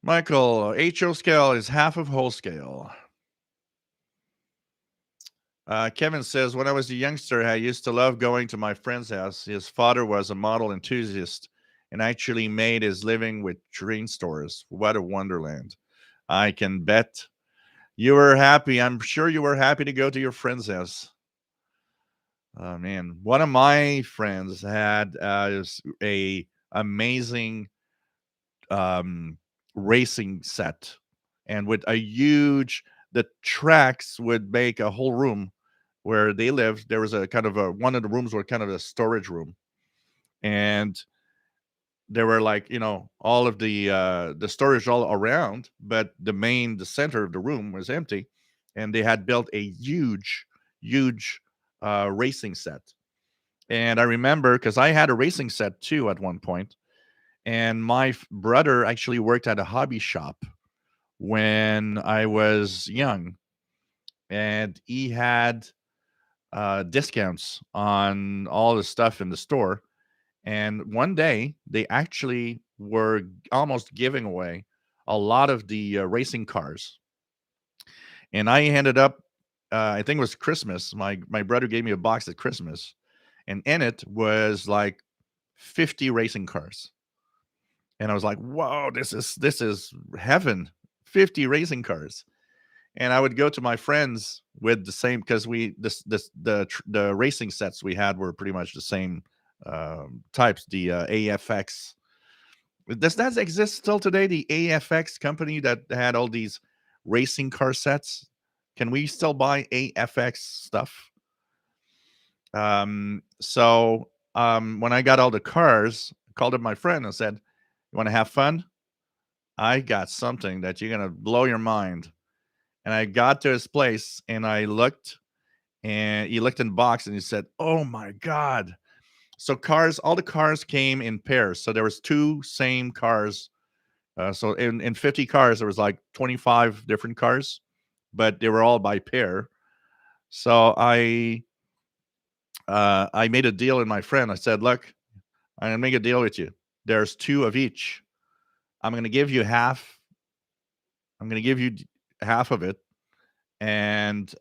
A: Michael, HO scale is half of whole scale. Kevin says, when I was a youngster, I used to love going to my friend's house. His father was a model enthusiast and actually made his living with train stores. What a wonderland. I can bet you were happy. I'm sure you were happy to go to your friend's house. Oh man, one of my friends had a amazing um, racing set, and with a huge, the tracks would make a whole room where they lived. There was a kind of a one of the rooms were kind of a storage room, and there were like all of the storage all around, but the center of the room was empty, and they had built a huge racing set. And I remember because I had a racing set too at one point, and my brother actually worked at a hobby shop when I was young, and he had discounts on all the stuff in the store. And one day they actually were almost giving away a lot of the racing cars. And I ended up, I think it was Christmas. My brother gave me a box at Christmas, and in it was like 50 racing cars. And I was like, "Whoa, this is heaven! 50 racing cars." And I would go to my friends with the same, because the racing sets we had were pretty much the same types. The AFX. Does that exist still today? The AFX company that had all these racing car sets. Can we still buy AFX stuff? When I got all the cars, I called up my friend and said, "You want to have fun? I got something that you're gonna blow your mind." And I got to his place and I looked, and he looked in the box and he said, "Oh my god!" So all the cars came in pairs. So there was two same cars. So in 50 cars, there was like 25 different cars, but they were all by pair. So I made a deal with my friend. I said, "Look, I'm gonna make a deal with you. There's two of each. I'm gonna give you half. I'm gonna give you half of it, and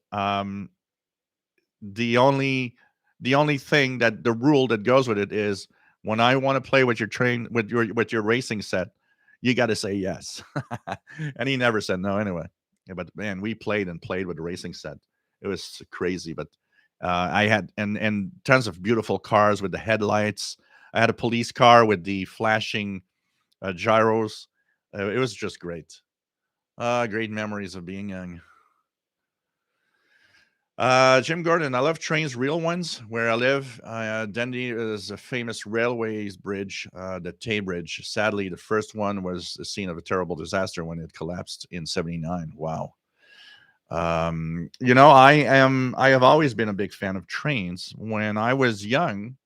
A: the only the only thing that the rule that goes with it is when I want to play with your train with your racing set, you got to say yes." And he never said no anyway. Yeah, but man, we played and played with the racing set. It was crazy, but I had and tons of beautiful cars with the headlights. I had a police car with the flashing gyros. It was just great. Great memories of being young. Jim Gordon, I love trains, real ones. Where I live, Dundee is a famous railways bridge, the Tay Bridge. Sadly, the first one was the scene of a terrible disaster when it collapsed in '79. Wow. I have always been a big fan of trains. When I was young,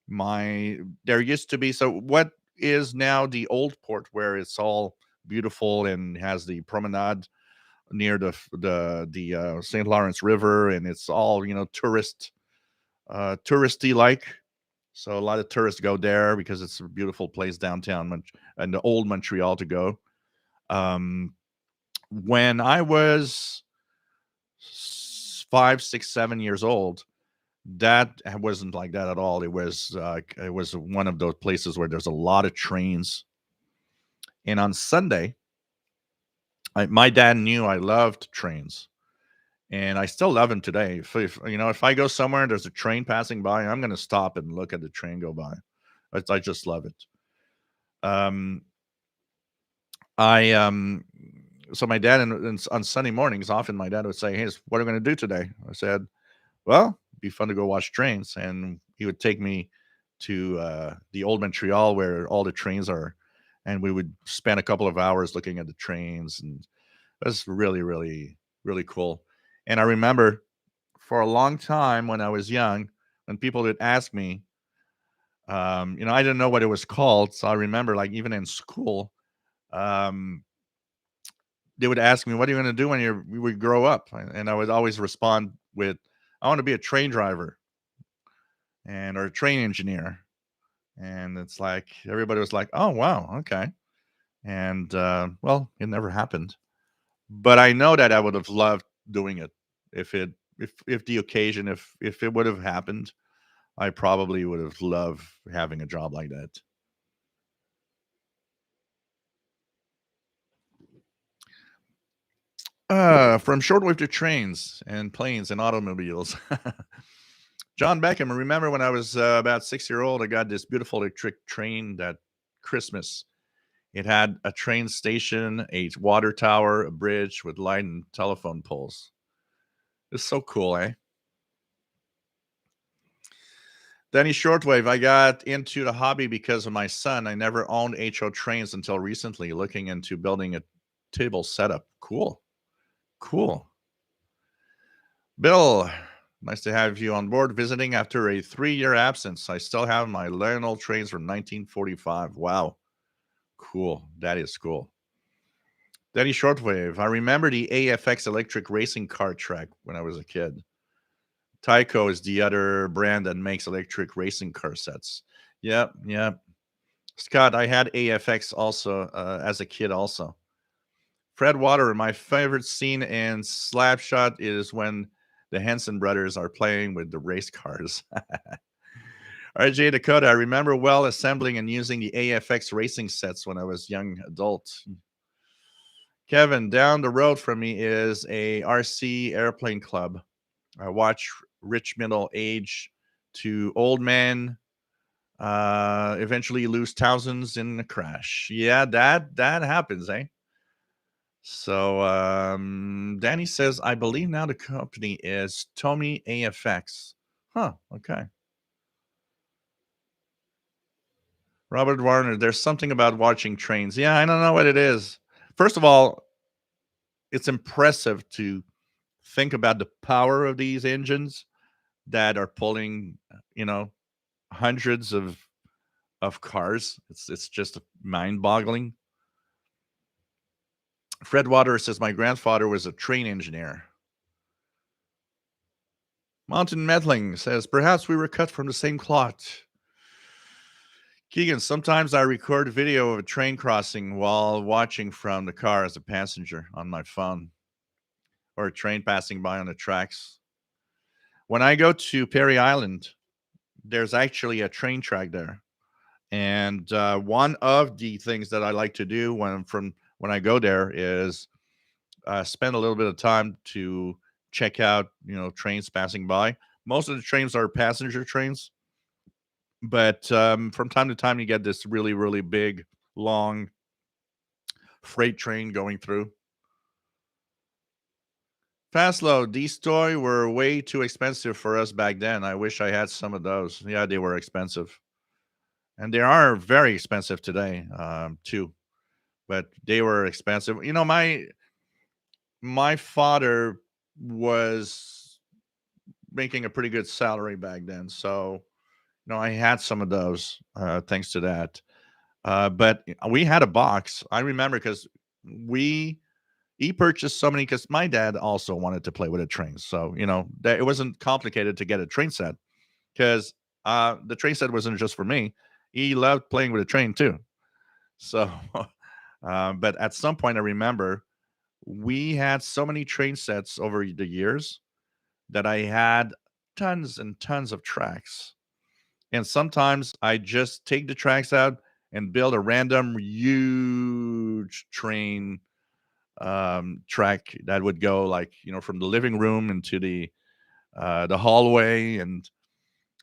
A: there used to be, so what is now the old port, where it's all beautiful and has the promenade near the St. Lawrence River, and it's all touristy like. So a lot of tourists go there because it's a beautiful place downtown and the old Montreal to go. Um, when I was 5, 6, 7 years old, that wasn't like that at all. It was one of those places where there's a lot of trains. And on Sunday, my dad knew I loved trains, and I still love him today. If I go somewhere and there's a train passing by, I'm going to stop and look at the train go by. I just love it. Um, I so my dad, on Sunday mornings, often my dad would say, "Hey, what are we going to do today?" I said, "Well, it'd be fun to go watch trains," and he would take me to the old Montreal where all the trains are, and we would spend a couple of hours looking at the trains, and it was really, really, really cool. And I remember for a long time when I was young, when people would ask me, I didn't know what it was called. So I remember, like, even in school, um, they would ask me, "What are you going to do when we grow up?" And I would always respond with, "I want to be a train driver or a train engineer." And it's like everybody was like, "Oh, wow, okay." And well, it never happened. But I know that I would have loved doing it if it if the occasion if it would have happened. I probably would have loved having a job like that. From shortwave to trains and planes and automobiles. John Beckham. Remember when I was about 6 year old, I got this beautiful electric train that Christmas. It had a train station, a water tower, a bridge with light and telephone poles. It's so cool, eh? Danny Shortwave, I got into the hobby because of my son. I never owned HO trains until recently, looking into building a table setup. Cool. Cool. Bill, nice to have you on board visiting after a 3-year absence. I still have my Lionel trains from 1945. Wow. Cool. That is cool. Danny Shortwave, I remember the AFX electric racing car track when I was a kid. Tyco is the other brand that makes electric racing car sets. Yep, yep. Scott, I had AFX also as a kid also. Fred Water, my favorite scene in Slapshot is when the Henson brothers are playing with the race cars. RJ Dakota, I remember well assembling and using the AFX racing sets when I was young adult. Kevin, down the road from me is a RC airplane club. I watch rich middle age to old men eventually lose thousands in a crash. Yeah, that happens, eh? So Danny says, I believe now the company is Tommy AFX. Huh, okay. Robert Warner, there's something about watching trains. Yeah, I don't know what it is. First of all, it's impressive to think about the power of these engines that are pulling, you know, hundreds of cars. It's just mind-boggling. Fred Waters says my grandfather was a train engineer. Mountain Meddling says perhaps we were cut from the same cloth. Keegan, sometimes I record a video of a train crossing while watching from the car as a passenger on my phone or a train passing by on the tracks. When I go to Perry Island, there's actually a train track there. And one of the things that I like to do when I go there is spend a little bit of time to check out, trains passing by. Most of the trains are passenger trains, but from time to time you get this really, really big, long freight train going through. Fastload, these toys were way too expensive for us back then. I wish I had some of those. Yeah, they were expensive, and they are very expensive today, too. But they were expensive. My father was making a pretty good salary back then, so I had some of those thanks to that. But we had a box. I remember because we he purchased so many because my dad also wanted to play with a train. So that it wasn't complicated to get a train set because the train set wasn't just for me. He loved playing with a train too. So, but at some point, I remember we had so many train sets over the years that I had tons and tons of tracks. And sometimes I just take the tracks out and build a random huge train track that would go like from the living room into the hallway. And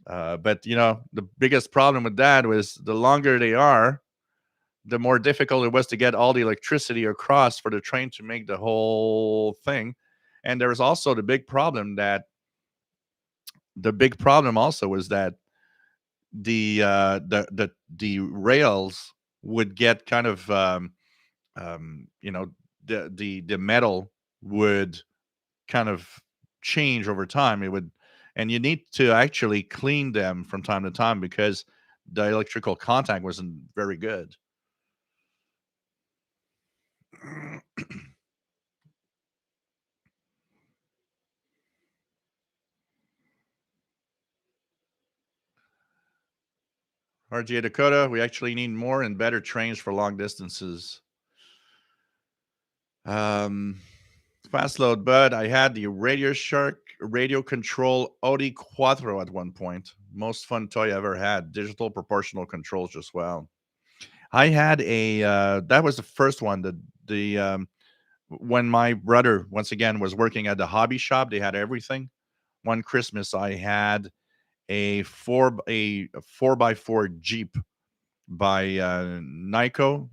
A: but the biggest problem with that was the longer they are, the more difficult it was to get all the electricity across for the train to make the whole thing. And there was also the big problem also was that the rails would get kind of you know the metal would kind of change over time. It would, and you need to actually clean them from time to time because the electrical contact wasn't very good. RGA Dakota, we actually need more and better trains for long distances. Um, Fast load, bud. I had the Radio Shark radio control Audi Quattro at one point. Most fun toy I ever had. Digital proportional controls as well. I had a that was the first one. The When my brother once again was working at the hobby shop, they had everything. One Christmas, I had a four by four Jeep by Nico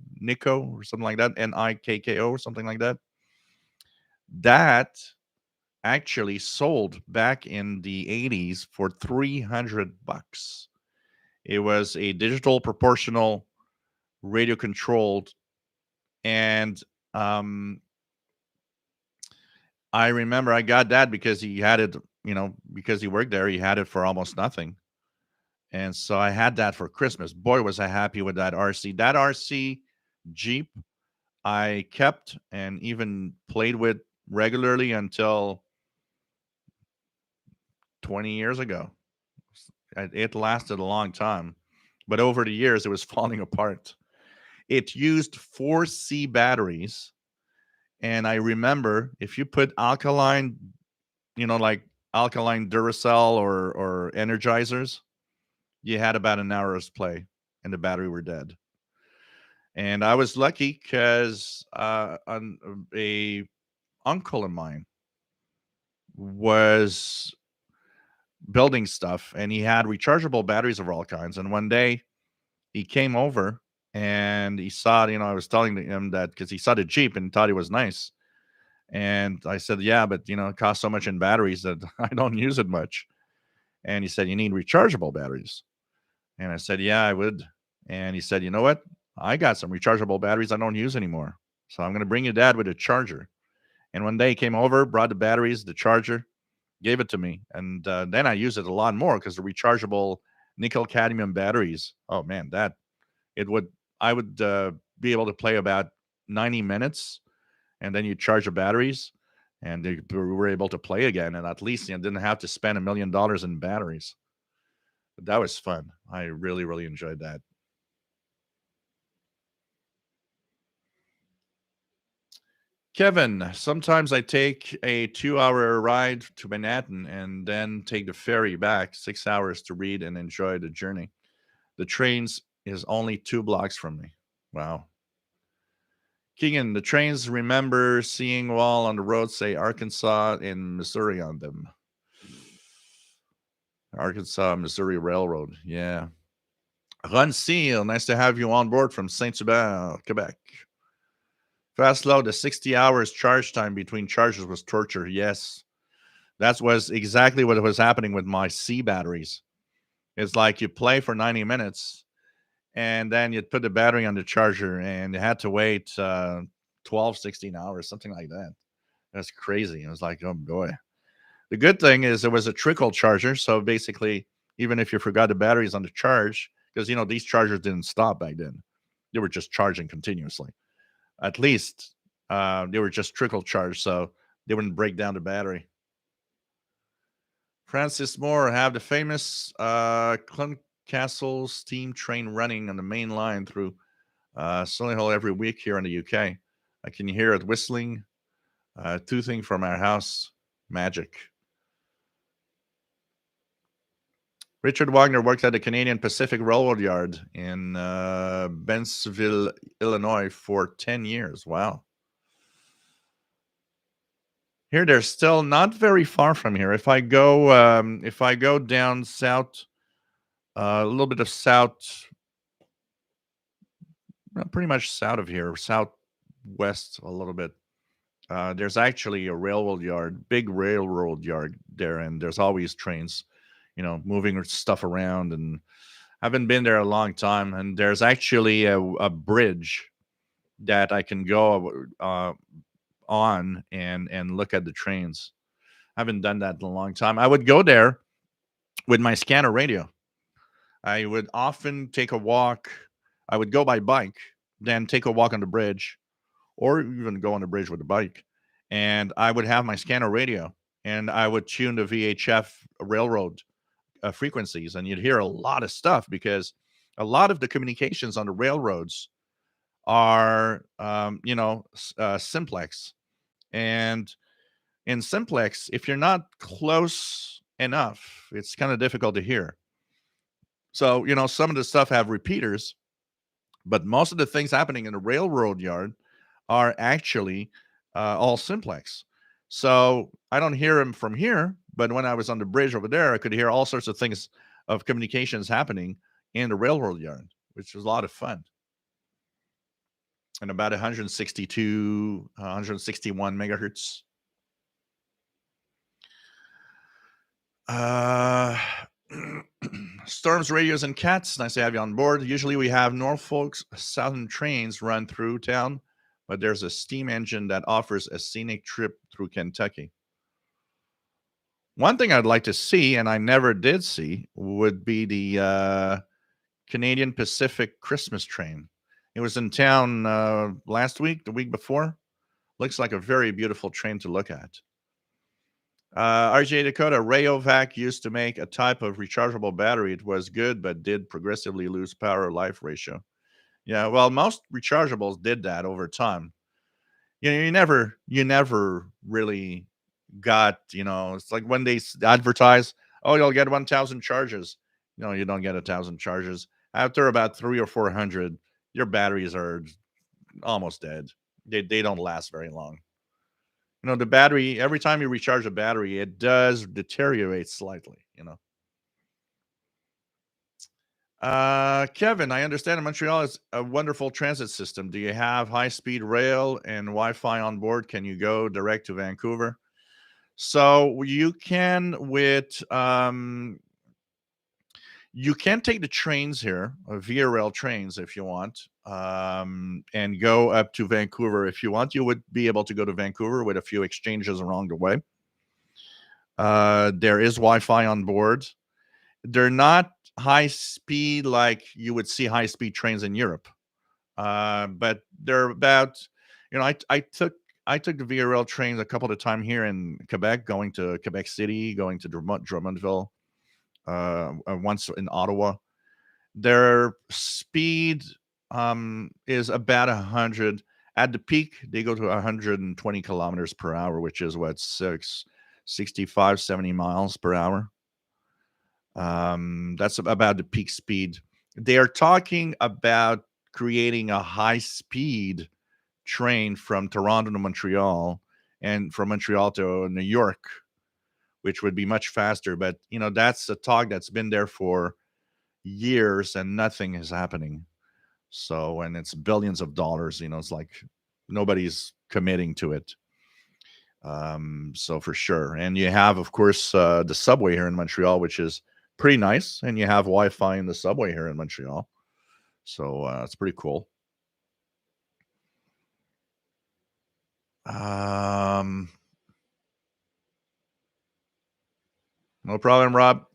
A: or something like that, Nikko or something like that. That actually sold back in the 80s for $300. It was a digital proportional radio controlled, and I remember I got that because he had it, because he worked there, he had it for almost nothing. And so I had that for Christmas. Boy, was I happy with that RC. That RC Jeep I kept and even played with regularly until 20 years ago. It lasted a long time, but over the years, it was falling apart. It used 4C batteries. And I remember if you put alkaline, like alkaline Duracell or Energizers, you had about an hour's play and the battery were dead. And I was lucky because a uncle of mine was building stuff, and he had rechargeable batteries of all kinds. And one day he came over and he saw, I was telling him that because he saw the Jeep and thought it was nice. And I said, yeah, but it costs so much in batteries that I don't use it much. And he said, you need rechargeable batteries. And I said, yeah, I would. And he said, you know what? I got some rechargeable batteries I don't use anymore. So I'm going to bring your dad with a charger. And one day he came over, brought the batteries, the charger, gave it to me. And then I use it a lot more because the rechargeable nickel cadmium batteries, oh man, it would, I would be able to play about 90 minutes, and then you charge the batteries and we were able to play again. And at least didn't have to spend $1 million in batteries. But that was fun. I really, really enjoyed that. Kevin, sometimes I take a 2-hour ride to Manhattan and then take the ferry back 6 hours to read and enjoy the journey. The trains is only 2 blocks from me. Wow. Keegan, the trains remember seeing wall on the road say Arkansas and Missouri on them. Arkansas, Missouri Railroad. Yeah. Ron Seal, nice to have you on board from Saint Hubert, Quebec. Fast load, the 60 hours charge time between charges was torture. Yes. That was exactly what was happening with my C batteries. It's like you play for 90 minutes and then you'd put the battery on the charger and you had to wait 12, 16 hours, something like that. That's crazy. It was like, oh boy. The good thing is it was a trickle charger. So basically, even if you forgot the batteries on the charge, because, these chargers didn't stop back then, they were just charging continuously. At least they were just trickle charged. So they wouldn't break down the battery. Francis Moore have the famous Castle steam train running on the main line through Solihull every week here in the UK. I can hear it whistling, toothing from our house. Magic. Richard Wagner worked at the Canadian Pacific Railroad Yard in Bentonville, Illinois for 10 years. Wow. Here, they're still not very far from here. If I go down south, a little bit of south, pretty much south of here, southwest a little bit. There's actually a railroad yard, big railroad yard there, and there's always trains, moving stuff around. And I haven't been there a long time. And there's actually a bridge that I can go on and look at the trains. I haven't done that in a long time. I would go there with my scanner radio. I would often take a walk. I would go by bike, then take a walk on the bridge, or even go on the bridge with a bike. And I would have my scanner radio, and I would tune the VHF railroad frequencies, and you'd hear a lot of stuff because a lot of the communications on the railroads are, simplex. And in simplex, if you're not close enough, it's kind of difficult to hear. So, some of the stuff have repeaters, but most of the things happening in the railroad yard are actually all simplex. So I don't hear them from here, but when I was on the bridge over there, I could hear all sorts of things of communications happening in the railroad yard, which was a lot of fun. And about 162, 161 megahertz. Storms, radios, and cats. Nice to have you on board. Usually we have Norfolk Southern trains run through town, but there's a steam engine that offers a scenic trip through Kentucky. One thing I'd like to see, and I never did see, would be the Canadian Pacific Christmas train. It was in town last week, the week before. Looks like a very beautiful train to look at. RJ Dakota, Rayovac used to make a type of rechargeable battery. It was good, but did progressively lose power life ratio. Yeah, well, most rechargeables did that over time. You never really got, it's like when they advertise, oh, you'll get 1,000 charges. No, you don't get 1,000 charges. After about 300 or 400, your batteries are almost dead. They don't last very long. You know, the battery, every time you recharge a battery, it does deteriorate slightly, you know. Kevin, I understand Montreal is a wonderful transit system. Do you have high speed rail and Wi Fi on board? Can you go direct to Vancouver? So you can take the trains here, Via Rail trains, if you want, and go up to Vancouver if you want. You would be able to go to Vancouver with a few exchanges along the way. There is Wi-Fi on board. They're not high speed like you would see high speed trains in Europe, but they're about. You know, I took the Via Rail trains a couple of times here in Quebec, going to Quebec City, going to Drummondville, once in Ottawa. Their speed is about 100. At the peak, they go to 120 kilometers per hour, which is what, 65, 70 miles per hour. That's about the peak speed. They are talking about creating a high speed train from Toronto to Montreal and from Montreal to New York, which would be much faster. But, you know, that's a talk that's been there for years and nothing is happening. So, and it's billions of dollars, you know, it's like nobody's committing to it. So for sure. And you have, of course, the subway here in Montreal, which is pretty nice. And you have Wi Fi in the subway here in Montreal. So it's pretty cool. No problem, Rob.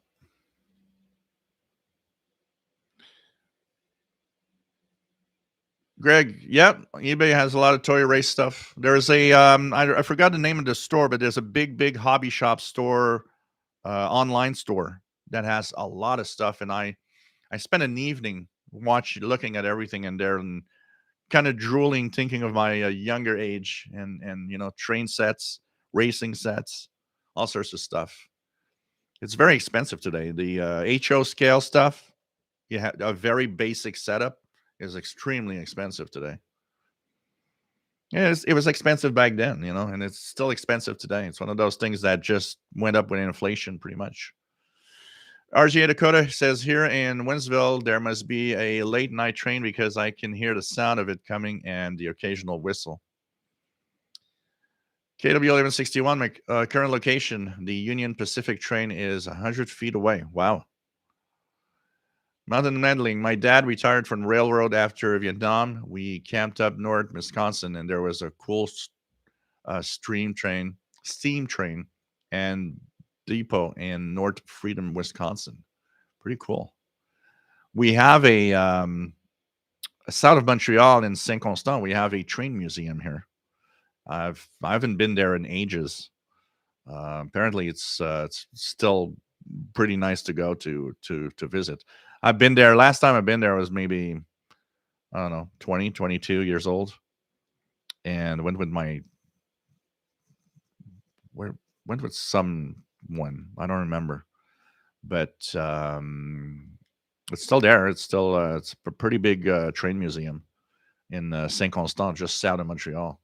A: Greg, yep, eBay has a lot of toy race stuff. There's I forgot the name of the store, but there's a big hobby shop store, online store that has a lot of stuff. And I spent an evening looking at everything in there and kind of drooling, thinking of my younger age and you know, train sets, racing sets, all sorts of stuff. It's very expensive today. The HO scale stuff, you have a very basic setup, is extremely expensive today. Yeah, it was expensive back then, you know, and it's still expensive today. It's one of those things that just went up with inflation, pretty much. RGA Dakota says here in Winsville, there must be a late night train because I can hear the sound of it coming and the occasional whistle. KW1161, my current location, the Union Pacific train is 100 feet away. Wow. Mountain meddling. My dad retired from railroad after Vietnam. We camped up north, Wisconsin, and there was a cool steam train, and depot in North Freedom, Wisconsin. Pretty cool. We have south of Montreal in Saint Constant. We have a train museum here. I haven't been there in ages. Apparently, it's still pretty nice to go to visit. I've been there. Last time I've been there was maybe, I don't know, 20, 22 years old, and went with went with someone. I don't remember, but it's still there. It's a pretty big train museum in Saint Constant, just south of Montreal.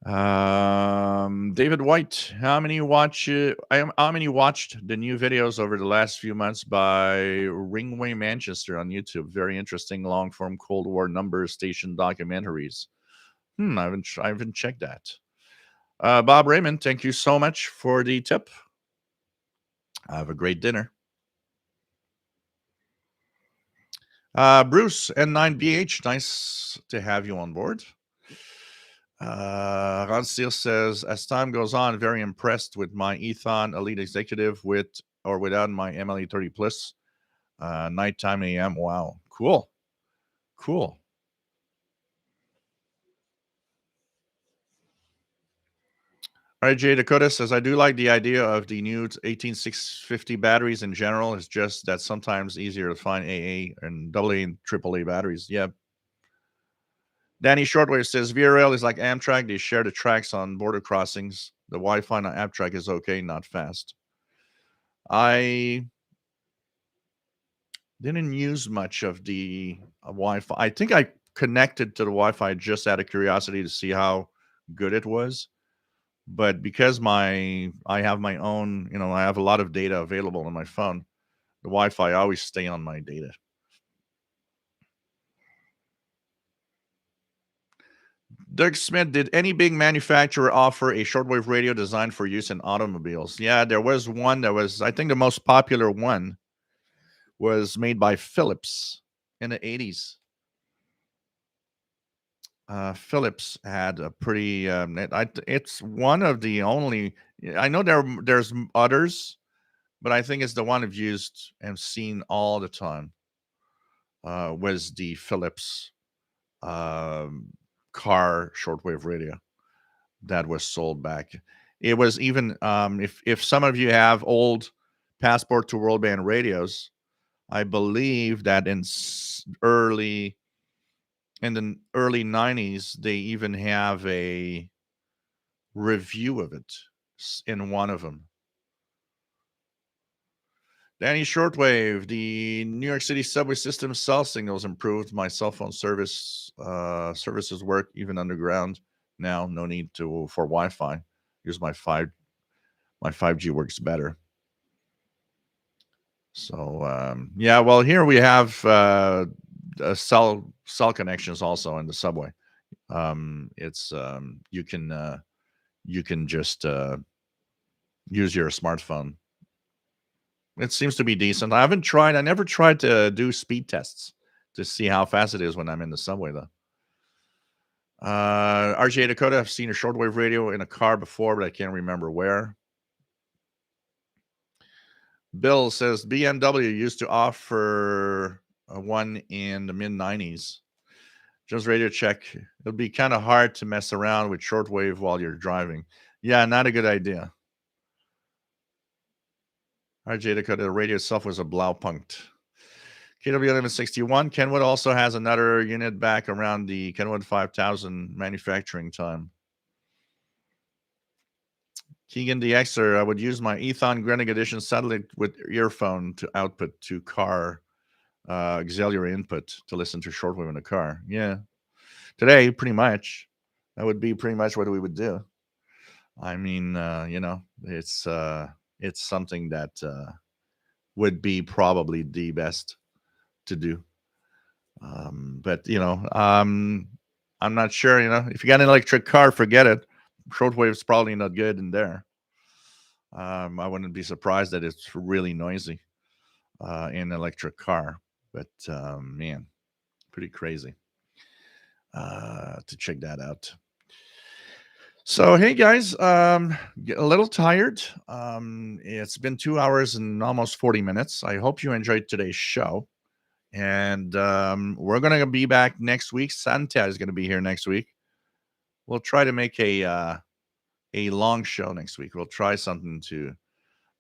A: David White, how many watched the new videos over the last few months by Ringway Manchester on YouTube? Very interesting long form Cold War numbers station documentaries. I haven't checked that. Bob Raymond, thank you so much for the tip. Have a great dinner. Bruce N9BH, nice to have you on board. Ron Steele says, as time goes on, very impressed with my Ethon Elite Executive with or without my MLE 30 Plus. Nighttime AM. Wow. Cool. RJ Dakota says, I do like the idea of the new 18650 batteries in general. It's just that sometimes easier to find AA and AA and AAA batteries. Yeah. Danny Shortwave says, VRL is like Amtrak. They share the tracks on border crossings. The Wi-Fi on Amtrak is okay, not fast. I Didn't use much of the Wi-Fi. I think I connected to the Wi-Fi just out of curiosity to see how good it was. But because I have my own, I have a lot of data available on my phone. The Wi-Fi always stay on my data. Doug Smith, did any big manufacturer offer a shortwave radio designed for use in automobiles? Yeah, there was one that was, I think the most popular one was made by Philips in the 80s. Philips had a pretty, it's one of the only, I know there's others, but I think it's the one I've used and seen all the time, was the Philips um, car shortwave radio that was sold back. It was even if some of you have old passport to world band radios, I believe that in the early 90s they even have a review of it in one of them. Danny Shortwave, the New York City subway system cell signals improved. My cell phone services work even underground now. No need for Wi-Fi. Use my 5G works better. So yeah, well here we have cell connections also in the subway. It's you can just use your smartphone. It seems to be decent. I never tried to do speed tests to see how fast it is when I'm in the subway, though. RGA Dakota, I've seen a shortwave radio in a car before, but I can't remember where. Bill says BMW used to offer one in the mid 90s. Just radio check. It'll be kind of hard to mess around with shortwave while you're driving. Yeah, not a good idea. RJ Dakota, the radio itself was a Blaupunkt. KW1161, Kenwood also has another unit back around the Kenwood 5000 manufacturing time. Keegan DXer, I would use my Ethon Greenwich Edition satellite with earphone to output to car auxiliary input to listen to shortwave in the car. Yeah. Today, pretty much. That would be pretty much what we would do. I mean, it's something that would be probably the best to do. But I'm not sure. If you got an electric car, forget it. Shortwave is probably not good in there. I wouldn't be surprised that it's really noisy in an electric car. But man, pretty crazy to check that out. So hey guys, get a little tired. It's been 2 hours and almost 40 minutes. I hope you enjoyed today's show. And we're going to be back next week. Santa is going to be here next week. We'll try to make a long show next week. We'll try something to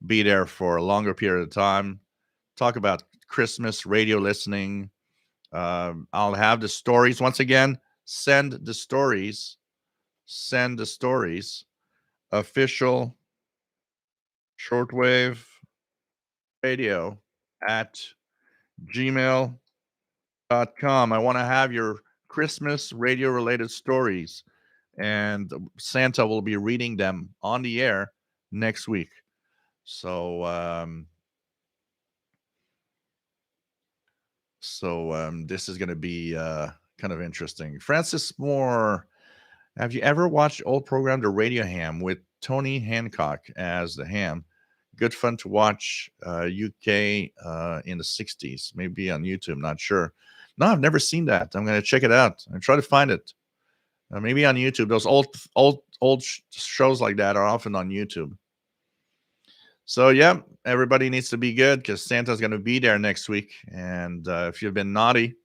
A: be there for a longer period of time. Talk about Christmas radio listening. I'll have the stories. Once again, send the stories. Send the stories. Official shortwave radio at gmail.com. I want to have your Christmas radio related stories, and Santa will be reading them on the air next week. So, this is going to be kind of interesting. Francis Moore, have you ever watched old program The Radio Ham with Tony Hancock as the ham? Good fun to watch. UK in the 60s, maybe on YouTube, not sure. No, I've never seen that. I'm going to check it out and try to find it. Maybe on YouTube. Those old shows like that are often on YouTube. So yeah, everybody needs to be good because Santa's going to be there next week. And if you've been naughty,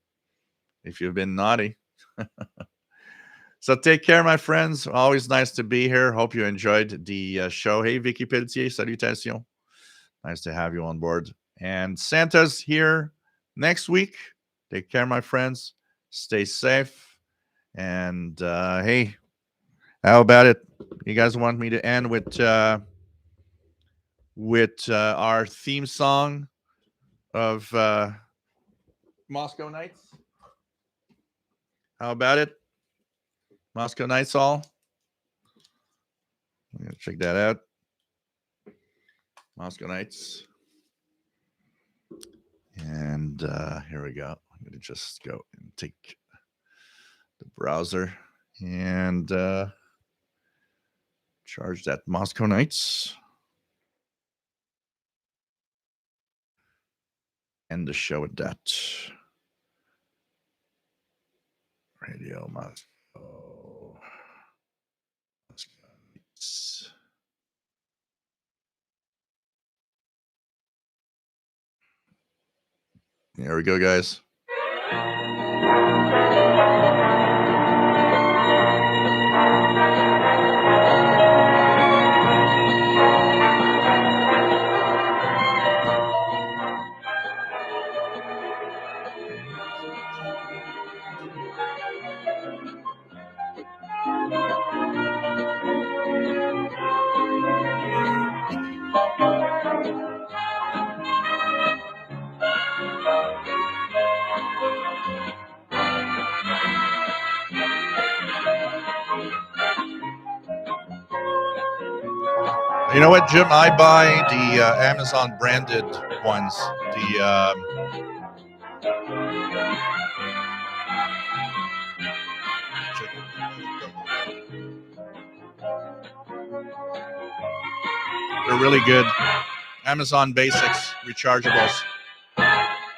A: so take care, my friends. Always nice to be here. Hope you enjoyed the show. Hey, Vicky Pelletier, salutations. Nice to have you on board. And Santa's here next week. Take care, my friends. Stay safe. And hey, how about it? You guys want me to end with our theme song of Moscow Nights? How about it? Moscow Nights all? I'm going to check that out. Moscow Nights. And here we go. I'm going to just go and take the browser and charge that Moscow Nights. And the show with that. Radio Moscow. There we go, guys. You know what, Jim? I buy the Amazon branded ones. They're really good. Amazon Basics rechargeables.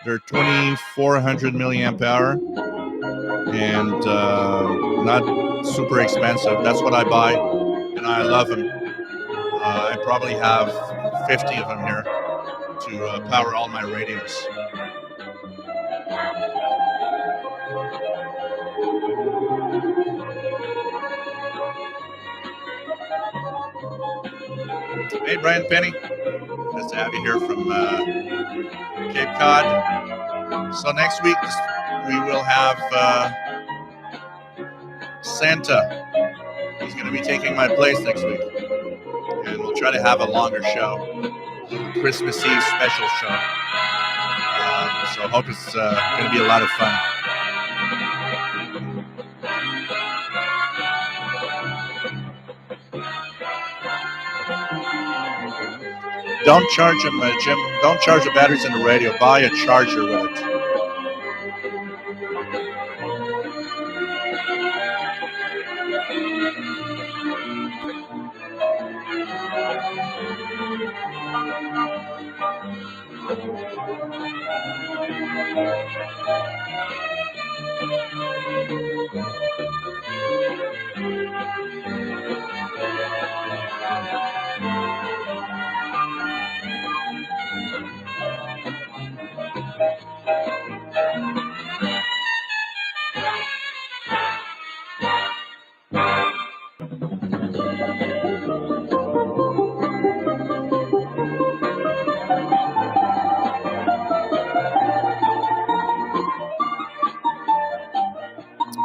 A: They're 2,400 milliamp hour and not super expensive. That's what I buy, and I love them. I probably have 50 of them here to power all my radios. Hey, Brian Penny. Nice to have you here from Cape Cod. So next week we will have Santa. He's going to be taking my place next week. And we'll try to have a longer show. Christmas Eve special show. So I hope it's going to be a lot of fun. Don't charge them, Jim. Don't charge the batteries in the radio. Buy a charger with it.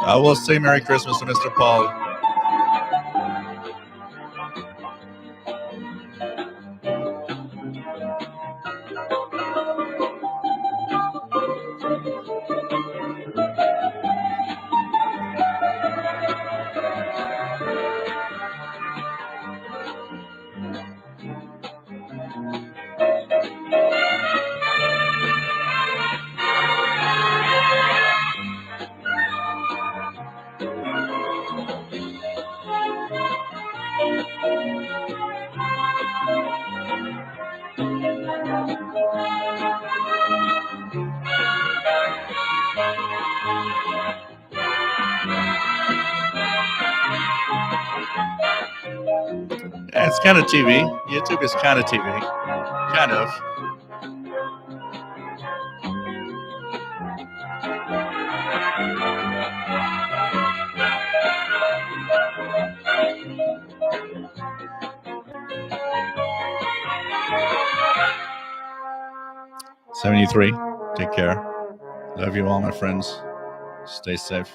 A: I will say Merry Christmas to Mr. Paul. Yeah, it's kind of TV. YouTube is kind of TV. Kind of. '73. Take care. Love you all, my friends. Stay safe.